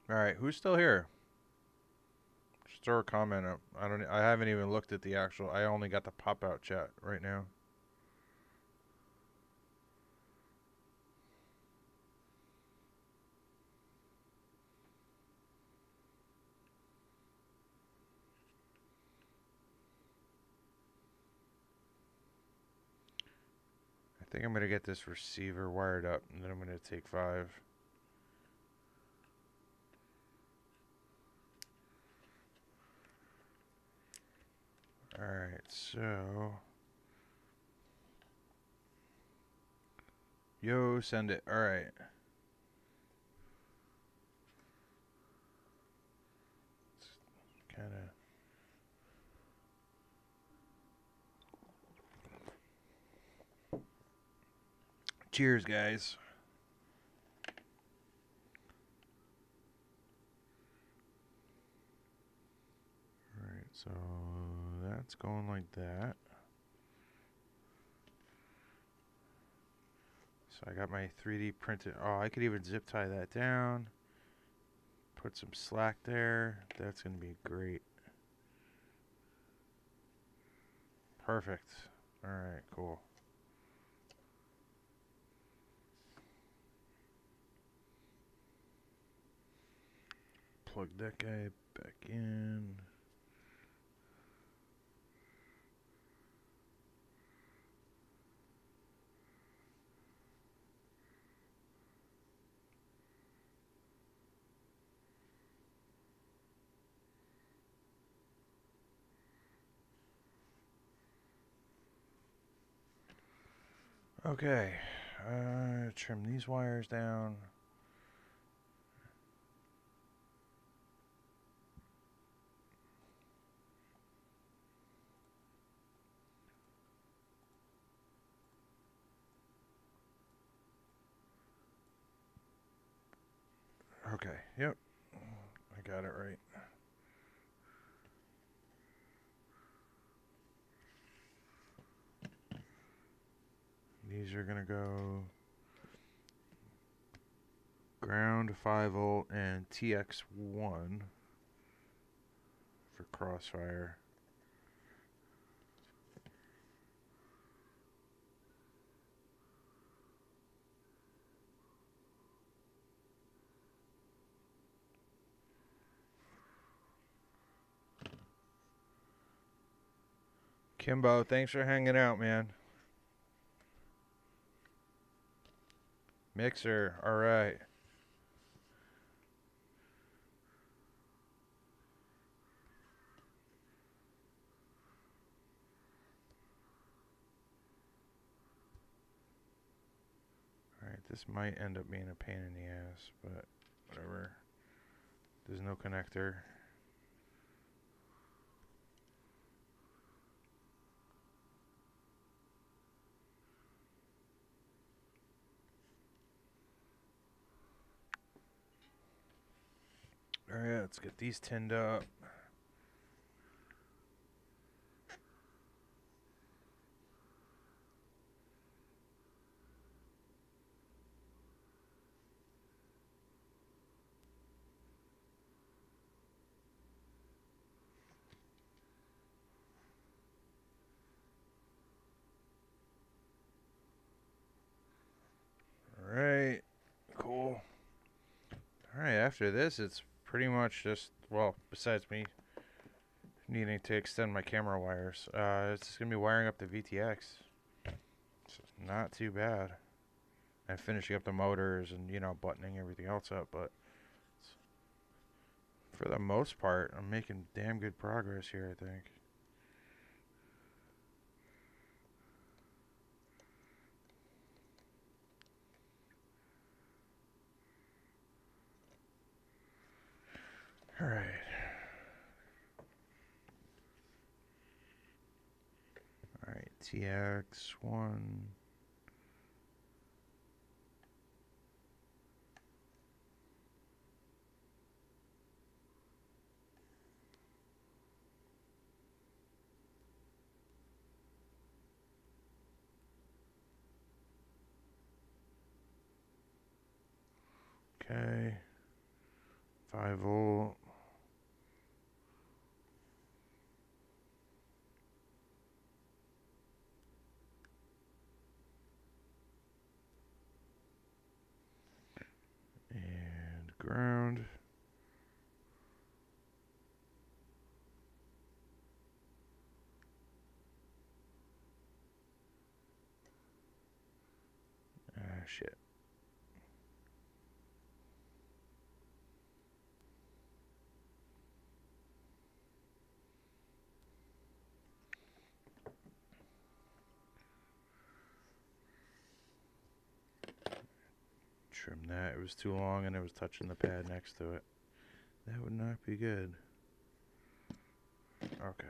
S1: All right, who's still here? Just throw a comment up. I haven't even looked at the actual. I only got the pop out chat right now. I think I'm gonna get this receiver wired up, and then I'm gonna take 5. Alright, so... Yo, send it. Alright. Kinda... Cheers, guys. Alright, so... That's going like that. So I got my 3D printed. Oh, I could even zip tie that down. Put some slack there. That's going to be great. Perfect. Alright, cool. Plug that guy back in. Okay, trim these wires down. Okay, yep, I got it right. These are gonna go ground 5V and TX1 for crossfire. Kimbo, thanks for hanging out, man. Mixer, alright. Alright, this might end up being a pain in the ass, but whatever. There's no connector. Alright, let's get these tinned up. Alright, cool. Alright, after this, it's pretty much just, well, besides me needing to extend my camera wires, it's just going to be wiring up the VTX. It's not too bad. And finishing up the motors and, you know, buttoning everything else up, but for the most part, I'm making damn good progress here, I think. Alright. Alright, TX1. 5-volt. And ground. Shit. Trim that. It was too long and it was touching the pad next to it. That would not be good. Okay.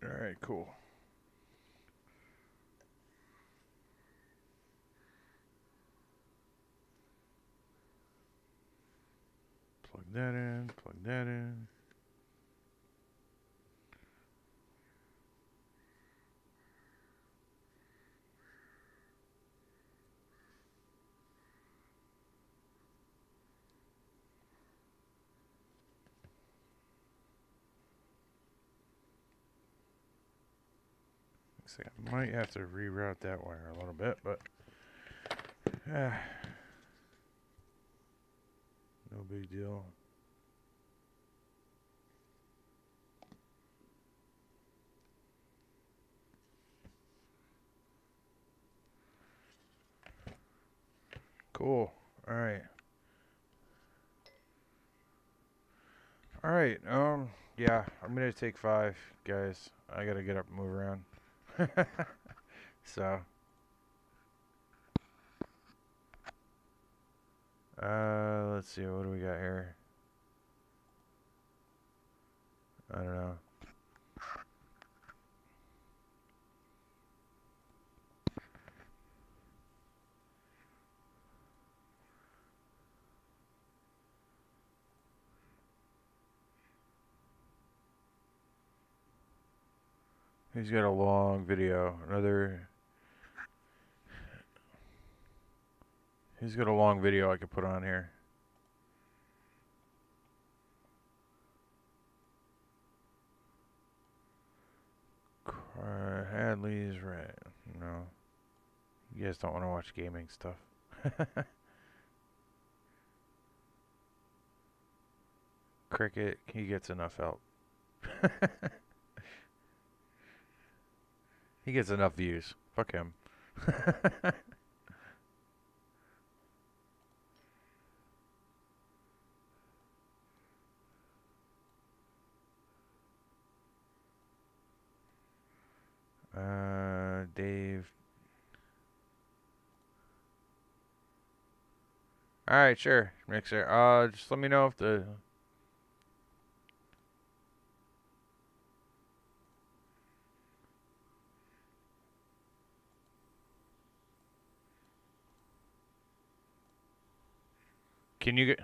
S1: Alright, cool. Plug that in, plug that in. Looks like I might have to reroute that wire a little bit, but no big deal. Cool. Alright. Alright, yeah, I'm gonna take 5, guys. I gotta get up and move around. So let's see, what do we got here? I don't know. He's got a long video. He's got a long video I could put on here. Hadley's right. No. You guys don't want to watch gaming stuff. Cricket, he gets enough help. He gets enough views. Fuck him. Dave. Alright, sure. Mixer. Just let me know if the... Can you get...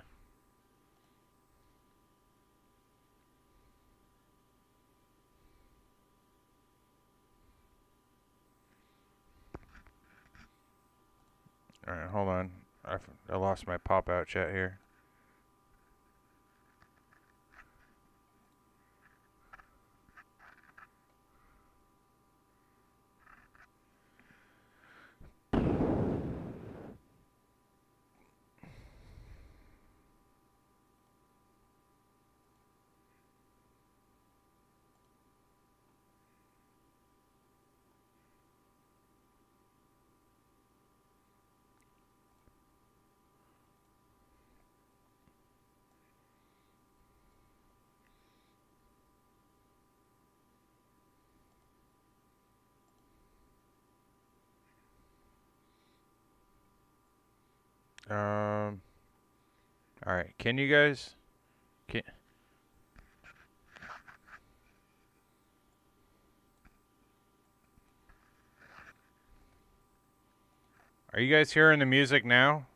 S1: Alright, hold on. I lost my pop-out chat here. All right. Can you guys? Are you guys hearing the music now?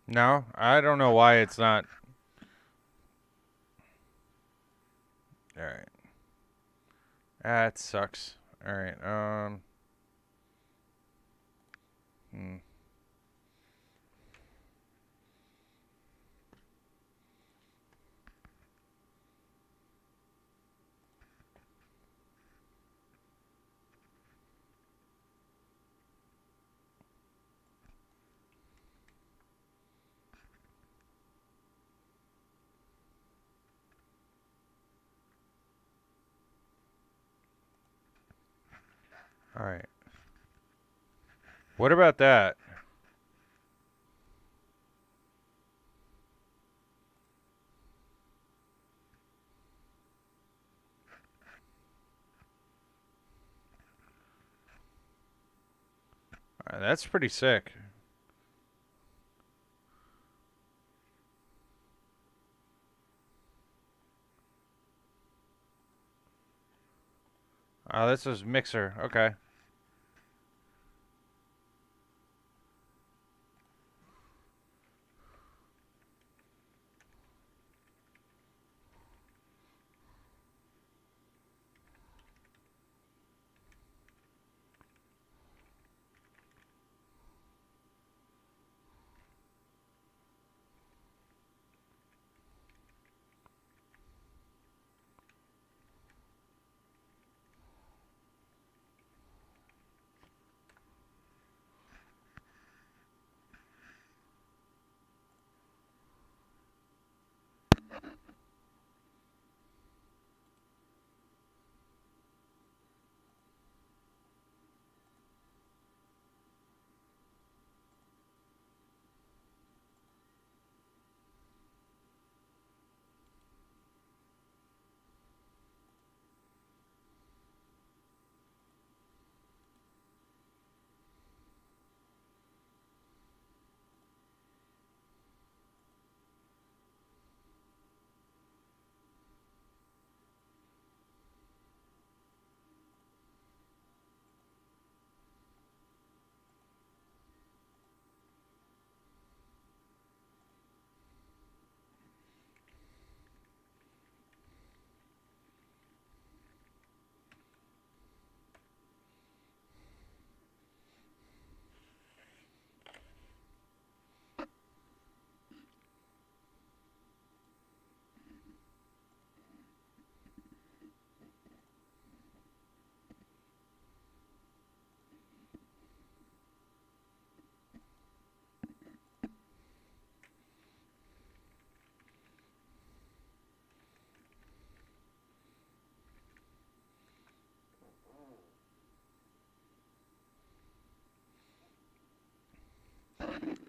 S1: No, I don't know why it's not. All right. That sucks. All right. Hmm. All right. What about that? That's pretty sick. Oh, this is mixer. Okay.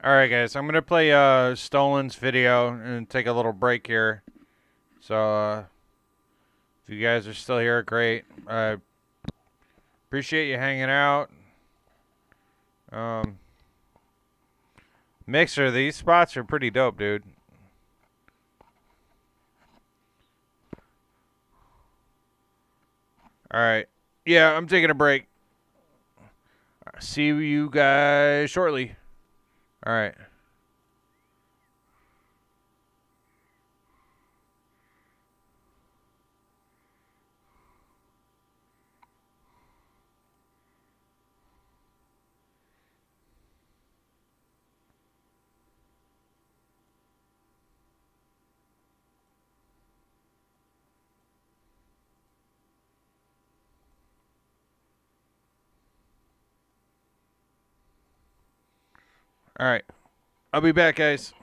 S1: All right, guys. I'm gonna play Stolen's video and take a little break here. So if you guys are still here, great. I appreciate you hanging out. Mixer, these spots are pretty dope, dude. All right. Yeah, I'm taking a break. See you guys shortly. All right. All right. I'll be back, guys.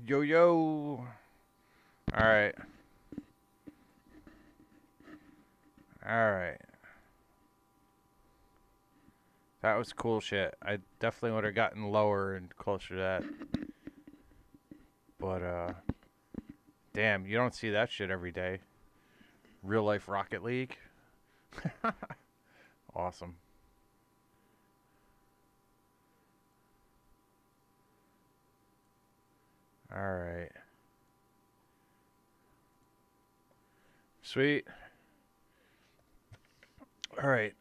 S1: Yo, yo. All right. All right. That was cool shit. I definitely would have gotten lower and closer to that. But, damn, you don't see that shit every day. Real life Rocket League. Awesome. All right. Sweet. All right.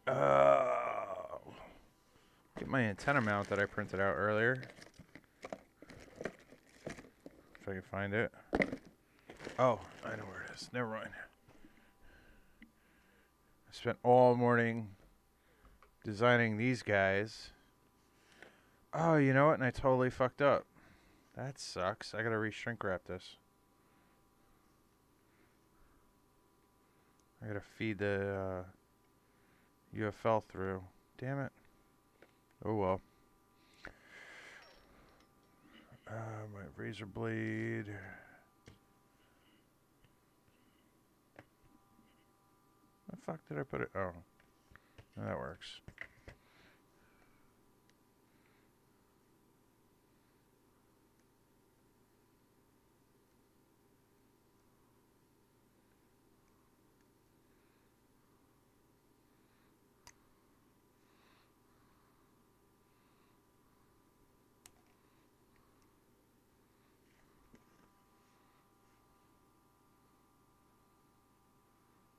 S1: Get my antenna mount that I printed out earlier. If I can find it. Oh, I know where it is. Never mind. I spent all morning designing these guys. Oh, you know what? And I totally fucked up. That sucks. I gotta re-shrink wrap this. I gotta feed the UFL through. Damn it. Oh well. My razor blade. The fuck did I put it? Oh, that works.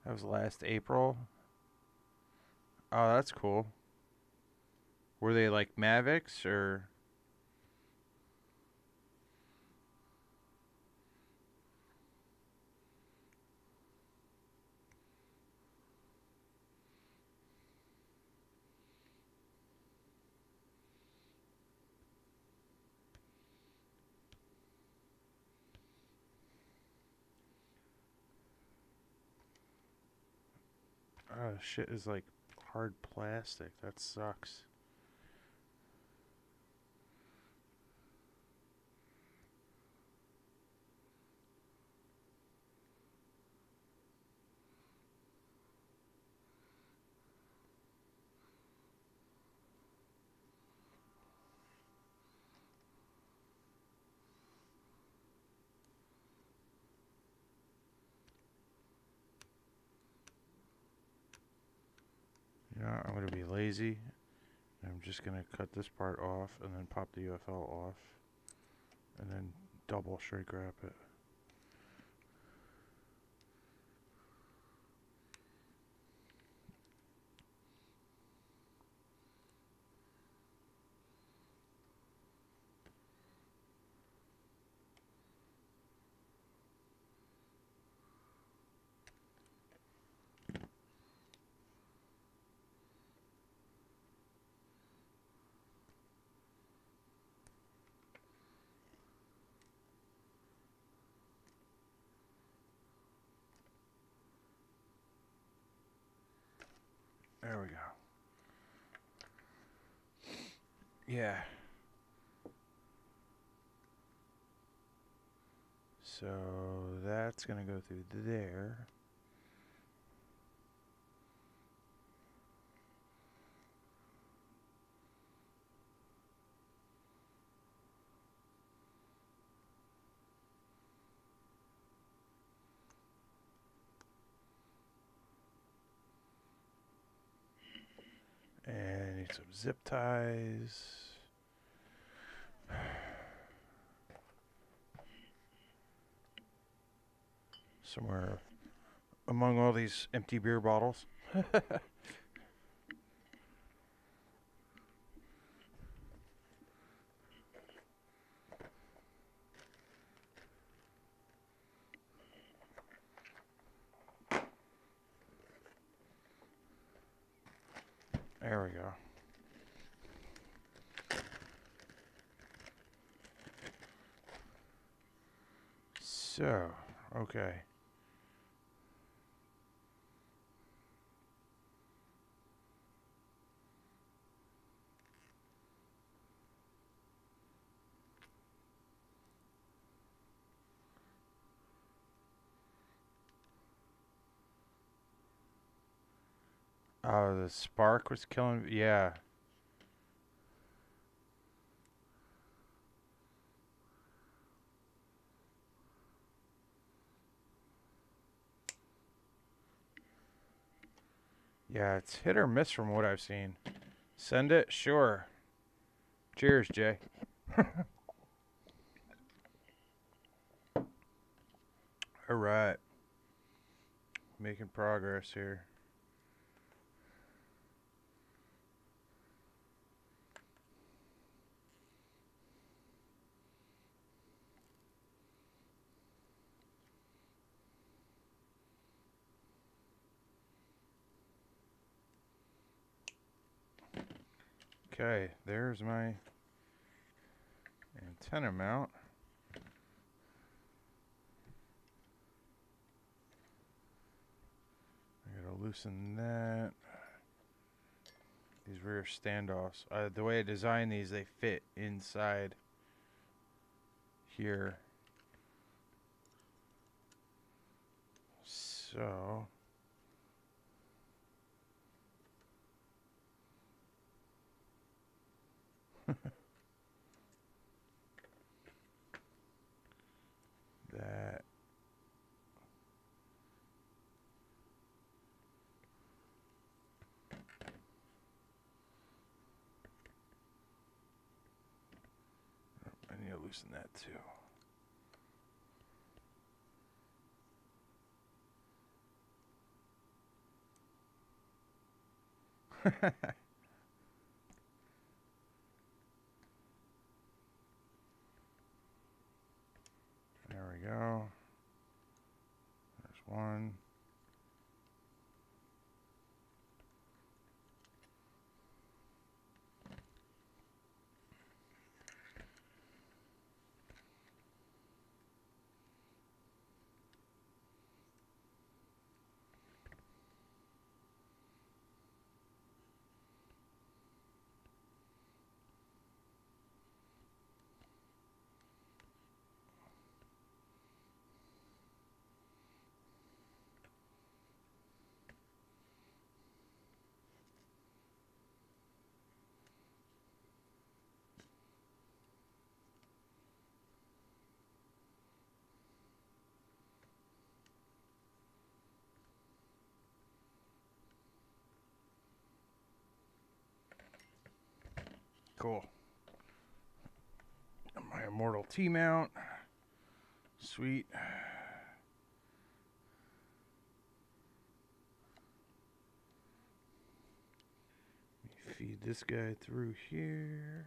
S1: That was last April. Oh, that's cool. Were they like Mavics or? Oh, shit is like hard plastic. That sucks. Yeah, I'm gonna be lazy. I'm just gonna cut this part off and then pop the UFL off and then double shrink wrap it. There we go. Yeah. So that's gonna go through there. And need some zip ties. Somewhere among all these empty beer bottles. There we go. So, okay. Oh, the spark was killing. Yeah. Yeah, it's hit or miss from what I've seen. Send it? Sure. Cheers, Jay. All right. Making progress here. Okay, there's my antenna mount. I gotta loosen that. These rear standoffs. The way I designed these, they fit inside here. So that. I need to loosen that too. There we go. There's one. Cool. My Immortal T-mount. Sweet. Feed this guy through here.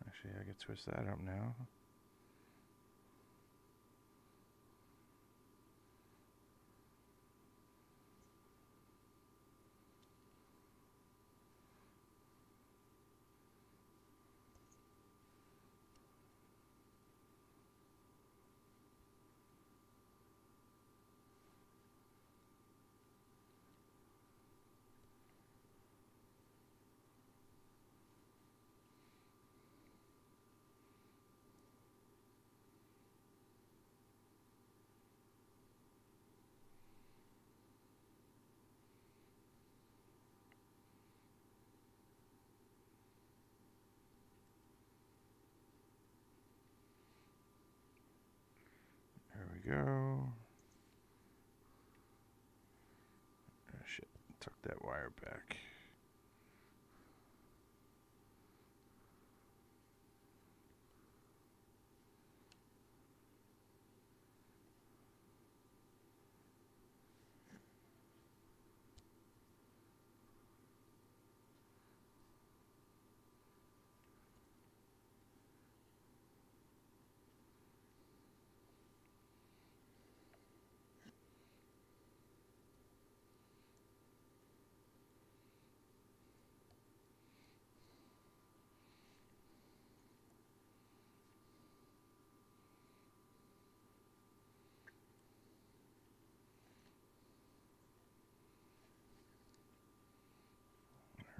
S1: Actually, I could twist that up now. There we go. Oh, shit, tuck that wire back.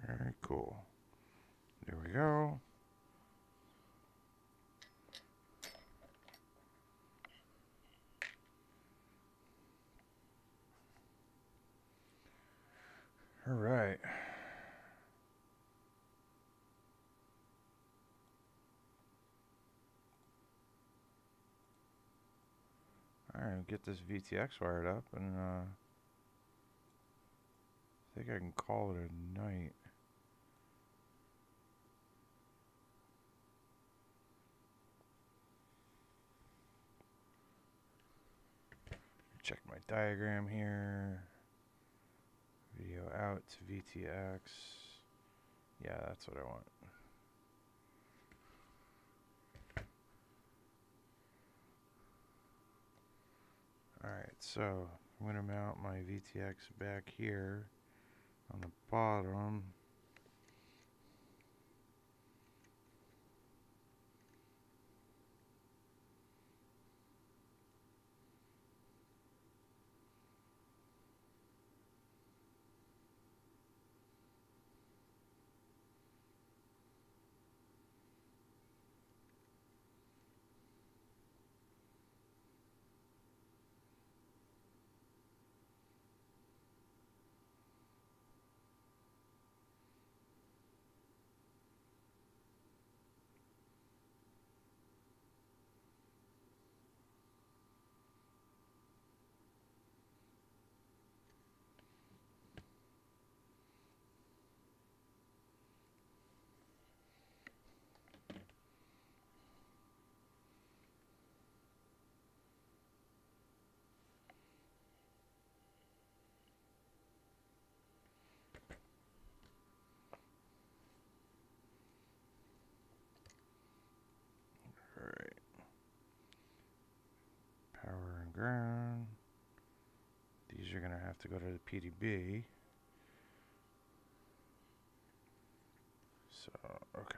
S1: All right, cool. There we go. All right. Alright, get this VTX wired up, and I think I can call it a night. Check my diagram here. Video out to VTX. Yeah, that's what I want. Alright, so I'm going to mount my VTX back here on the bottom. Alright. Power and ground. These are going to have to go to the PDB. So, okay.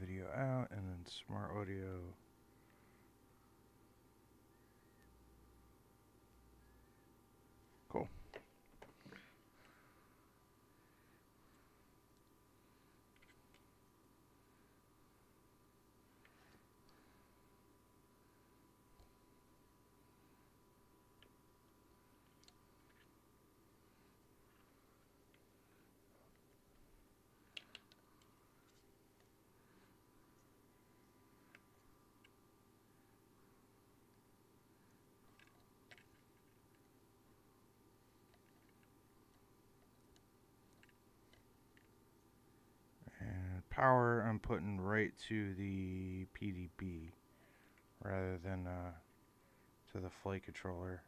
S1: Video out, and then smart audio. Cool. Power I'm putting right to the PDB rather than to the flight controller.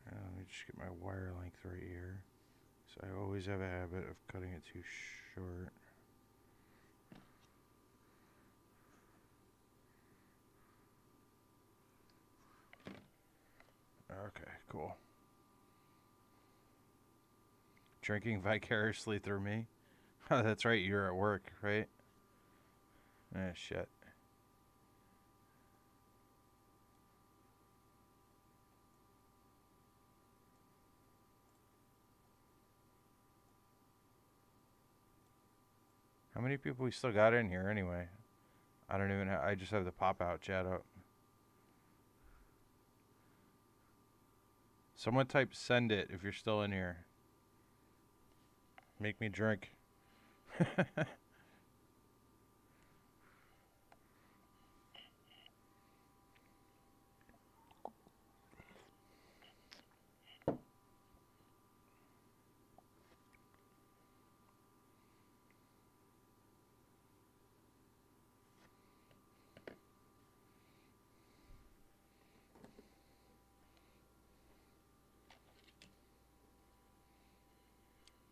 S1: Let me just get my wire length right here. So I always have a habit of cutting it too short. Okay, cool. Drinking vicariously through me? Oh, that's right, you're at work, right? Ah, shit. How many people we still got in here anyway? I don't even I just have the pop-out chat up. Someone type send it if you're still in here. Make me drink.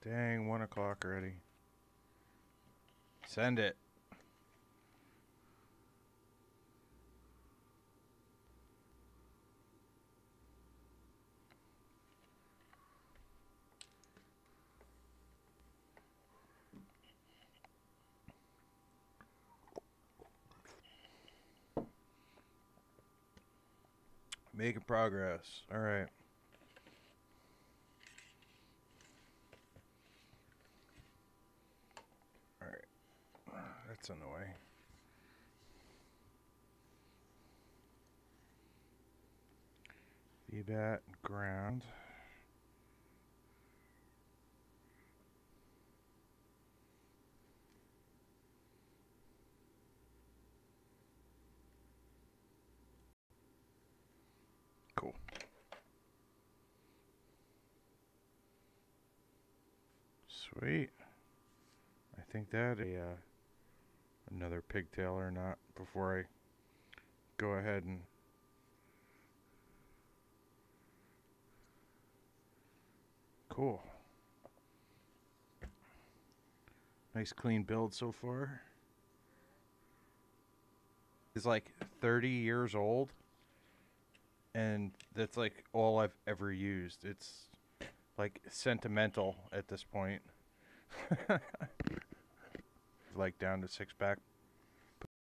S1: Dang, 1 o'clock already. Send it. Making progress. All right. All right. That's on the way. VBAT ground. Cool. Sweet. I think that another pigtail or not before I go ahead and cool. Nice clean build so far. It's like 30 years old, and that's like all I've ever used. It's like sentimental at this point. Like down to 6-pack.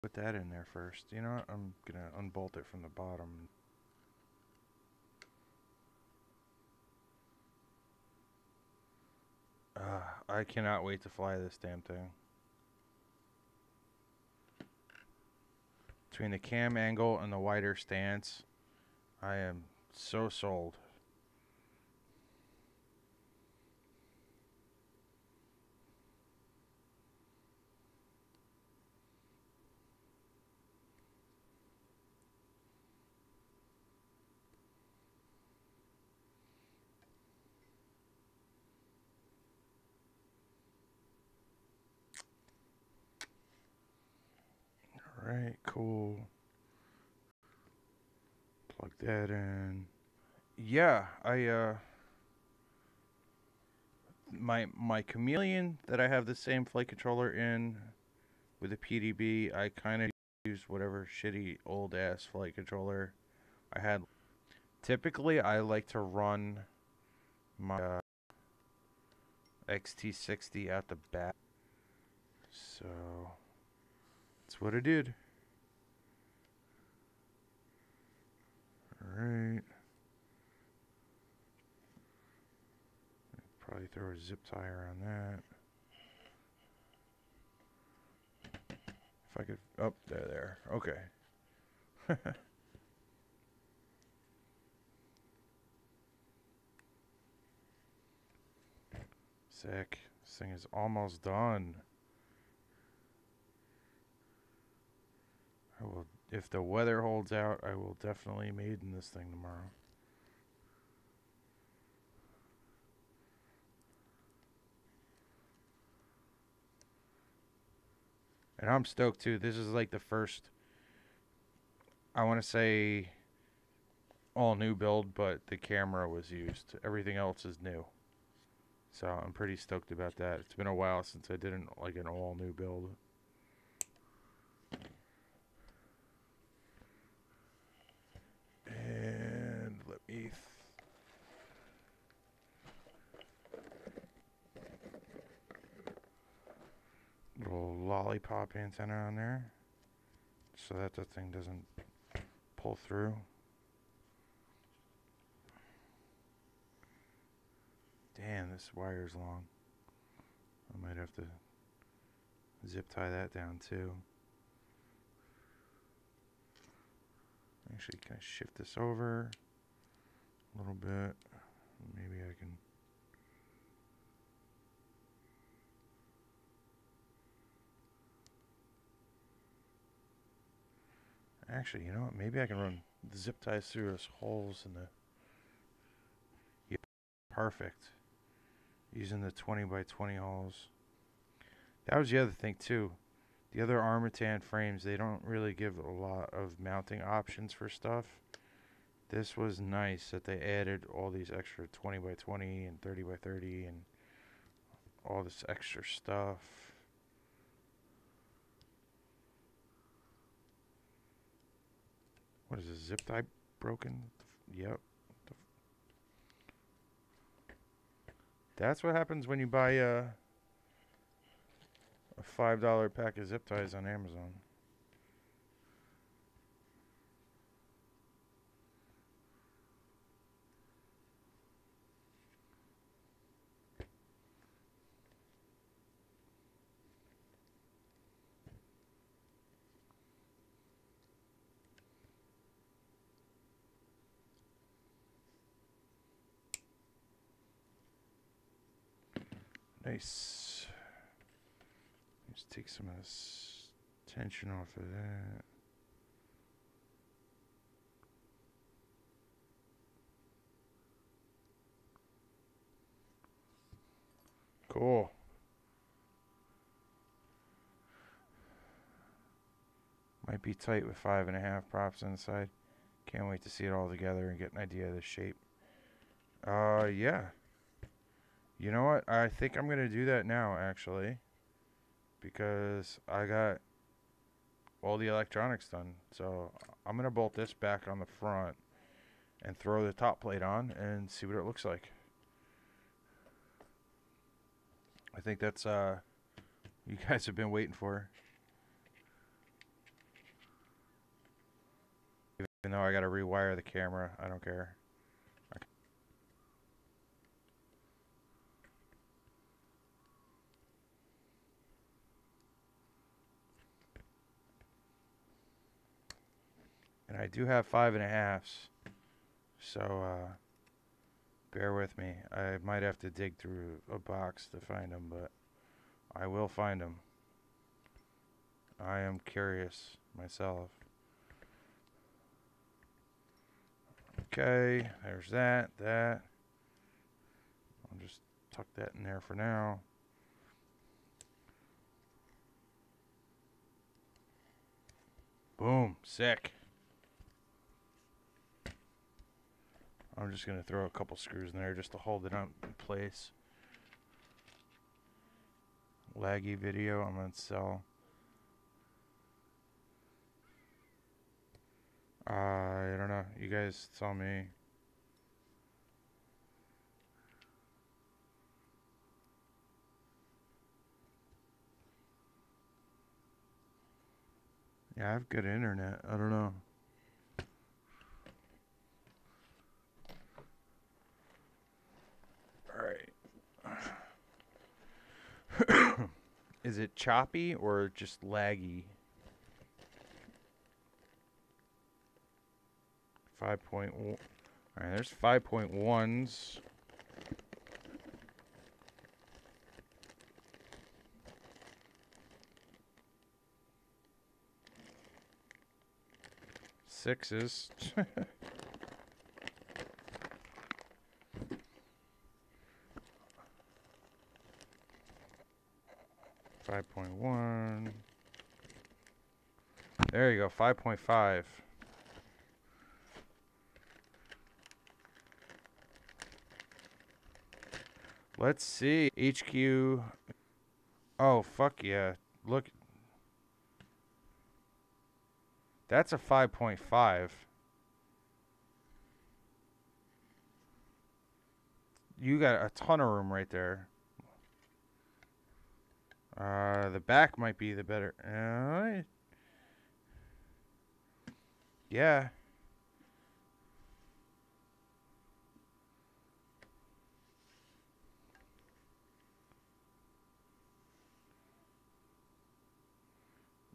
S1: Put that in there first. You know what? I'm gonna unbolt it from the bottom. I cannot wait to fly this damn thing. Between the cam angle and the wider stance, I am so sold. Alright, cool. Plug that in. Yeah, my Chameleon that I have the same flight controller in with a PDB, I kind of use whatever shitty old ass flight controller I had. Typically, I like to run my XT60 at the back, so that's what I did. Alright. Probably throw a zip tire on that. If I could, oh, there. Okay. Sick. This thing is almost done. I will, if the weather holds out, I will definitely maiden this thing tomorrow. And I'm stoked too. This is like the first, I want to say, all new build, but the camera was used. Everything else is new. So I'm pretty stoked about that. It's been a while since I did an all new build. And let me little lollipop antenna on there so that the thing doesn't pull through. Damn, this wire's long. I might have to Zip tie that down too. Actually, can I shift this over a little bit? Maybe I can. Actually, you know what? Maybe I can run the zip ties through those holes in the. Yep, perfect. Using the 20 by 20 holes. That was the other thing too. The other Armattan frames, they don't really give a lot of mounting options for stuff. This was nice that they added all these extra 20 by 20 and 30 by 30 and all this extra stuff. What is this, zip tie broken? Yep. That's what happens when you buy a $5 pack of zip ties on Amazon. Nice. Just take some of this tension off of that. Cool. Might be tight with 5.5 props inside. Can't wait to see it all together and get an idea of the shape. Yeah. You know what? I think I'm going to do that now, actually. Because I got all the electronics done. So I'm going to bolt this back on the front and throw the top plate on and see what it looks like. I think that's you guys have been waiting for. Even though I got to rewire the camera, I don't care. And I do have 5.5s, so bear with me. I might have to dig through a box to find them, but I will find them. I am curious myself. Okay, there's that. I'll just tuck that in there for now. Boom, sick. I'm just going to throw a couple screws in there just to hold it in place. Laggy video, I'm going to sell. I don't know. You guys tell me. Yeah, I have good internet. I don't know. Alright. Is it choppy or just laggy? 5.1. Alright, there's 5.1s. Sixes. 5.1. There you go, 5.5. Let's see. HQ. Oh, fuck yeah. Look. That's a 5.5. You got a ton of room right there. The back might be the better. Yeah.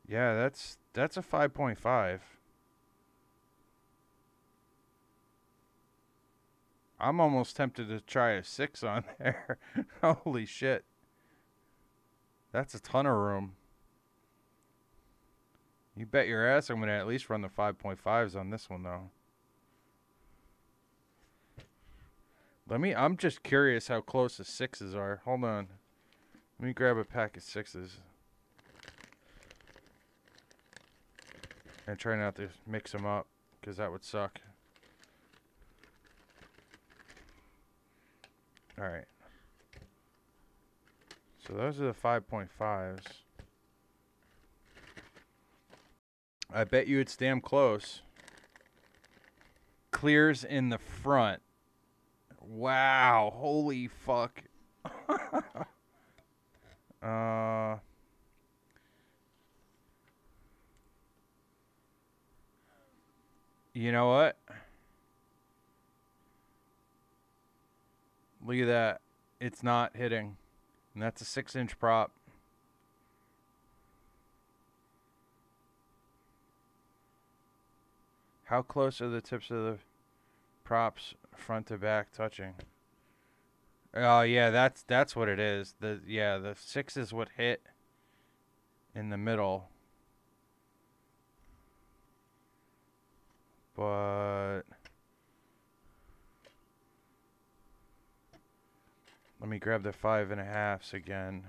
S1: Yeah, that's a 5.5. I'm almost tempted to try a 6 on there. Holy shit. That's a ton of room. You bet your ass I'm going to at least run the 5.5s on this one, though. I'm just curious how close the 6s are. Hold on. Let me grab a pack of 6s. And try not to mix them up, because that would suck. Alright. So those are the 5.5s. I bet you it's damn close. Clears in the front. Wow. Holy fuck. You know what? Look at that. It's not hitting. And that's a 6-inch prop. How close are the tips of the props front to back touching? Oh yeah, that's what it is. The 6s would hit in the middle. But let me grab the 5.5s again.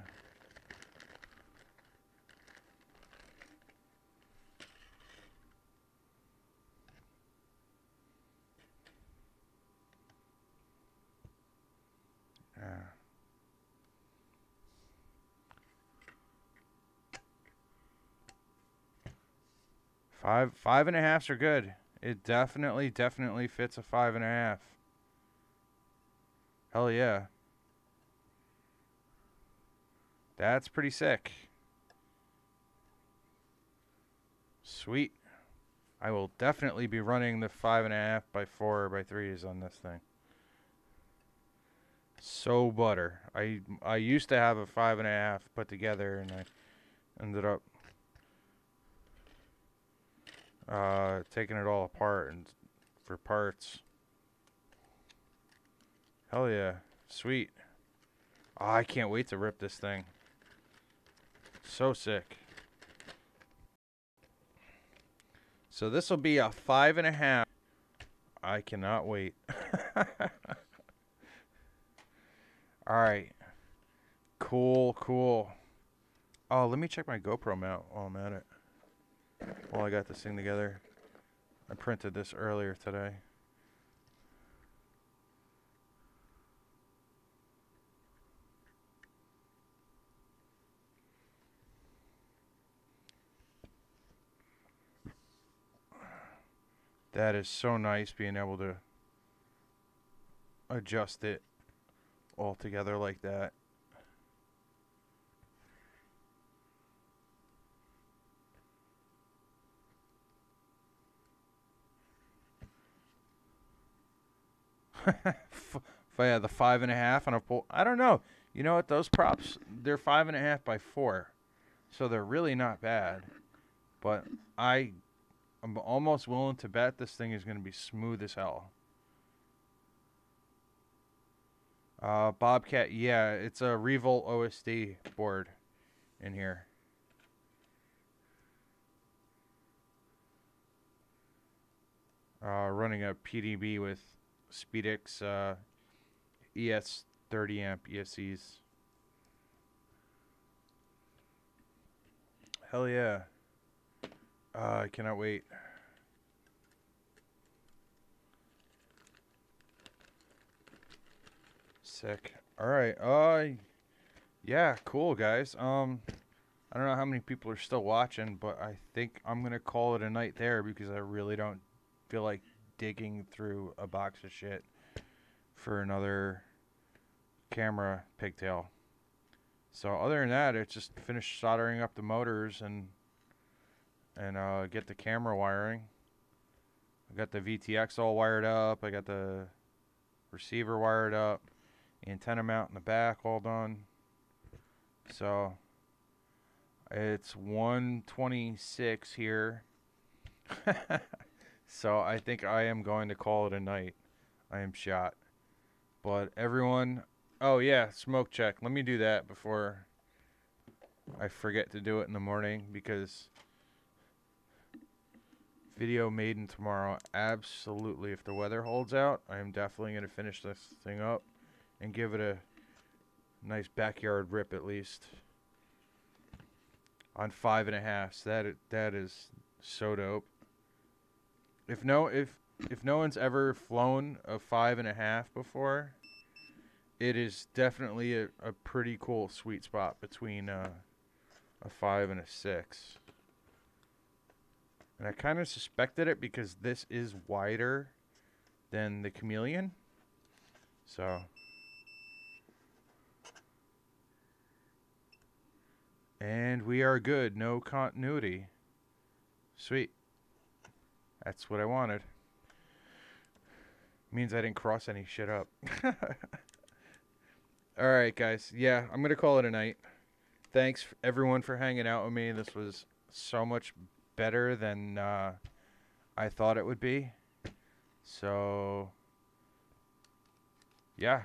S1: Five and a halves are good. It definitely fits a 5.5. Hell yeah. That's pretty sick. Sweet. I will definitely be running the 5.5 by 4 by 3s on this thing. So butter. I used to have a 5.5 put together, and I ended up taking it all apart and for parts. Hell yeah. Sweet. Oh, I can't wait to rip this thing. So sick. So this will be a 5.5. I cannot wait. Alright. Cool. Oh, let me check my GoPro mount while I'm at it. While I got this thing together. I printed this earlier today. That is so nice being able to adjust it all together like that. Yeah, the 5.5 on a pull. I don't know. You know what? Those props, they're 5.5 by 4, so they're really not bad. But I'm almost willing to bet this thing is going to be smooth as hell. Bobcat, yeah, it's a Revolt OSD board in here. Running a PDB with SpeedX ES 30 amp ESCs. Hell yeah. I cannot wait. Sick. Alright, yeah, cool guys. I don't know how many people are still watching, but I think I'm gonna call it a night there because I really don't feel like digging through a box of shit for another camera pigtail. So other than that, it's just finish soldering up the motors and get the camera wiring. I got the VTX all wired up. I got the receiver wired up. The antenna mount in the back all done. So It's 1:26 here. So I think I am going to call it a night. I am shot. But everyone, oh yeah, smoke check. Let me do that before I forget to do it in the morning, because video made in tomorrow. Absolutely. If the weather holds out, I am definitely going to finish this thing up and give it a nice backyard rip at least. On 5.5. That is so dope. If no one's ever flown a 5.5 before, it is definitely a pretty cool sweet spot between a 5 and a 6. And I kind of suspected it because this is wider than the Chameleon. So. And we are good. No continuity. Sweet. That's what I wanted. Means I didn't cross any shit up. Alright, guys. Yeah, I'm going to call it a night. Thanks, everyone, for hanging out with me. This was so much better than I thought it would be. So, yeah.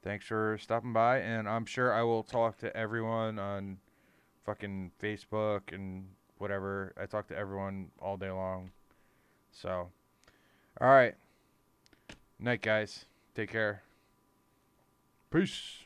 S1: Thanks for stopping by, and I'm sure I will talk to everyone on fucking Facebook and whatever. I talk to everyone all day long. So, alright. Night, guys. Take care. Peace.